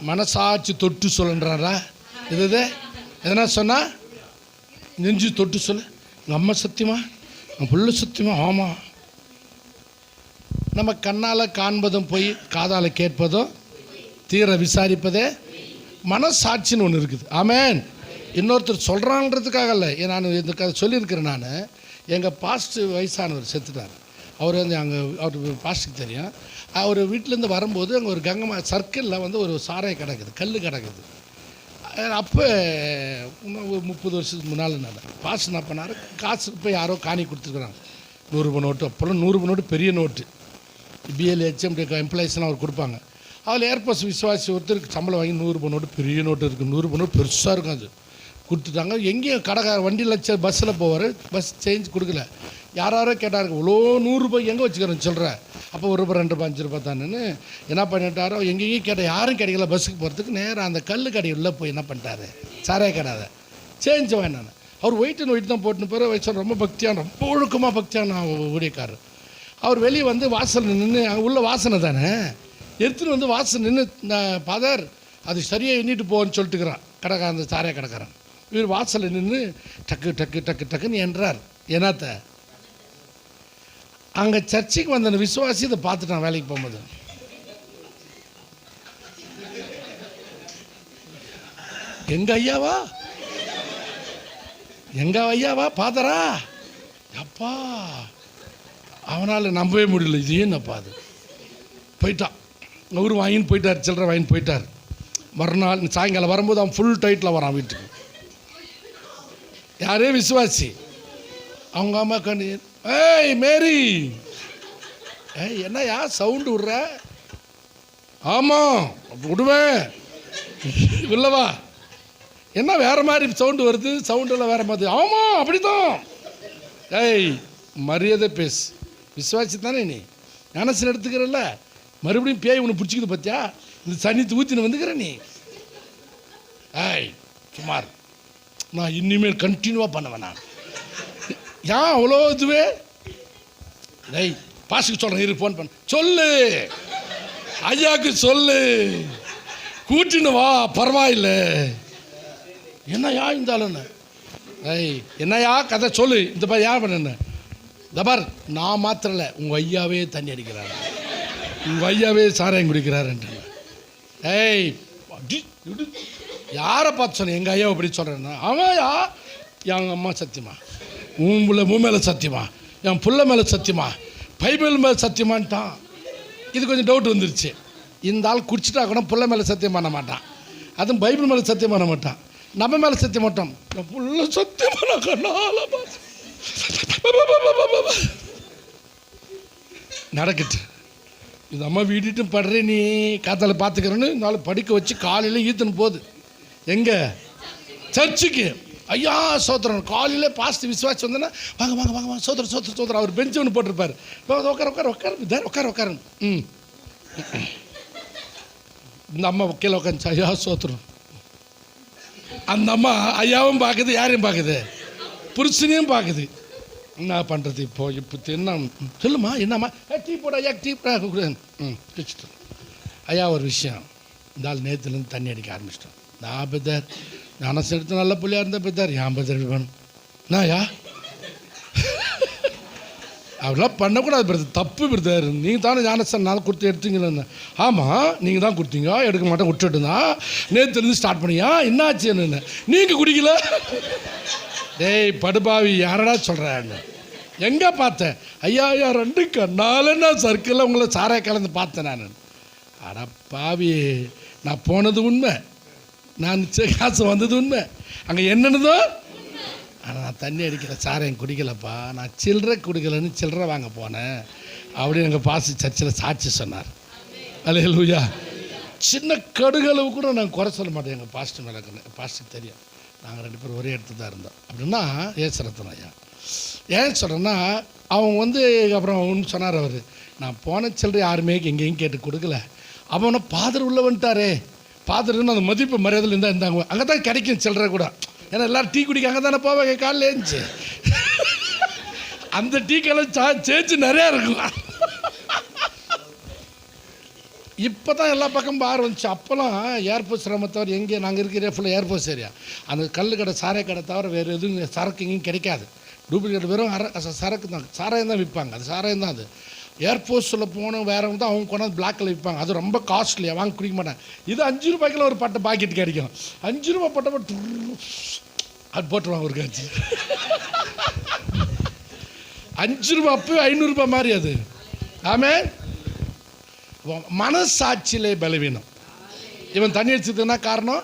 மனசாட்சி தொட்டு சொல்லுன்றாரா? இது எதனா சொன்னால் நெஞ்சு தொட்டு சொல்லு. எங்கள் அம்மா சத்தியமா, என் புள்ள சத்தியமா. ஆமாம். நம்ம கண்ணால் காண்பதும் போய், காதால் கேட்பதும் தீர விசாரிப்பதே மனசாட்சின்னு ஒன்று இருக்குது. ஆமென். இன்னொருத்தர் சொல்கிறான்றதுக்காக இல்லை, நான் இந்த கதை சொல்லியிருக்கிறேன். நான் எங்கள் பாஸ்ட் வயசானவர் செத்துட்டார். அவர் வந்து அங்கே அவர் பாஸ்ட்டுக்கு தெரியும். அவர் வீட்டிலேருந்து வரும்போது அங்கே ஒரு கங்கம்மா சர்க்கிளில் வந்து ஒரு சாராயம் கிடக்குது, கல் கிடக்குது. அப்போ ஒரு 30 வருஷத்துக்கு முன்னால் நான் பாஸ்ட் என்ன பண்ணார், காசு இப்போ யாரோ காணி கொடுத்துருக்குறாங்க, 100 ரூபா நோட்டு. அப்போல்லாம் 100 ரூபா நோட்டு பெரிய நோட்டு. பிஎல் ஹெச்எம்டி எம்ப்ளாயிஸ்லாம் அவர் கொடுப்பாங்க. அதில் ஏர்போர்ஸ் விசுவாசி ஒருத்தருக்கு சம்பளம் வாங்கி 100 ரூபா நோட்டு பெரிய நோட்டு இருக்குது. 100 ரூபா நோட்டு பெருசாக இருக்கும். அது கொடுத்துட்டாங்க. எங்கேயும் கடைக்கார வண்டியில் பஸ்ஸில் போவார், பஸ் சேஞ்ச் கொடுக்கல. யாரோ கேட்டார், இவ்வளோ 100 ரூபாய் எங்கே வச்சுக்கிறேன்னு சொல்கிறேன். அப்போ 1 ரூபாய் 2 ரூபாய் 5 ரூபாய் தானேன்னு என்ன பண்ணிட்டாரோ, எங்கேயும் கேட்டால் யாரும் கிடைக்கல. பஸ்ஸுக்கு போகிறதுக்கு நேராக அந்த கல் கடை உள்ளே போய் என்ன பண்ணிட்டாரு, சாராய கடாத சேஞ்ச் வேணான்னு. அவர் ஒயிட் அண்ட் ஒயிட் தான் போட்டுன்னு போகிற வயசு. ரொம்ப பக்தியான, ரொம்ப ஒழுக்கமாக பக்தியான ஊழியக்காரர். அவர் வெளியே வந்து வாசல் நின்று, அங்கே உள்ள வாசனை தானே எடுத்துன்னு வந்து வாசல் நின்று, ஃபாதர் அது சரியாக எண்ணிட்டு போன்னு சொல்லிட்டுக்கிறான் கடைக்கார, அந்த சாராய கடைக்காரன். இவர் வாசலில் நின்று டக்கு டக்கு டக்கு டக்குன்னு என்றார். என்னத்த அங்கே சர்ச்சுக்கு வந்த விசுவாசி இதை பார்த்துட்டான். வேலைக்கு போகும்போது எங்க ஐயாவா, எங்க ஐயாவா பாதரா, அப்பா அவனால் நம்பவே முடியல. இது என்னப்பா அது. போயிட்டான். அவரு வாங்கின்னு போயிட்டார், சில்லறை வாங்கின்னு போயிட்டார். மறுநாள் சாயங்காலம் வரும்போது அவன் ஃபுல் டைட்டில் வரான் வீட்டுக்கு. யாரே விசுவாசி. அவங்க அம்மா கண்ணு, ஏய் மேரி, ஏய் என்னையா சவுண்டு விட்ற? ஆமாம் விடுவேன் இல்லவா, என்ன வேறு மாதிரி சவுண்டு வருது, சவுண்டெல்லாம் வேறு மாதிரி. ஆமாம் அப்படிதான். ஏய் மரியாதை பேசு, விசுவாசி தானே நீ, ஞானசன் எடுத்துக்கிறல்ல, மறுபடியும் பேய் ஒன்று பிடிச்சிக்குது பார்த்தியா, இந்த சனி ஊற்றின்னு வந்துக்கிற நீ. ஏய் சுமார், நான் இனிமேல் கண்டினியூவாக பண்ணுவேன். நான் ஏன் அவ்வளோ இதுவே? டேய் பாஸ்டுக்கு சொல்கிறேன், இரு ஃபோன் பண்ண சொல்லு, ஐயாவுக்கு சொல்லு, கூட்டின்னு வா, பரவாயில்ல. என்னையா இருந்தாலும் ஏய் என்னையா கதை சொல்லு. இந்த பார் யார் பண்ண, இந்த பார் நான் மாத்திரல, உங்கள் ஐயாவே தண்ணி அடிக்கிறாரு, உங்கள் ஐயாவே சாராயம் குடிக்கிறாருன்ற. ஏய் யாரை பார்த்து சொன்னேன் எங்கள் ஐயாவை அப்படி சொல்கிறேன்னா? அவன்யா எங்கள் அம்மா சத்தியமா, உன் மேலே சத்தியமா, என் புள்ள மேலே சத்தியமா, பைபிள் மேலே சத்தியமான்ட்டான். இது கொஞ்சம் டவுட் வந்துருச்சு. இந்த ஆள் குடிச்சிட்டா கூட புள்ள மேலே சத்தியம் பண்ண மாட்டான், அதுவும் பைபிள் மேலே சத்தியம் பண்ண மாட்டான், நம்ம மேலே சத்தியம் மாட்டோம். என் புள்ள சத்தியமான கண்ணால நடக்கட்டு. இந்த அம்மா வீட்டுட்டு படுற நீ காத்தால பார்த்துக்கிறேன்னு நாள் படுக்க வச்சு காலையில் ஈத்துன்னு போகுது. எங்கே? சர்ச்சுக்கு. ஐயா சோத்திரம். காலையில் பாஸ்ட் விசுவாசி வந்தேன்னா வாங்க வாங்க வாங்க வாங்க சோத்திரம் சோத்திரம் சோத்திரம். அவர் பெஞ்சு ஒன்று போட்டிருப்பார். உட்கார உட்கார உட்கார உட்கார உட்கார. இந்த அம்மா கீழே உட்காந்துச்சு. ஐயா சோத்திரம். அந்த அம்மா ஐயாவும் பார்க்குது, யாரையும் பார்க்குது, புருஷனையும் பார்க்குது. என்ன பண்ணுறது இப்போ என்ன சொல்லுமா, என்னம்மா டீ போட ஐயா, டீ போட. வச்சுட்டோம். ஐயா ஒரு விஷயம், இந்த ஆள் நேற்றுலேருந்து தண்ணி அடிக்க ஆரம்பிச்சிட்டோம். நான் பெத்தார் ஞானசன் எடுத்து நல்ல பிள்ளையாக இருந்த பெத்தார், ஏன் பெத்தார் வேணும் நான்யா அப்படிலாம் பண்ணக்கூடாது பிரதர், தப்பு பிரதர். நீங்கள் தானே ஞானசன் நான் கொடுத்து எடுத்தீங்கன்னு. ஆமாம் நீங்கள் தான் கொடுத்தீங்க, எடுக்க மாட்டேன் விட்டுட்டுனா, நேற்றுலேருந்து ஸ்டார்ட் பண்ணியா என்னாச்சு என்னென்ன நீங்கள் குடிக்கல? டேய் படுபாவி யாரடா சொல்கிறேன், எங்கே பார்த்தேன்? ஐயா ஐயா 2 கண்ணால் நான் சர்க்கிளில் உங்களை சாராய கலந்து பார்த்தேன். நான் அட பாவி, நான் போனது உண்மை, நான் காசு வந்தது உண்மை, அங்கே என்னென்னதோ. ஆனால் நான் தண்ணி அடிக்கிற சாராயம் குடிக்கலப்பா, நான் சில்லறை குடிக்கலன்னு சில்லறை வாங்க போனேன் அப்படின்னு எங்கள் பாஸ்டர் சர்ச்சில் சாட்சி சொன்னார். அல்லேலூயா. சின்ன கடுகளவு கூட நான் குறை சொல்ல மாட்டேன் எங்கள் பாஸ்டர் மேலே. பாஸ்டருக்கு தெரியும் நாங்கள் 2 பேரும் ஒரே இடத்துல தான் இருந்தோம். அப்படின்னா ஏசுரத்தன் ஐயா ஏன் சொல்கிறேன்னா, அவங்க வந்து அப்புறம் ஒன்று சொன்னார் அவர், நான் போன சில்லறை யாருமே எங்கேயும் கேட்டு கொடுக்கல, அவனை ஃபாதர் உள்ள வந்துட்டாரே, ஃபாதர்னு அந்த மதிப்பு மரியாதையில் இருந்தால் இருந்தாங்க. அங்கே தான் கிடைக்கும் சில்லற கூட. ஏன்னா எல்லோரும் டீ குடிக்க அங்கே தானே போவாங்க காலையில் எழுந்துச்சு. அந்த டீ கடையில் சேஞ்சு நிறையா இருக்கும். இப்போ தான் எல்லா பக்கம் பார் வந்துச்சு. அப்போல்லாம் ஏர்போர்ட் சிரமத்தை தவிர எங்கே நாங்கள் இருக்கிற ஃபுல்லாக ஏர்போர்ட்ஸ் ஏரியா. அந்த கல் கடை சாராய கடை தவிர வேறு எதுவும் சரக்கு எங்கேயும் கிடைக்காது. டூப்ளிகேட் வெறும் சரக்கு தான், சாராயம் தான் விற்பாங்க. அது சாராயம் தான். அது ஏர்போர்ட்ஸில் போனோம் வேறு தான் அவங்க கொண்டாந்து பிளாக்கில் விற்பாங்க. அது ரொம்ப காஸ்ட்லியாக வாங்கி குடிக்க மாட்டாங்க. இது 5 ரூபாய்க்குள்ள ஒரு பட்டை பாக்கெட் கிடைக்கும். 5 ரூபா பட்டை அது போட்டுருவாங்க ஒரு காட்சி. 5 ரூபா அப்போ 500 ரூபாய் மாதிரி அது. ஆமே மனசாட்சியிலே பலவீனம். இவன் தண்ணி அடிச்சதுன்னா காரணம்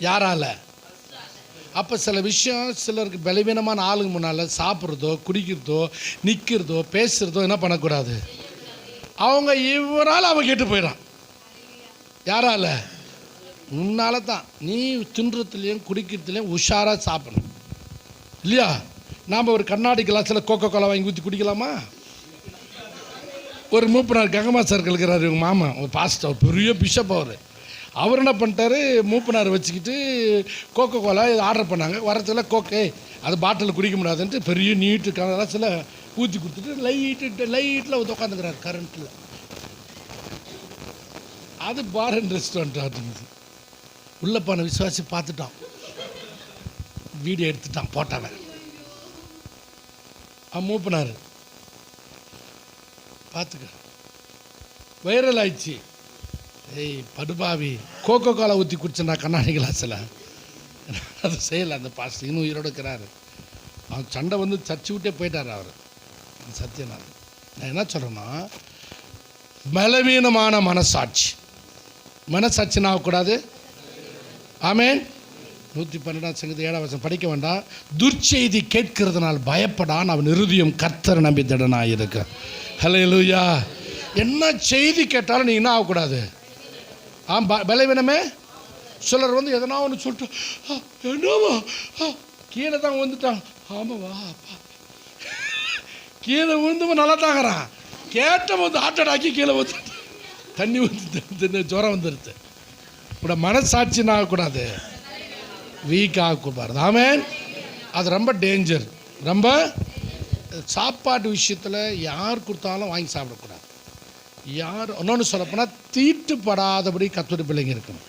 யாரால? அப்போ சில விஷயம் சிலருக்கு பலவீனமான ஆளுங்க முன்னால் சாப்பிட்றதோ குடிக்கிறதோ நிற்கிறதோ பேசுகிறதோ என்ன பண்ணக்கூடாது. அவங்க இவரால் அவன் கெட்டு போயிடான். யாரால? உன்னால தான். நீ தின்றதுலேயும் குடிக்கிறதுலேயும் உஷாராக சாப்பிடணும் இல்லையா? நாம் ஒரு கண்ணாடி கிளாஸில் கோகோ கோலா வாங்கி ஊற்றி குடிக்கலாமா? ஒரு மூப்பனார் கங்கம்மா சர்க்கிள் இருக்கிறார், இவங்க மாமா, ஒரு பாஸ்டர், பெரிய பிஷப். அவர் என்ன பண்ணிட்டாரு, மூப்பனார் வச்சுக்கிட்டு கோகோ கோலா ஆர்டர் பண்ணாங்க. வரத்துல கோக்கே அது பாட்டில் குடிக்க முடியாதுன்ட்டு பெரிய நீட்டு கிளாஸில் ஊற்றி கொடுத்துட்டு லைட்டில் உட்காந்துக்கிறார் கரண்ட்டில். அது பார் அண்ட் ரெஸ்டாரண்ட் ஆட்டுங்குது. உள்ள போன விசுவாசி பார்த்துட்டான், வீடியோ எடுத்துட்டான், போட்டாவன். மூப்பனார் பார்த்துக்க வைரல் ஆயிடுச்சு. ஏய் படுபாவி, கோகோ கோலா ஊற்றி குடிச்சேன்னா கண்ணாடி கிளாஸில். அது செய்யலை. அந்த பாஸ்டர் இன்னும் உயிரோடு இருக்கிறாரு. அவன் சண்டை வந்து சர்ச்சு விட்டே போயிட்டார் அவர். சத்தியநாதன். நான் என்ன சொல்கிறேன்னா, பலவீனமான மனசாட்சி. மனசாட்சின்னு ஆகக்கூடாது. ஆமேன். 112 சங்கீதம் 7 வசனம் படிக்க வேண்டாம். துர்ச்செய்தி கேட்கிறதுனால் பயப்படான், அவன் இருதயம் கர்த்தர் நம்பி திடனாயிருக்க. ஹல்லேலூயா. என்ன செய்தி கேட்டாலும் நீ என்ன ஆகக்கூடாது. பலவீனமே. சிலர் வந்து எதனா ஒன்று சொல்லிட்டு என்னவா கீழே தான் வந்துட்டான். ஆமாவா அப்பா கீழே விழுந்தவன் நல்லா தாங்கிறான். கேட்ட வந்து ஆட்டடாக்கி கீழே வந்து தண்ணி வந்து ஜுரம் வந்துடுது. கூட மனசாட்சின்னு ஆகக்கூடாது, வீக் ஆகக்கூடாது. ஆமேன். அது ரொம்ப டேஞ்சர். ரொம்ப சாப்பாட்டு விஷயத்தில் யார் கொடுத்தாலும் வாங்கி சாப்பிடக்கூடாது. யார் இன்னொன்று சொல்லப்போனால் தீட்டுப்படாதபடி கர்த்தருடைய பிள்ளைங்க இருக்கணும்.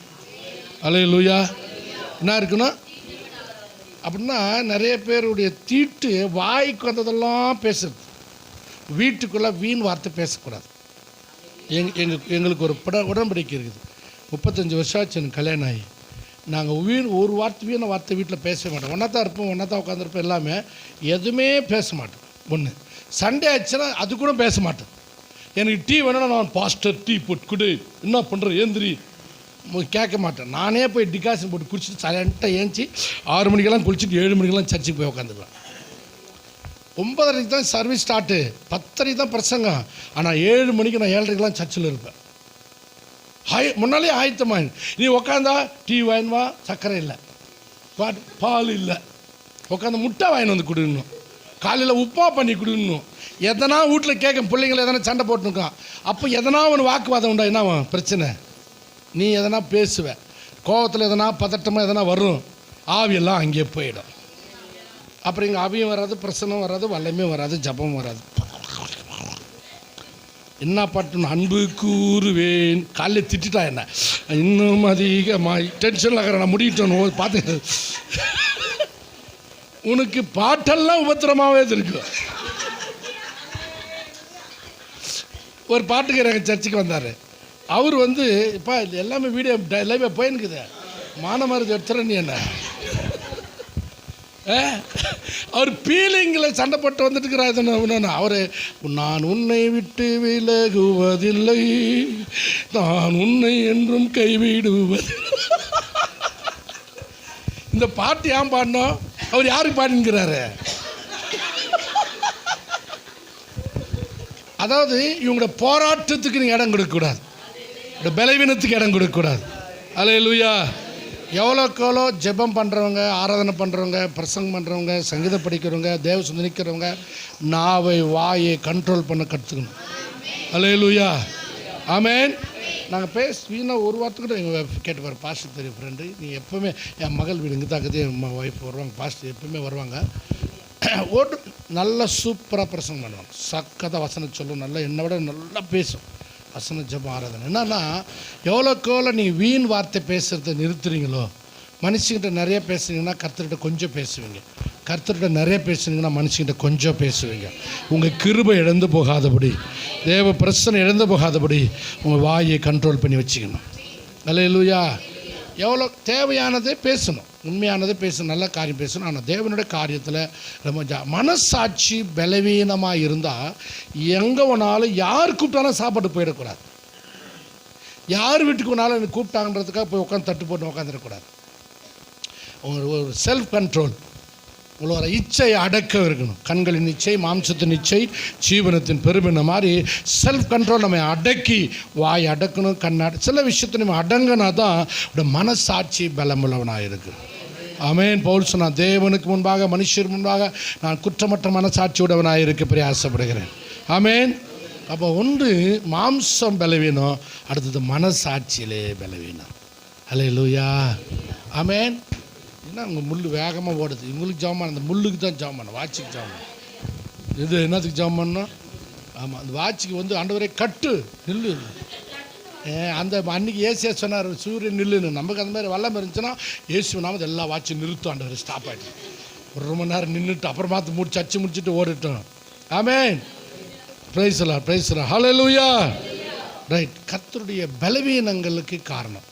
அல்லேலூயா. என்ன இருக்கணும் அப்படின்னா, நிறைய பேருடைய தீட்டு வாய்க்கு வந்ததெல்லாம் பேசுறது. வீட்டுக்குள்ளே வீண் வார்த்தை பேசக்கூடாது. எங்களுக்கு ஒரு உடன்படிக்கை இருக்குது. 35 வருஷம் ஆச்சு எனக்கு கல்யாணம் ஆகி. நாங்கள் ஒரு வீண வார்த்தை வீட்டில் பேச மாட்டோம். ஒன்றா தான் இருப்போம், ஒன்றா தான் உட்காந்துருப்போம். எல்லாமே எதுவுமே பேச மாட்டோம். ஒன்று சண்டே ஆச்சுன்னா அது கூட பேச மாட்டேன். எனக்கு டீ வேணும்னா நான் பாஸ்டர் டீ போட்டு கொடு, என்ன பண்ணுறேன் ஏந்திரி கேட்க மாட்டேன். நானே போய் டிகாஷன் போட்டு குடிச்சிட்டு சைலண்ட்டாக ஏஞ்சி 6 மணிக்கெல்லாம் குளிச்சுட்டு 7 மணிக்கெல்லாம் சர்ச்சுக்கு போய் உட்காந்துருவேன். 9:30 தான் சர்வீஸ் ஸ்டார்ட்டு, 10:30 தான் பிரசங்கம். ஆனால் 7 மணிக்கு நான் 7:30 சர்ச்சில் இருப்பேன். முன்னாலே ஆயத்தமா. நீ உட்காந்தா டீ வாங்கினுவா, சர்க்கரை இல்லை, பால் இல்லை, உட்காந்து முட்டை வாங்கின்னு வந்து கொடுக்கணும், காலையில் உப்பா பண்ணி கொடுக்கணும். எதனா வீட்டில் கேட்க பிள்ளைங்களை எதனா சண்டை போட்டுருக்கான். அப்போ எதனா ஒன்று வாக்குவாதம் உண்டா, என்ன பிரச்சனை? நீ எதனா பேசுவ, கோவத்தில் எதனா பதட்டமாக எதனா வரும், ஆவியெல்லாம் அங்கேயே போயிடும். அப்புறம் இங்கே ஆவியும் வராது, பிரசனம் வராது, வல்லமையும் வராது, ஜபமும் வராது. என்ன பாட்டு அன்பு கூறுவேன். காலையில் திட்டா என்ன இன்னும் அதிகமாக டென்ஷனில் இருக்கிற நான் முடிட்டோன்னு பார்த்து உனக்கு பாட்டெல்லாம் உபத்திரமாகவே இருக்கு. ஒரு பாட்டுக்காரங்க சர்ச்சுக்கு வந்தார். அவர் வந்து இப்போ எல்லாமே வீடியோ லைவாக போயின்னுக்குது. மானமருது எடுத்துற நீ என்ன அவர் ஃபீலிங்கில் சண்டை போட்டு வந்துட்டுக்கிறார். அவர் நான் உன்னை விட்டு விலகுவதில்லை, நான் உன்னை என்றும் கைவிடுவது. இந்த பாட்டு ஏன் பாடணும்? அவர் யாருக்கு பாடிங்கிறாரு? அதாவது இவங்களோட போராட்டத்துக்கு நீங்கள் இடம் கொடுக்கக்கூடாது, இந்த பலவீனத்துக்கு இடம் கொடுக்கக்கூடாது. அல்லேலூயா. எவ்வளோக்கெவ்வளோ ஜெபம் பண்ணுறவங்க, ஆராதனை பண்ணுறவங்க, பிரசங்கம் பண்ணுறவங்க, சங்கீதம் படிக்கிறவங்க, தேவ சிந்தனிக்கிறவங்க நாவை வாயை கண்ட்ரோல் பண்ண கற்றுக்கணும். அல்லேலூயா. ஆமென். நாங்கள் வீணாக ஒரு வாரத்துக்கு கூட எங்கள் கேட்டுப்பார். பாஸ்டர் தெரியும் ஃப்ரெண்டு, நீ எப்போவுமே என் மகள் வீடு இங்கே தாக்கதே என் ஒய்ஃப் வருவாங்க, பாஸ்டர் எப்பவுமே வருவாங்க. ஓட்டு நல்லா சூப்பராக பிரசங்கம் பண்ணுவாங்க, சக்கத்தை வசனம் சொல்லும், நல்லா என்னை விட நல்லா பேசும். வசன ஜெபம் ஆராதனை என்னன்னா, எவ்வளோக்கெவ்வளோ நீங்கள் வீண் வார்த்தை பேசுகிறத நிறுத்துறீங்களோ, மனுஷங்கிட்ட நிறைய பேசுனீங்கன்னா கர்த்தர்கிட்ட கொஞ்சம் பேசுவீங்க, கர்த்தர்கிட்ட நிறைய பேசுனீங்கன்னா மனுஷங்கிட்ட கொஞ்சம் பேசுவீங்க. உங்கள் கிருபை இழந்து போகாதபடி, தேவ பிரசனை இழந்து போகாதபடி உங்கள் வாயை கண்ட்ரோல் பண்ணி வச்சுக்கணும். அல்லேலூயா. எவ்வளோ தேவையானதே பேசணும், உண்மையானதே பேசணும், நல்ல காரியம் பேசணும். ஆனால் தேவனுடைய காரியத்தில் ரொம்ப மனசாட்சி பலவீனமாக இருந்தால் எங்கே வேணாலும் யார் கூப்பிட்டாலும் சாப்பாட்டு போயிடக்கூடாது. யார் வீட்டுக்கு வேணாலும் எனக்கு கூப்பிட்டாங்கன்றதுக்காக போய் உட்காந்து தட்டு போட்டு உட்காந்துடக்கூடாது. ஒரு செல்ஃப் கண்ட்ரோல், உங்களோட இச்சை அடக்கம் இருக்கணும். கண்களின் இச்சை, மாம்சத்தின் இச்சை, ஜீவனத்தின் பெருமின மாதிரி செல்ஃப் கண்ட்ரோல் நம்ம அடக்கி, வாய் அடக்கணும், கண்ணாடி சில விஷயத்தை நம்ம அடங்கினா தான் மனசாட்சி பலமுள்ளவனாக இருக்குது. ஆமென். பவுல் சொன்னா, தேவனுக்கு முன்பாக மனுஷர் முன்பாக நான் குற்றமற்ற மனசாட்சியுடவனாக இருக்க பிரயாசப்படுகிறேன். ஆமென். அப்போ ஒன்று மாம்சம் பலவீனம், அடுத்தது மனசாட்சியிலே பலவீனம். அல்லேலூயா. ஆமென். ஏன்னா உங்கள் முள் வேகமாக ஓடுது, இவங்களுக்கு ஜாமான், அந்த முள்ளுக்கு தான் ஜாமான், வாட்சுக்கு ஜாமான். இது என்னத்துக்கு ஜாமான்னா, ஆமாம் அந்த வாட்சுக்கு ஆண்டவரே கட்டு நில்லு. அந்த அன்றைக்கி ஏசியா சொன்னார், சூரியன் நில்லுன்னு. நமக்கு அந்த மாதிரி வல்லம் இருந்துச்சுன்னா ஏசு நாம எல்லா வாட்சும் நிறுத்தும். ஆண்டவர் ஸ்டாப் ஆகிட்டு ஒரு ரொம்ப நேரம் நின்றுட்டு அப்புறம் பார்த்து அச்சு முடிச்சுட்டு ஓடிட்டோம். ஆமென். பிரைஸ் எல்லாம், பிரைஸ் எல்லாம். ஹல்லேலூயா. ரைட். கர்த்தருடைய பலவீனங்களுக்கு காரணம்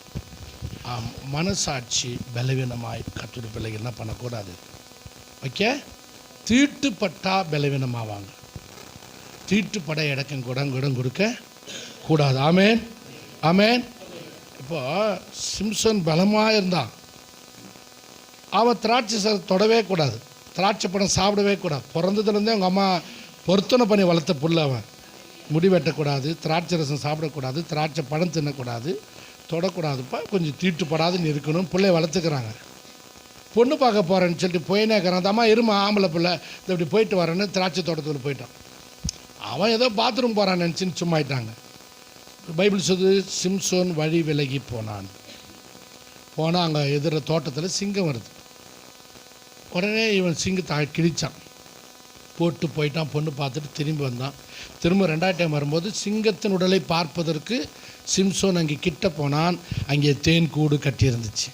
மனசாட்சி பலவீனமாய். கர்த்தருடைய பிள்ளைகள் என்ன பண்ணக்கூடாது, ஓகே, தீட்டுப்பட்டா பலவீனமாவாங்க. தீட்டுப்பட இடக்கம் இடம் கொடுக்க கூடாது. ஆமென், ஆமென். இப்போ சிம்சன் பலமாக இருந்தான், அவன் திராட்சை தொடவே கூடாது, திராட்சை பழம் சாப்பிடவே கூடாது. பிறந்ததுலேருந்தே அவங்க அம்மா பொருத்தனை பண்ணி வளர்த்த புள்ள. அவன் முடி வெட்டக்கூடாது, திராட்சை ரசம் சாப்பிடக்கூடாது, திராட்சை பழம் தின்னக்கூடாது, தொடக்கூடாதுப்பா, கொஞ்சம் தீட்டுப்படாதுன்னு இருக்கணும். பிள்ளைய வளர்த்துக்கிறாங்க. பொண்ணு பார்க்க போகிறேன்னு சொல்லிட்டு போயினே இருக்கிறான். அந்த அம்மா இருமா ஆம்பளை பிள்ளை இது இப்படி போயிட்டு வரேன்னு திராட்சை தோட்டத்துக்கு போயிட்டான். அவன் ஏதோ பாத்ரூம் போகிறான்னு நினச்சின்னு சும்மா ஆயிட்டாங்க. பைபிள் சொல்லுது, சிம்சோன் வழி விலகி போனான். போனால் அங்கே எதிர தோட்டத்தில் சிங்கம் வருது. உடனே இவன் சிங்கத்தை கிழிச்சான், போட்டு போயிட்டான். பொண்ணு பார்த்துட்டு திரும்பி வந்தான். திரும்ப 2வது டைம் வரும்போது சிங்கத்தின் உடலை பார்ப்பதற்கு சிம்சோன் அங்கே கிட்ட போனான். அங்கே தேன் கூடு கட்டியிருந்துச்சு.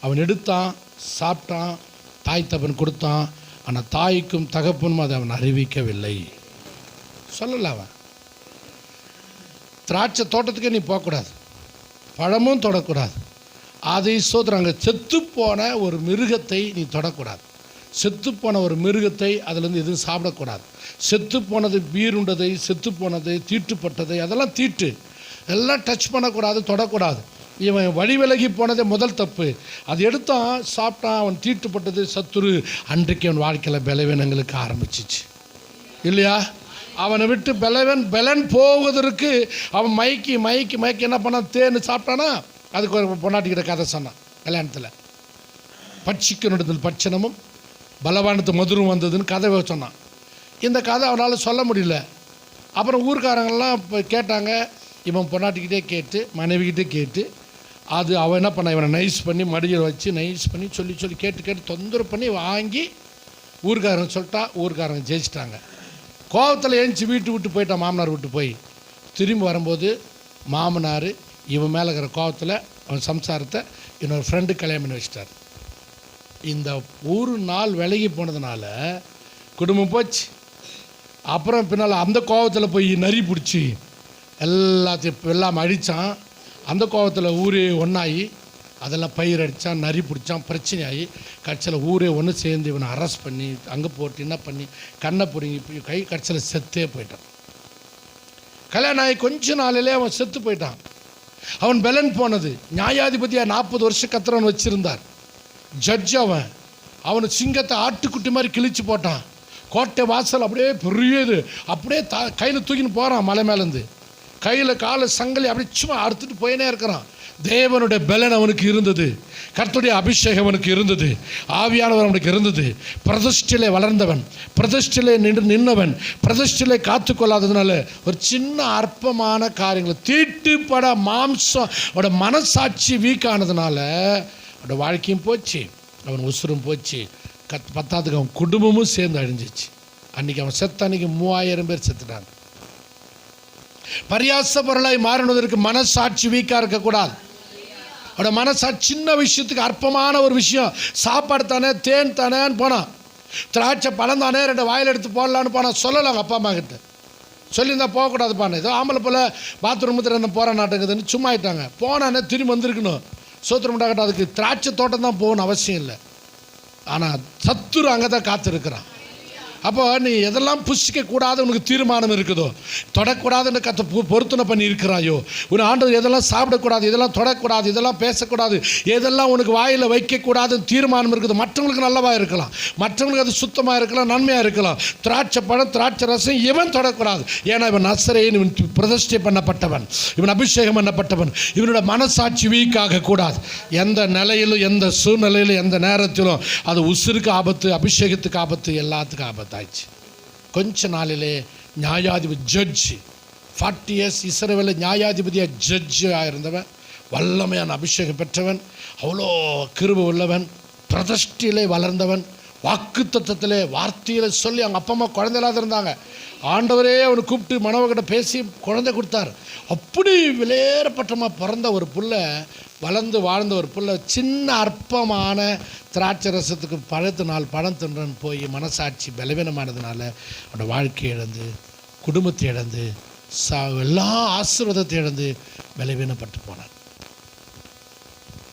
அவன் எடுத்தான், சாப்பிட்டான், தாய் தகப்பன் கொடுத்தான். ஆனால் தாய்க்கும் தகப்பனும் அதை அவன் அறிவிக்கவில்லை. சொல்லலை. அவன் திராட்சை தோட்டத்துக்கே நீ போகக்கூடாது, பழமும் தொடக்கூடாது. அதை சோதறாங்க. செத்துப்போன ஒரு மிருகத்தை நீ தொடக்கூடாது. செத்துப்போன ஒரு மிருகத்தை அதிலேருந்து எதுவும் சாப்பிடக்கூடாது. செத்துப்போனது, வீருண்டதை, செத்துப்போனது, தீட்டுப்பட்டதை, அதெல்லாம் தீட்டு, எல்லாம் டச் பண்ணக்கூடாது, தொடக்கூடாது. இவன் வழி விலகி போனதே முதல் தப்பு. அது எடுத்தான், சாப்பிட்டான், அவன் தீட்டுப்பட்டது, சத்துரு. அன்றைக்கு அவன் வாழ்க்கையில் பலவீனங்களுக்கு ஆரம்பிச்சிச்சு இல்லையா? அவனை விட்டு பலன் போவதற்கு அவன் மயக்கி மயக்கி மயக்கி என்ன பண்ணான், தேன் சாப்பிட்டானா. அதுக்கு ஒரு பொண்டாட்டிக்கிட்ட கதை சொன்னான் கல்யாணத்தில். பட்சிக்கனுடத்தில் பட்சணமும் பலவானத்து மதுரம் வந்ததுன்னு கதை சொன்னான். இந்த கதை அவனால் சொல்ல முடியல. அப்புறம் ஊர்க்காரங்கள்லாம் இப்போ கேட்டாங்க. இவன் பொண்டாட்டிக்கிட்டே கேட்டு, மனைவிக்கிட்டே கேட்டு, அது அவன் என்ன பண்ண, இவனை நைஸ் பண்ணி மடியில் வச்சு நைஸ் பண்ணி சொல்லி சொல்லி கேட்டு தொந்தரவு பண்ணி வாங்கி ஊர்க்காரங்க சொல்லிட்டா. ஊர்க்காரங்க ஜெயிச்சிட்டாங்க. கோவத்தில் எழுந்துச்சி வீட்டு விட்டு போயிட்டான், மாமனார் விட்டு போய். திரும்பி வரும்போது மாமனார் இவன் மேலே இருக்கிற கோவத்தில் அவன் சம்சாரத்தை இன்னொரு ஃப்ரெண்டு கல்யாணம் பண்ணி வச்சிட்டார். இந்த ஒரு நாள் விலகி போனதுனால குடும்பம் போச்சு. அப்புறம் பின்னால் அந்த கோவத்தில் போய் நரி பிடிச்சி எல்லாத்தையும் எல்லாம் அடித்தான். அந்த கோவத்தில் ஊரே ஒன்றாகி அதெல்லாம் பயிர் அடித்தான், நரி பிடிச்சான், பிரச்சனையாகி கடைசியில் ஊரே ஒன்று சேர்ந்து இவனை அரெஸ்ட் பண்ணி அங்கே போட்டு என்ன பண்ணி கண்ணை பிடிங்கி கை கடைசியில் செத்தே போயிட்டான். கல்யாணம் ஆகி கொஞ்ச நாளிலே அவன் செத்து போயிட்டான். அவன் பலன் போனது. நியாயாதிபதியாக 40 வருஷம் கத்திரவன் வச்சுருந்தார். ஜட்ஜ் அவனை சிங்கத்தை ஆட்டுக்குட்டி மாதிரி கிழிச்சு போட்டான். கோட்டை வாசல் அப்படியே பெரியது, அப்படியே கையில் தூக்கின்னு போகிறான். மலை மேலேருந்து கையில் காலை சங்கலி அப்படியே சும்மா அறுத்துட்டு போயினே இருக்கிறான். தேவனுடைய பலன் அவனுக்கு இருந்தது, கர்த்தருடைய அபிஷேகம் அவனுக்கு இருந்தது, ஆவியானவர் அவனுக்கு இருந்தது. பிரதிஷ்டிலே வளர்ந்தவன், பிரதிஷ்டிலே நின்றவன், பிரதிஷ்டிலே காத்துக்கொள்ளாததுனால ஒரு சின்ன அற்பமான காரியங்களை தீட்டுப்பட மாம்சம் மனசாட்சி வீக்கானதுனால அவனோட வாழ்க்கையும் போச்சு, அவன் உசுரும் போச்சு, பத்தாவதுக்கு அவன் குடும்பமும் சேர்ந்து அழிஞ்சிச்சு. அன்றைக்கி அவன் செத்த அன்றைக்கி 3000 பேர் செத்துட்டாங்க. பரியாச பொருளாய் மாறினதற்கு மனசாட்சி வீக்காக இருக்கக்கூடாது. அவனோட மனசாட்சி சின்ன விஷயத்துக்கு அற்பமான ஒரு விஷயம், சாப்பாடு தானே, தேன் தானேன்னு போனான், திராட்சை பழம் தானே 2 வாயில் எடுத்து போடலான்னு போனான். சொல்லலாம் அப்பா அம்மா கிட்ட, சொல்லியிருந்தா போகக்கூடாதுப்பான்னு. ஏதோ ஆம்பளை போல் பாத்ரூமத்தில் என்ன போகிற நாட்டுக்குதுன்னு சும்மா ஆயிட்டாங்க. போனானே திரும்பி வந்திருக்கணும், சோத்திரம் உண்டாகட்டும். அதுக்கு திராட்சை தோட்டம் தான் போகணும் அவசியம் இல்லை. ஆனால் சத்துரு அங்கே தான் காத்திருக்கிறான். அப்போ நீ எதெல்லாம் புசிக்க கூடாது உனக்கு தீர்மானம் இருக்குதோ, தொடக்கூடாதுன்னு பொருத்தனை பண்ணி இருக்கிறாயோ, உன் ஆண்டவர் எதெல்லாம் சாப்பிடக்கூடாது, இதெல்லாம் தொடக்கூடாது, இதெல்லாம் பேசக்கூடாது, எதெல்லாம் உனக்கு வாயில் வைக்கக்கூடாதுன்னு தீர்மானம் இருக்குது. மற்றவங்களுக்கு நல்லவாக இருக்கலாம், மற்றவங்களுக்கு அது சுத்தமாக இருக்கலாம், நன்மையாக இருக்கலாம். திராட்சை பழம், திராட்சை ரசம் இவன் தொடக்கூடாது. ஏன்னா இவன் நசரேயன், இவன் பிரதிஷ்டை பண்ணப்பட்டவன், இவன் அபிஷேகம் பண்ணப்பட்டவன். இவனோட மனசாட்சி வீக்காக கூடாது. எந்த நிலையிலும், எந்த சூழ்நிலையிலும், எந்த நேரத்திலும் அது உசுருக்கு ஆபத்து, அபிஷேகத்துக்கு ஆபத்து, எல்லாத்துக்கும் ஆபத்து ஆயிடுச்சு. கொஞ்ச நாளிலே நியாயாதிபதி, ஜட்ஜு, 40 years இஸ்ரவேலில் நியாயாதிபதியாக ஜட்ஜாக இருந்தவன், வல்லமையான அபிஷேகம் பெற்றவன், அவ்வளோ கிருபை உள்ளவன், பிரதிஷ்டையிலே வளர்ந்தவன், வாக்கு தத்தத்திலே வார்த்தையில் சொல்லி அவங்க அப்பா அம்மா குழந்தையில்லாத இருந்தாங்க. ஆண்டவரே அவனை கூப்பிட்டு மனவகிட்ட பேசி குழந்தை கொடுத்தார். அப்படி விலையேறப்பட்டமாக பிறந்த ஒரு புள்ள, வளர்ந்து வாழ்ந்த ஒரு புள்ள, சின்ன அற்பமான திராட்சை ரசத்துக்கு பழத்து நாள் பழம் தின்றன்னு போய் மனசாட்சி பலவீனமானதுனால அவனோட வாழ்க்கையை இழந்து, குடும்பத்தை இழந்து, எல்லா ஆசீர்வாதத்தை இழந்து பலவீனப்பட்டு போனான்.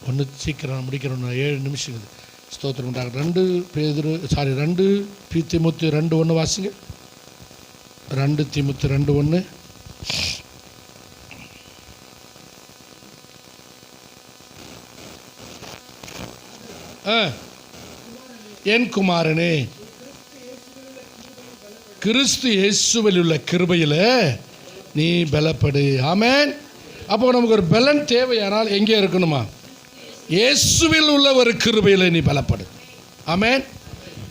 ஒன்று சீக்கிரம் முடிக்கிறோம், 7 நிமிஷம் இது. ஸ்தோத்திரம் உண்டாக. 2 தீமோத்தேயு 2:1 வாசிங்க. 2 தீமோத்தேயு 2:1. என் குமாரனே, கிறிஸ்து இயேசுவில் உள்ள கிருபையில் நீ பலப்படு. ஆமென். அப்போ நமக்கு ஒரு பலன் தேவையானால் எங்கே இருக்கணுமா? இயேசுவில் உள்ள ஒரு கிருபையில் நீ பலப்படு. ஆமென்.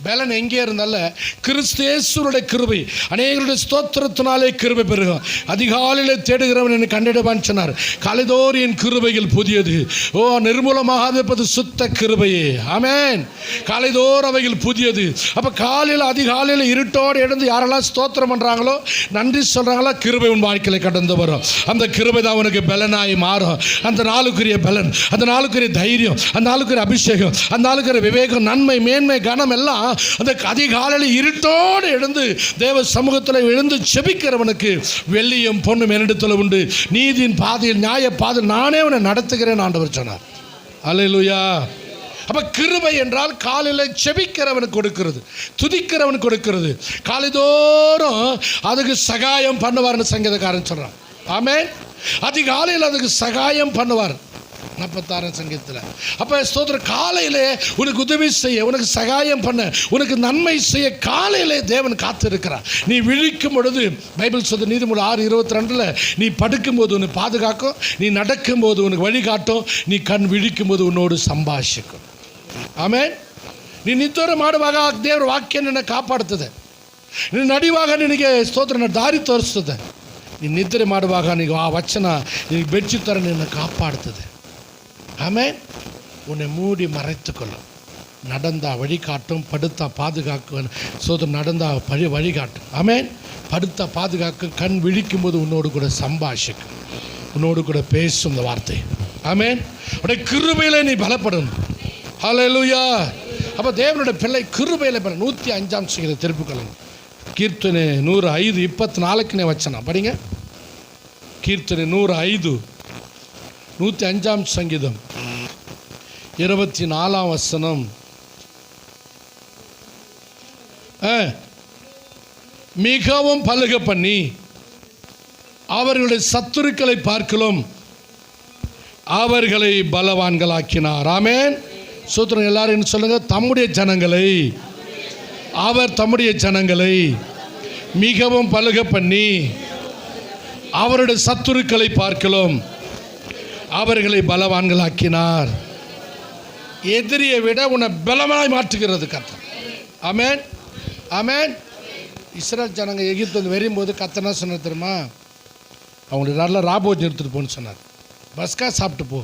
பலன் எங்கே இருந்தால கிறிஸ்து இயேசுவுடைய கிருபை, அநேகருடைய ஸ்தோத்திரத்தினாலே கிருபை பெருகும். அதிகாலையில் தேடுகிறவன் என்னை கண்டிடுவான்னு சொன்னார். காலைதோறும் என் கிருபைகள் புதியது, ஓ நிர்மூலமாக இருப்பது சுத்த கிருபையே. ஆமென். காலைதோறும் அவைகள் புதியது. அப்போ காலையில் அதிகாலையில் இருட்டோடு எழுந்து யாரெல்லாம் ஸ்தோத்திரம் பண்ணுறாங்களோ, நன்றி சொல்கிறாங்களோ, கிருபை உன் வாழ்க்கையில் கடந்து வரும். அந்த கிருபை தான் உனக்கு பலனாய் மாறும். அந்த நாளுக்குரிய பலன், அந்த நாளுக்குரிய தைரியம், அந்த நாளுக்குரிய அபிஷேகம், அந்த நாளுக்குரிய விவேகம், நன்மை, மேன்மை, கனம் எல்லாம் அந்த அதிகாலையில் இருட்டோடு எழுந்து தேவ சமூகத்தில் எழுந்து செபிக்கிறவனுக்கு வெள்ளியும் பொண்ணும் என்னிடத்தில் உண்டு, நீதியின் பாதையில், நியாய பாதையில் நானே உன்னை நடத்துகிறேன் ஆண்டவர் சொன்னார். அல்லேலூயா. அப்போ கிருபை என்றால் காலையில் செபிக்கிறவனுக்கு கொடுக்கிறது, துதிக்கிறவனுக்கு கொடுக்கிறது. காலைதோறும் அதுக்கு சகாயம் பண்ணுவார்னு சங்கீதக்காரன் சொல்கிறான். ஆமென். அதிகாலையில் அதுக்கு சகாயம் பண்ணுவார் 46 சங்கீதத்தில். அப்போ ஸ்தோத்திரம், காலையிலே உனக்கு உதவி செய்ய, உனக்கு சகாயம் பண்ண, உனக்கு நன்மை செய்ய காலையிலே தேவன் காத்திருக்கிறார். நீ விழிக்கும் பொழுது பைபிள் சொல்லுது, நீதிமொழி 6:22, நீ படுக்கும்போது உன்னை பாதுகாக்கும், நீ நடக்கும்போது உனக்கு வழிகாட்டும், நீ கண் விழிக்கும் போது உன்னோடு சம்பாஷிக்கும். ஆமென். ನೀ ನಿಂತೋರು ಮಾಡುವಾಗ ದೇವರ ವಾಕ್ಯ ನಿನ್ನ ಕಾಪಾಡ್ತದೆ. ನೀನು ನಡೆಯುವಾಗ ನಿನಗೆ ಸ್ತೋತ್ರ ದಾರಿ ತೋರಿಸ್ತದೆ. ನೀನು ನಿದ್ರೆ ಮಾಡುವಾಗ ನಿನಗೆ ಆ ವಚನ ನಿನಗೆ ಬೆಚ್ಚು ಥರ ನಿನ್ನ ಕಾಪಾಡ್ತದೆ. ஆமென். உன்னை மூடி மறைத்துக்கொள்ளும். நடந்தா வழிகாட்டும், படுத்தா பாதுகாக்கும். சோதனை நடந்தா வழிகாட்டும். ஆமென். படுத்தா பாதுகாக்கும், கண் விழிக்கும் போது உன்னோடு கூட சம்பாஷிக்கும், உன்னோடு கூட பேசும் இந்த வார்த்தை. ஆமென். உடைய கிருபையில் நீ பலப்படணும். ஹல்லேலூயா. அப்போ தேவனுடைய பிள்ளை கிருபையில் பல 105ஆம் சங்கீதம் திருப்பிக்கொள்ளணும். கீர்த்தனை 105:24 வச்சனா படிங்க. கீர்த்தனை 105 105ஆம் சங்கீதம் 24ஆம் வசனம். மிகவும் பலுக பண்ணி அவர்களுடைய சத்துருக்களை பார்க்கலும் அவர்களை பலவான்களாக்கினார். ஆமென். சூத்திரம் எல்லாரும் என்ன சொல்லுங்க? தம்முடைய ஜனங்களை, அவர் தம்முடைய ஜனங்களை மிகவும் பலுக பண்ணி அவருடைய சத்துருக்களை பார்க்கலும் அவர்களை பலவான்களாக்கினார். எதிரியை விட உன்னை பலமாய் மாற்றுகிறது கர்த்தர். ஆமென், ஆமென். இஸ்ரேல் ஜனங்க எகிப்து வரும்போது கர்த்தர் என்ன சொன்னார் தெரியுமா? அவங்களுக்கு நல்ல ராபோஜ் எடுத்துகிட்டு போன்னு சொன்னார். பஸ்கா சாப்பிட்டு போ.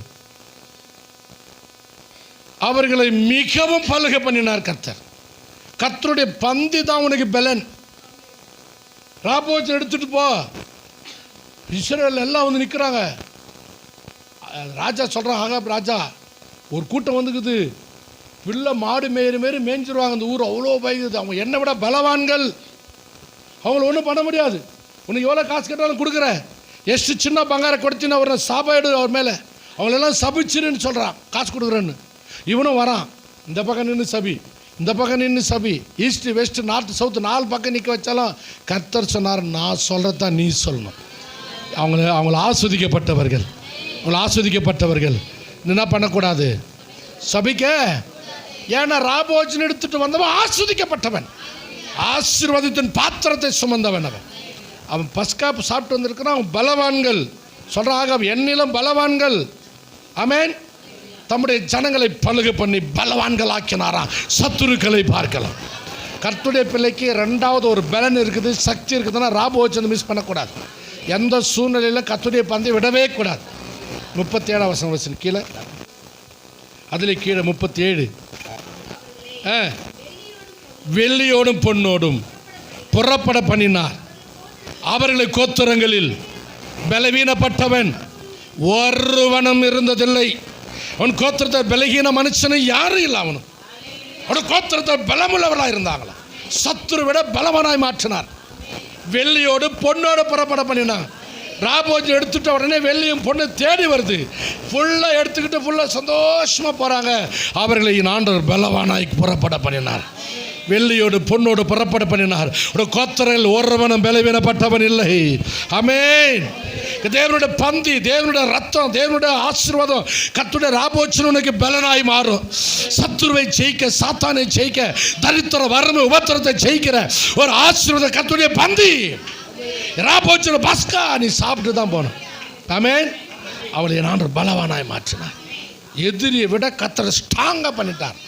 அவர்களை மிகவும் பலுக பண்ணினார் கர்த்தர். கர்த்தருடைய பந்தி தான் உனக்கு பலன். ராபோஜ் எடுத்துட்டு போ. இஸ்ரேல் எல்லாம் வந்து நிற்கிறாங்க. ராஜா சொல்கிறான், ஆகாப் ராஜா, ஒரு கூட்டம் வந்துக்குது, பிள்ளை மாடு மேய்கிற மாரி மேய்ஞ்சிருவாங்க. அந்த ஊர் அவ்வளோ பயக்குது. அவங்க என்னை விட பலவான்கள். அவங்கள ஒன்றும் பண்ண முடியாது. உனக்கு எவ்வளோ காசு கேட்டாலும் கொடுக்குற. ಎಷ್ಟು சின்ன பங்கார கொடுத்தினா அவரை சாப்பாடு அவர் மேலே அவங்களெல்லாம் சபிச்சிருன்னு சொல்கிறான். காசு கொடுக்குறேன்னு இவனும் வரான். இந்த பக்கம் நின்று சபி, இந்த பக்கம் நின்று சபி, ஈஸ்ட் வெஸ்ட் நார்த் சவுத் 4 பக்கம் நிற்க வச்சாலும் கர்த்தர் சொன்னார், நான் சொல்கிறதான் நீ சொல்லணும். அவங்கள ஆஸ்வதிக்கப்பட்டவர்கள், அவங்கள ஆஸ்வதிக்கப்பட்டவர்கள் என்ன பண்ணக்கூடாது? சபிக்க. ஏன்னா ராபோஜன் எடுத்துட்டு வந்தவன் ஆஸ்வதிக்கப்பட்டவன், ஆசீர்வாதத்தின் பாத்திரத்தை சுமந்தவன். அவன் பஸ்கா சாப்பிட்டு வந்திருக்கிறான். அவன் பலவான்கள் சொல்கிறாங்க, என்னிலும் பலவான்கள். ஆமென். தம்முடைய ஜனங்களை பலுக பண்ணி பலவான்கள் ஆக்கினாராம். சத்துருக்களை பார்க்கலாம். கர்த்தருடைய பிள்ளைக்கு 2வது ஒரு பலன் இருக்குது, சக்தி இருக்குதுன்னா ராபோஜனை மிஸ் பண்ணக்கூடாது. எந்த சூழ்நிலையில் கர்த்தருடைய பந்தை விடவே கூடாது. 37 வசனம் கீழே, அதில் கீழே 37. வெள்ளியோடும் பொன்னோடும் புறப்பட பண்ணினார். அவர்களை கோத்திரங்களில் பலவீனப்பட்டவன் ஒருவனும் இருந்ததில்லை. அவன் கோத்திரத்தை பலகீன மனுஷனை யாரும் இல்லை. அவன் கோத்திரத்தை பலமுள்ளவர்களாக இருந்தாங்களா. சத்துரு விட பலவனாய் மாற்றினார். வெள்ளியோடு பொண்ணோடு புறப்பட பண்ணினான். ராபோஜ் எடுத்துட்ட உடனே வெள்ளியும் பொண்ணு தேடி வருது. ஃபுல்லாக எடுத்துக்கிட்டு ஃபுல்லாக சந்தோஷமாக போகிறாங்க. அவர்களை ஆண்டவர் பலவானாய் புறப்பட பண்ணினார். வெள்ளியோடு பொண்ணோடு புறப்பட பண்ணினார். ஒரு கோத்திரங்கள் ஒருவனும் பலவீனப்பட்டவன் இல்லை. ஆமென். தேவனுடைய பந்தி, தேவனுடைய ரத்தம், தேவனுடைய ஆசீர்வாதம், கர்த்தருடைய ராபோஜன் உனக்கு பலனாய் மாறும். சத்துருவை ஜெயிக்க, சாத்தானை ஜெயிக்க, தரித்திர வறுமை உபத்திரத்தை ஜெயிக்கிற ஒரு ஆசீர்வாதம் கர்த்தருடைய பந்தி. ராபோஜன் பஸ்கா நீ சாப்பிட்டு தான் போகணும். ஆமென். அவளை நான் பலவானாய் மாற்றினார். எதிரியை விட கர்த்தர் ஸ்ட்ராங்காக பண்ணிட்டார்.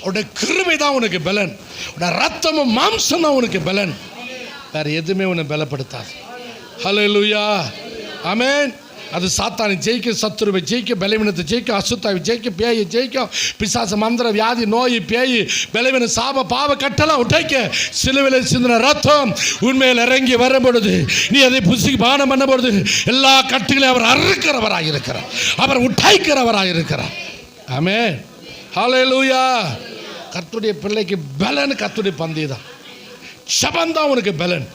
அவருடைய கிருபை தான் உனக்கு பலன். அவருடைய ரத்தமும் மாம்சம் தான் உனக்கு பலன். வேறு எதுவுமே உன்னை பலப்படுத்தாது. ஹல்லேலூயா. ஆமென். அது சாத்தானை ஜெயிக்க, சத்துருவை ஜெயிக்க, பலவீனத்தை ஜெயிக்க, அசுத்தாவை ஜெயிக்க, பேயை ஜெயிக்க, பிசாச மந்திர வியாதி நோய் பேய் பலவீன சாப பாவ கட்டலாம் உடைக்க சிலுவையில் சிந்தின ரத்தம் உண்மையில் இறங்கி வரும்பொழுது நீ அதை புசி பானம் பண்ண பொழுது எல்லா கட்டுகளையும் அவர் அறுக்கிறவராக இருக்கிறார். அவர் உடைக்கிறவராக இருக்கிறார். ஆமென். ஹல்லேலூயா. கர்த்தருடைய பிள்ளைக்கு பலன் கர்த்தருடைய பந்தி தான். ஜெபம் தான் உனக்கு பலன்.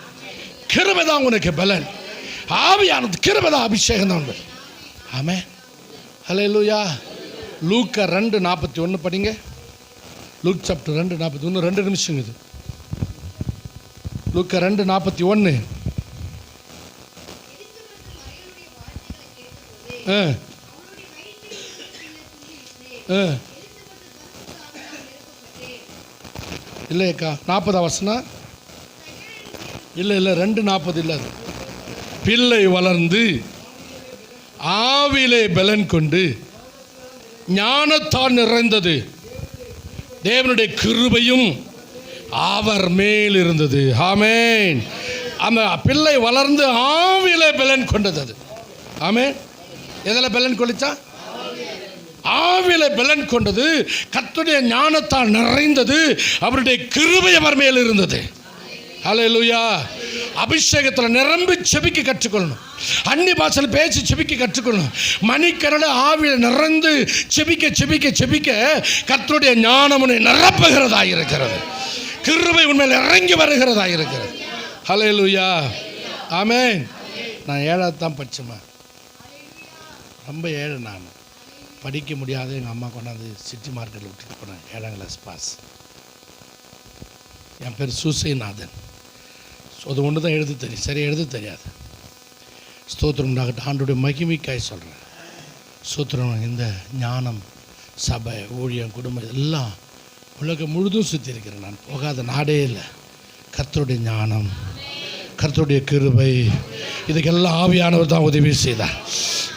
கிருபை தான் உனக்கு பலன். ஆவியானது கிருபை தான், அபிஷேகம் தான் உண்டு. ஆமென். ஹல்லேலூயா. லூக்கா 2:41 படிங்க. Look chapter 2:41. 2 நிமிஷம் இது. லூக்கா 2:41. இல்லையக்கா 40 வசனம் இல்லை 2:40 இல்லை. அது பிள்ளை வளர்ந்து ஆவிலே பலன் கொண்டு ஞானத்தால் நிறைந்தது, தேவனுடைய கிருபையும் அவர் மேல் இருந்தது. ஆமென். அந்த பிள்ளை வளர்ந்து ஆவிலே பலன் கொண்டது. அது ஆமென். எதில் பலன் கொள்ளிச்சா? ஆவிலே பலன் கொண்டது, கர்த்தருடைய ஞானத்தால் நிறைந்தது, அவருடைய கிருபை அவர் மேல் இருந்தது. ஹல்லேலூயா. அபிஷேகத்தில் நிரம்பி செபிக்க கற்றுக்கொள்ளணும். அன்னி பாஷையில் பேசி செபிக்க கற்றுக்கொள்ளணும். மணிக்கரட ஆவியில் நிறைந்து செபிக்க செபிக்க செபிக்க கர்த்தருடைய ஞானம் உன்னை நிரப்புகிறதா இருக்கிறது. கிருபை உண்மையில் இறங்கி வருகிறதா இருக்கிறது. ஹல்லேலூயா. ஆமென். நான் 7வது தான் படிச்சேம்மா. ரொம்ப ஏழை. நான் படிக்க முடியாத எங்கள் அம்மா கொண்டாந்து சிட்டி மார்க்கெட்டில் விட்டுட்டு போனேன். 7ஆம் கிளாஸ் பாஸ். என் பேர் சூசைநாதன். அது ஒன்று தான் எழுத தெரியும், சரி எழுத தெரியாது. ஸ்தோத்திரம் உண்டாகட்டும். ஆண்டோடைய மகிமைக்காய் சொல்கிறேன். ஸ்தோத்திரம். இந்த ஞானம், சபை, ஊழியம், குடும்பம் எல்லாம் உலகம் முழுதும் சுற்றி இருக்கிறேன். நான் போகாத நாடே இல்லை. கர்த்தருடைய ஞானம், கர்த்தருடைய கிருபை, இதுக்கெல்லாம் ஆவியானவர் தான் உதவி செய்தார்.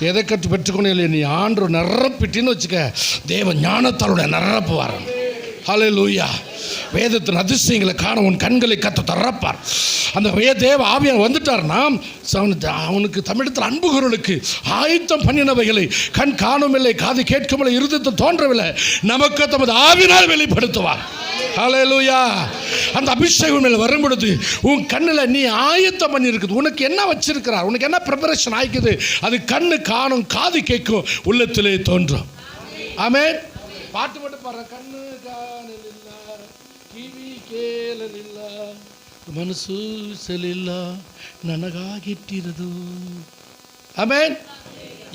எதை கற்று பெற்றுக்கணும் இல்லை, நீ ஆண்டு நிரப்பிட்டின்னு வச்சுக்க, தேவ ஞானத்தாலுடைய நிரப்புவார். ஹல்லேலூயா. வேதத்தின் அதிசயங்களை காண உன் கண்களை கத்த திறப்பார். அந்த தேவ ஆவியார் வந்துட்டார்னா அவனுக்கு தமிழத்தில் அன்புகிறவர்களுக்கு ஆயத்தம் பண்ணினவைகளை கண் காணுமில்லை, காது கேட்கவில்லை, இருதயத்தில் தோன்றவில்லை, நமக்கு தமது ஆவினால் வெளிப்படுத்துவார். ஹல்லேலூயா. அந்த அபிஷேகம் மேலே வரும் பொழுது உன் கண்ணில் நீ ஆயத்தம் பண்ணி இருக்குது, உனக்கு என்ன வச்சிருக்கிறார், உனக்கு என்ன ப்ரிப்பரேஷன் ஆயிக்குது, அது கண்ணு காணும், காது கேட்கும், உள்ளத்திலே தோன்றும். ஆமென். பாட்டு மட்டும் பாரு. கண்ணு காணலிಲ್ಲ, ಕಿವಿ ಕೇಳಲಿಲ್ಲ, ಮನಸ್ಸು ಸಲಿಲ್ಲ, ನನಗಾಗಿಟ್ಟಿರದು. ಆಮೇನ್.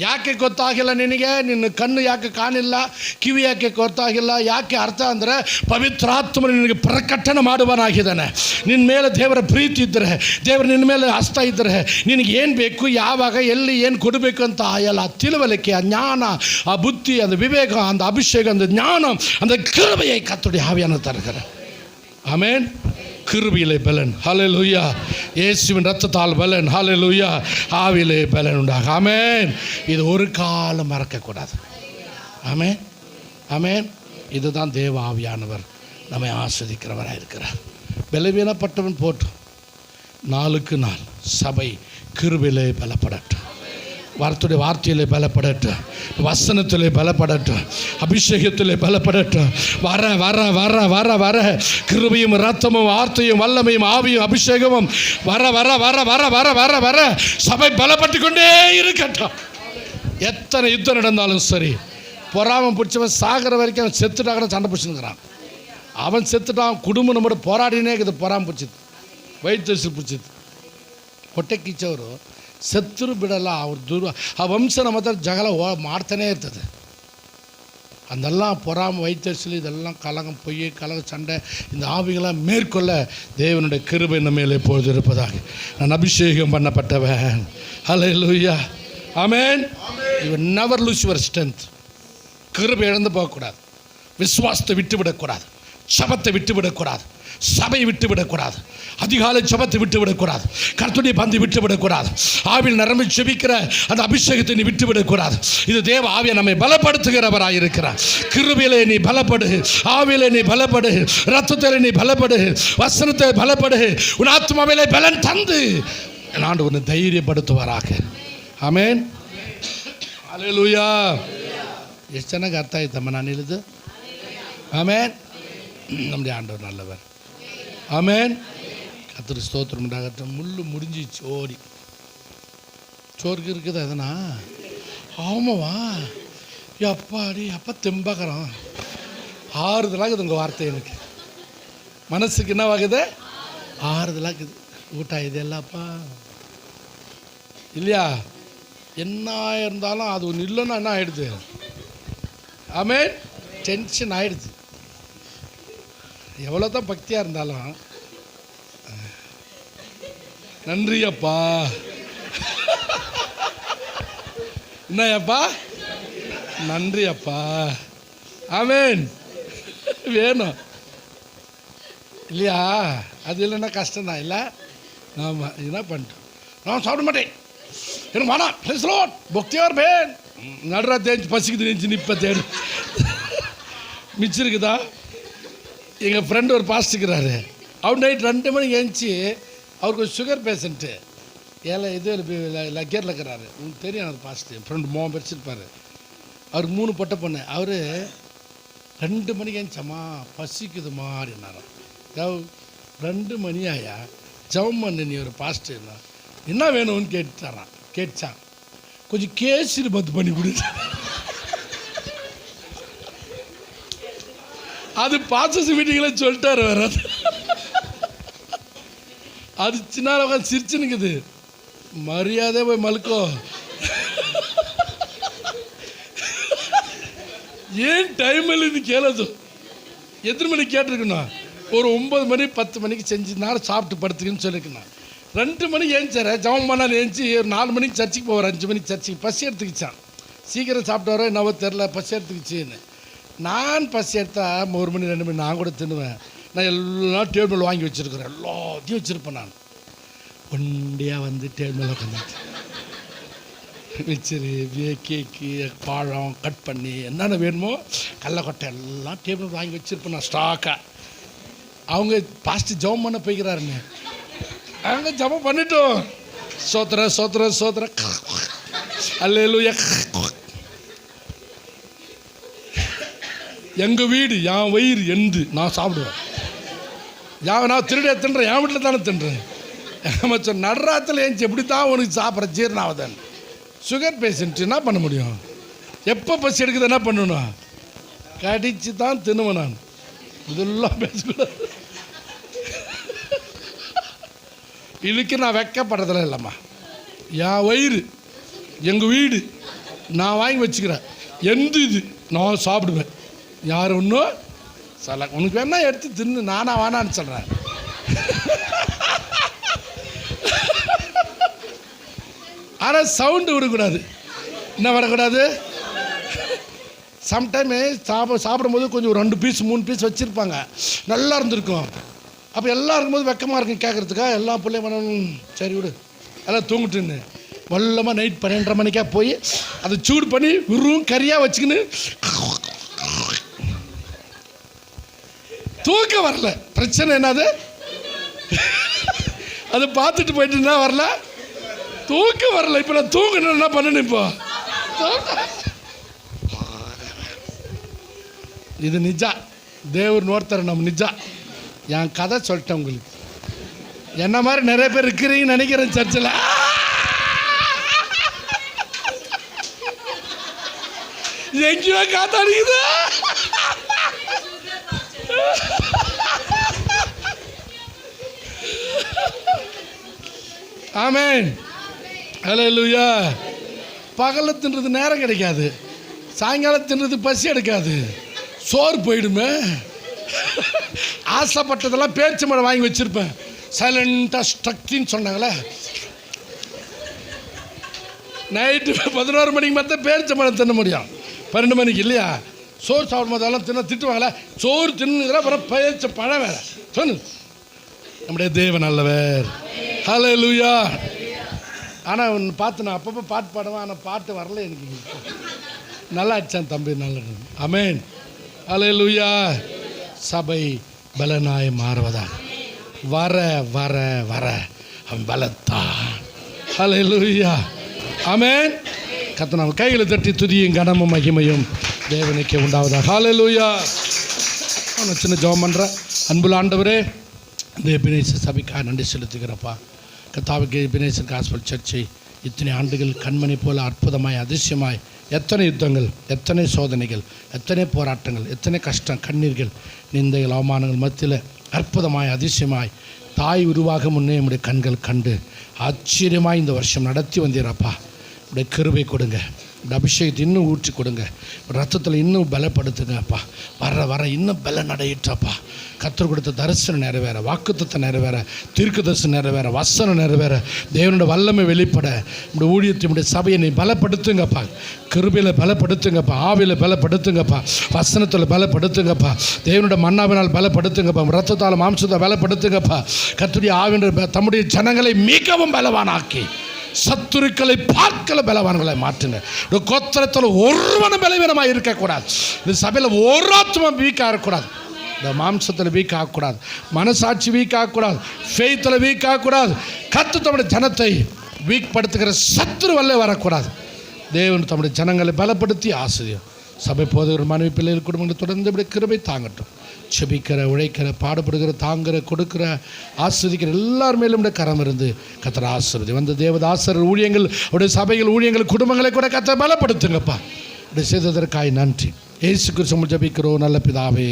ಯಾಕೆ ಗೊತ್ತಾಗಿಲ್ಲ ನಿನಗೆ? ನಿನ್ನ ಕಣ್ಣು ಯಾಕೆ ಕಾಣಿಲ್ಲ, ಕಿವಿ ಯಾಕೆ ಗೊತ್ತಾಗಿಲ್ಲ? ಯಾಕೆ ಅರ್ಥ ಅಂದರೆ ಪವಿತ್ರಾತ್ಮನು ನಿನಗೆ ಪ್ರಕಟಣೆ ಮಾಡುವನಾಗಿದ್ದಾನೆ. ನಿನ್ನ ಮೇಲೆ ದೇವರ ಪ್ರೀತಿ ಇದ್ದರೆ, ದೇವರು ನಿನ್ನ ಮೇಲೆ ಹಸ್ತ ಇದ್ದರೆ, ನಿನಗೆ ಏನು ಬೇಕು, ಯಾವಾಗ, ಎಲ್ಲಿ, ಏನು ಕೊಡಬೇಕು ಅಂತ ಎಲ್ಲ ತಿಳುವಳಿಕೆ, ಆ ஞான, ಆ புத்தி, அந்த விவேகம், அந்த அபிஷேகம், அந்த ஞானம், அந்த கிருபையை கர்த்தருடைய ஆவியானவர் தருகிறார். ஆமென். கிருபையிலே பலன். ஹல்லேலூயா. இயேசுவின் ரத்தத்தால் பலன். ஹல்லேலூயா. ஆவியிலே பலன் உண்டாக. ஆமென். இது ஒரு காலம் மறக்கக்கூடாது. ஆமென். ஆமென். இதுதான் தேவ ஆவியானவர் நம்மை ஆஸ்வதிக்கிறவராக இருக்கிறார். பலவீனப்பட்டவன் போட்டு நாளுக்கு நாள் சபை கிருபையிலே பலப்படட்டும், வார்த்தையுடைய வார்த்தையிலே பலப்படட்டும், வசனத்திலே பலப்படட்டும், அபிஷேகத்திலே பலப்படட்டும். வர வர வர வர வர கிருபையும் ரத்தமும் வார்த்தையும் வல்லமையும் ஆவியும் அபிஷேகமும் வர வர வர வர வர வர வர சபை பலப்பட்டு கொண்டே இருக்கட்டும். எத்தனை யுத்தம் நடந்தாலும் சரி, பொறாமம் பிடிச்சவன் சாகிற வரைக்கும் அவன் செத்துட்டாங்கன்னு சண்டை பிடிச்சுக்கிறான். அவன் செத்துட்டான், குடும்பம் நம்மளோட போராடினே இருக்குது. பொறாம பிடிச்சிது, ವೈದ್ಯರು பிடிச்சிது, ಹೊಟ್ಟೆ ಕಿಚ್ಚವರು ಸತ್ತರು ಬಿಡಲ್ಲ. ಅವ್ರ ಆ ವಂಶ ನಮ್ಮ ಹತ್ರ ಜಗಳ ಮಾಡ್ತಾನೇ ಇರ್ತದೆ. அதெல்லாம் பொறாம வைத்தறிச்சல், இதெல்லாம் கலகம், பொய், கலக, சண்டை, இந்த ஆவிகளாம் மேற்கொள்ள தேவனுடைய கிருபை நம்ம மேலே எப்பொழுது இருப்பதாக. நான் அபிஷேகம் பண்ணப்பட்டவன். Hallelujah. Amen. You will never lose your strength. கிருபை இழந்து போகக்கூடாது, விசுவாசத்தை விட்டுவிடக்கூடாது, சபத்தை விட்டுவிடக்கூடாது, சபையை விட்டுவிடக்கூடாது, அதிகாலை ஜபத்தை விட்டுவிடக்கூடாது, கர்த்தருடைய பந்தி விட்டுவிடக்கூடாது, ஆவியில் நிரம்பி செபிக்கிற அந்த அபிஷேகத்தை நீ விட்டுவிடக்கூடாது. இது தேவ ஆவியை நம்மை பலப்படுத்துகிறவராக இருக்கிறார். கிருபையிலே நீ பலப்படு, ஆவியிலே நீ பலப்படு, ரத்தத்திலே நீ பலப்படு, வசனத்தை பலப்படு, உன் ஆத்மாவிலே பலன் தந்து ஆண்டவர் உன்னை தைரியப்படுத்துவாராக. ಆಮೇನ್. ஹல்லேலூயா. ಎಷ್ಟು ಚೆನ್ನಾಗಿ ಅರ್ಥ ಆಯ್ತಮ್ಮ ನಾನು ಹೇಳಿದ್ದು? ಆಮೇನ್. நம்முடைய ஆண்டவர் நல்லவர். ஆமென். கர்த்தருக்கு ஸ்தோத்திரம் உண்டாகட்டும். முள்ளு முடிஞ்சிச்சு, ஓடி சோறுக்கு இருக்குது. அதனா ஆமாவா? அப்பாடி அப்பா தெம்பாக்கிறோம். ஆறுதலாகுது உங்கள் வார்த்தை. எனக்கு மனசுக்கு என்ன ஆகுது? ஆறுதலாகுது. ಊಟ ಇದೆಯಲ್ಲಪ್ಪ இல்லையா? என்ன இருந்தாலும் அது ஒன்று இல்லைன்னா என்ன ஆகிடுது? ஆமென். டென்ஷன் ஆகிடுது. எவ்வளோ தான் பக்தியாக இருந்தாலும் நன்றி அப்பா, என்னப்பா, நன்றி அப்பா, ஆமென் வேணும் இல்லையா? அது இல்லைன்னா கஷ்டம்தான் இல்லை? ஆமாம். என்ன பண்ணிட்டோம்? நான் சாப்பிட மாட்டேன், எனக்கு வேணாம், பேசலோட் பக்தியார் பேன் நடுறா தேஞ்சு பசிக்குது, நெஞ்சு நிப்ப தேடு மிச்சிருக்குதா. எங்கள் ஃப்ரெண்டு ஒரு பாஸ்ட்டுக்கிறாரு. அவர் நைட் 2 மணிக்கு எழுந்துச்சி, அவருக்கு ஒரு சுகர் பேஷண்ட்டு, இது லக்கேரில் இருக்கிறாரு. உங்களுக்கு தெரியும் அவர் பாஸ்ட்டு, என் ஃப்ரெண்டு மோகம் படிச்சிருப்பார். அவருக்கு 3 பொட்டை பொண்ணு. அவர் 2 மணிக்கு எழுந்துச்சம்மா பசிக்குதுமா அப்படின்னாராம். 2 மணி ஆயா ஜவம் பண்ணு நீ ஒரு பாஸ்ட்டு என்ன வேணும்னு கேட்டான். கொஞ்சம் கேசரி பத்து பண்ணி கொடுத்து. அது பாசஸ் மீட்டிங்கில் சொல்லிட்டாரு. வேற அது சின்ன உட்காந்து சிரிச்சுன்னுக்குது. மரியாதை போய் மலுக்கோ. ஏன் டைம் இது கேளது? எத்தனை மணிக்கு கேட்டிருக்கணும்? ஒரு 9 மணி 10 மணிக்கு செஞ்சு நேரம் சாப்பிட்டு படுத்துக்குன்னு சொல்லியிருக்கணும். 2 மணிக்கு ஏஞ்சார ஜவம் பண்ணால் ஏஞ்சி 4 மணிக்கு சர்ச்சுக்கு போவார், 5 மணிக்கு சர்ச்சுக்கு. பசி எடுத்துக்கிச்சான். சீக்கிரம் சாப்பிட்டு வர என்னவோ தெரில, பசி எடுத்துக்கிச்சின்னு. நான் பசி எடுத்தால் 1 மணி 2 மணி நான் கூட தின்னுவேன். நான் எல்லாம் டேபிள் வாங்கி வச்சுருக்கிறேன், எல்லாத்தையும் வச்சுருப்பேன். நான் ஒண்டியாக வந்து டேபிள் உட்காந்து மிச்சரு, கேக்கு, பழம் கட் பண்ணி என்னென்ன வேணுமோ கடலக்கொட்டை எல்லாம் டேபிள் வாங்கி வச்சுருப்பேன் நான் ஸ்டாக்காக. அவங்க பாஸ்ட்டு ஜபம் பண்ண போய்க்கிறாருன்னு அவங்க ஜபம் பண்ணிட்டோம். சோத்திர சோத்திர சோத்திர அல்லேலூயா. எங்கள் வீடு என் வயிறு எந்து நான் சாப்பிடுவேன். நான் திருடிய தின்றேன், என் வீட்டில் தானே தின்றேன். மச்சம் நடுராத்தில் ஏஞ்சி எப்படி தான் உனக்கு சாப்பிட்ற ஜீரணாவதன். சுகர் பேஷண்ட்டு என்ன பண்ண முடியும்? எப்போ பசி எடுக்குது என்ன பண்ணணும்? கடிச்சு தான் தின்னுவேன் நான். இதெல்லாம் பேசக்கூடாது. இதுக்கு நான் வெக்கப்படுறதில்ல இல்லைம்மா. என் வயிறு எங்கள் வீடு நான் வாங்கி வச்சுக்கிறேன். எந்த இது நான் சாப்பிடுவேன். யார் ஒன்றும் சொல்ல உனக்கு வேணா எடுத்து தின்னு நானா வேணான்னு சொல்கிறேன். ஆனால் சவுண்டு விடக்கூடாது. என்ன வரக்கூடாது? சம்டைமு சாப்பிடும்போது கொஞ்சம் ஒரு 2 பீஸ் 3 பீஸ் வச்சுருப்பாங்க, நல்லா இருந்திருக்கும். அப்போ எல்லாம் இருக்கும்போது வெக்கமாக இருக்கும் கேட்குறதுக்கா. எல்லா பிள்ளையும் பண்ணணும், சரி விடு எல்லாம் தூங்கிட்டுன்னு வல்லமாக நைட் 12:30 மணிக்கா போய் அதை சூடு பண்ணி வெறும் கறியாக வச்சுக்கின்னு தூக்கம் வரல. பிரச்சனை என்னது? அதை பார்த்துட்டு போயிட்டுன்னா வரல, தூக்கம் வரல. இப்போ நான் தூங்கணும் என்ன பண்ணணும்? இப்போ இது நிஜா தேவர் நோர்த்தர் நம்ம நிஜா. என் கதை சொல்லிட்டேன் உங்களுக்கு. என்ன மாதிரி நிறைய பேர் இருக்கிறீங்கன்னு நினைக்கிறேன் சர்ச்சில். எங்கேயோ காத்தாடிக்குது. ஆமென், ஹல்லேலூயா. பகலில் தின்றது நேரம் கிடைக்காது, சாயங்காலம் தின்றது பசி எடுக்காது, சோறு போயிடுமே. ஆசைப்பட்டதெல்லாம் பேரிச்சை மரம் வாங்கி வச்சுருப்பேன். சைலண்டாக ஸ்ட்ரக்டின்னு சொன்னாங்களே, நைட்டு 11 மணிக்கு மட்டும் பேரிச்சை மரம் தின்ன முடியும், 12 மணிக்கு இல்லையா? சோறு சாப்பிடும் போதெல்லாம் தின்ன திட்டுவாங்களே, சோறு தின்னுங்கிற அப்புறம் பேரிச்சை பழம் வேறு சொல்லு. நம்முடைய தேவன் நல்லவர், ஹல்லேலூயா. ஆனால் ஒன்று பார்த்து நான் அப்பப்போ பாட்டு பாடுவேன், ஆனால் பாட்டு வரல எனக்கு. நல்லா அடிச்சான் தம்பி, நல்லது. ஆமென், ஹல்லேலூயா. சபை பலனாய் மாறுவதா வர வர வர அவன் பலத்தான். ஹல்லேலூயா, ஆமென். கர்த்தர் நம்ம கைகளை தட்டி துதியும் கனமும் மகிமையும் தேவனுக்கே உண்டாவதா. ஹல்லேலூயா. நான் சின்ன ஜெபம் பண்ணுறேன். அன்புள்ள ஆண்டவரே, இந்த எபினேசர் சபைக்காக நன்றி செலுத்துகிறப்பா. கர்த்தாவுக்கு எபினேசர் காஸ்பல் சர்ச்சை இத்தனை ஆண்டுகள் கண்மணி போல அற்புதமாய் அதிசயமாய் எத்தனை யுத்தங்கள், எத்தனை சோதனைகள், எத்தனை போராட்டங்கள், எத்தனை கஷ்டம், கண்ணீர்கள், நிந்தைகள், அவமானங்கள் மத்தியில் அற்புதமாய் அதிசயமாய் தாய் உருவாக முன்னே நம்முடைய கண்கள் கண்டு ஆச்சரியமாய் இந்த வருஷம் நடத்தி வந்தீரப்பா. உடைய கிருபை கொடுங்க, இந்த அபிஷேகத்தை இன்னும் ஊற்றி கொடுங்க, ரத்தத்தில் இன்னும் பலப்படுத்துங்கப்பா. வர வர இன்னும் பலம் நடையிட்டப்பா. கர்த்தர் கொடுத்த தரிசனம் நிறைவேற, வாக்குத்தத்தை நிறைவேற, தீர்க்க தரிசனம் நிறைவேற, வசனம் நிறைவேற, தேவனோட வல்லமை வெளிப்பட இந்த ஊழியத்தினுடைய சபையை நீ பலப்படுத்துங்கப்பா. கிருபையில் பலப்படுத்துங்கப்பா, ஆவியில் பலப்படுத்துங்கப்பா, வசனத்தில் பலப்படுத்துங்கப்பா, தேவனோட மன்னாவினால் பலப்படுத்துங்கப்பா, ரத்தத்தால் மாம்சத்தை பலப்படுத்துங்கப்பா. கர்த்தருடைய ஆவியினர் தம்முடைய ஜனங்களை மிகவும் பலவானாக்கி சத்துருக்களை பார்க்கல பலவான்களை மாற்றுங்க. கோத்திரத்தில் ஒருவனும் பலவீனமாக இருக்கக்கூடாது. இந்த சபையில் ஒரு ஆத்மா வீக்காக இருக்கக்கூடாது, இந்த மாம்சத்தில் வீக் ஆகக்கூடாது, மனசாட்சி வீக் ஆகக்கூடாது, ஃபெய்த்தில் வீக் ஆகக்கூடாது. கர்த்தர் தம்முடைய ஜனத்தை வீக் படுத்துகிற சத்துரு வல்ல வரக்கூடாது. தேவன் தம்முடைய ஜனங்களை பலப்படுத்தி ஆசிரியர் சபை போதவர் மனைவி பிள்ளைகள் குடும்பங்கள் தொடர்ந்து இப்படி கிருபை தாங்கட்டும். செபிக்கிற, உழைக்கிற, பாடுபடுகிற, தாங்குகிற, கொடுக்கிற, ஆஸ்வதிக்கிற எல்லார் மேலும் கரம் இருந்து கர்த்தர் ஆசீர்வதி. வந்த தேவதாசர் ஊழியங்கள், அவருடைய சபைகள் ஊழியங்கள், குடும்பங்களை கூட கர்த்தர் பலப்படுத்துங்கப்பா. இப்படி செய்ததற்காய் நன்றி. இயேசு கிறிஸ்துவில் ஜெபிக்கிறோம் நல்ல பிதாவே.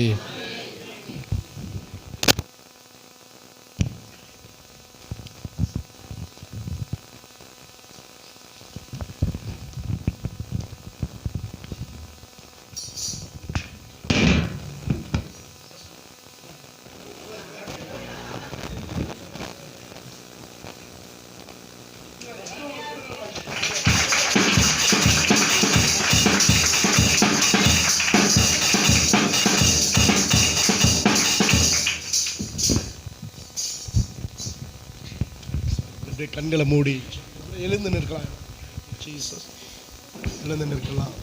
கண்களை மூடி எழுந்து நிற்கலாம். ஜீசஸ் எழுந்து நிற்கலாம்.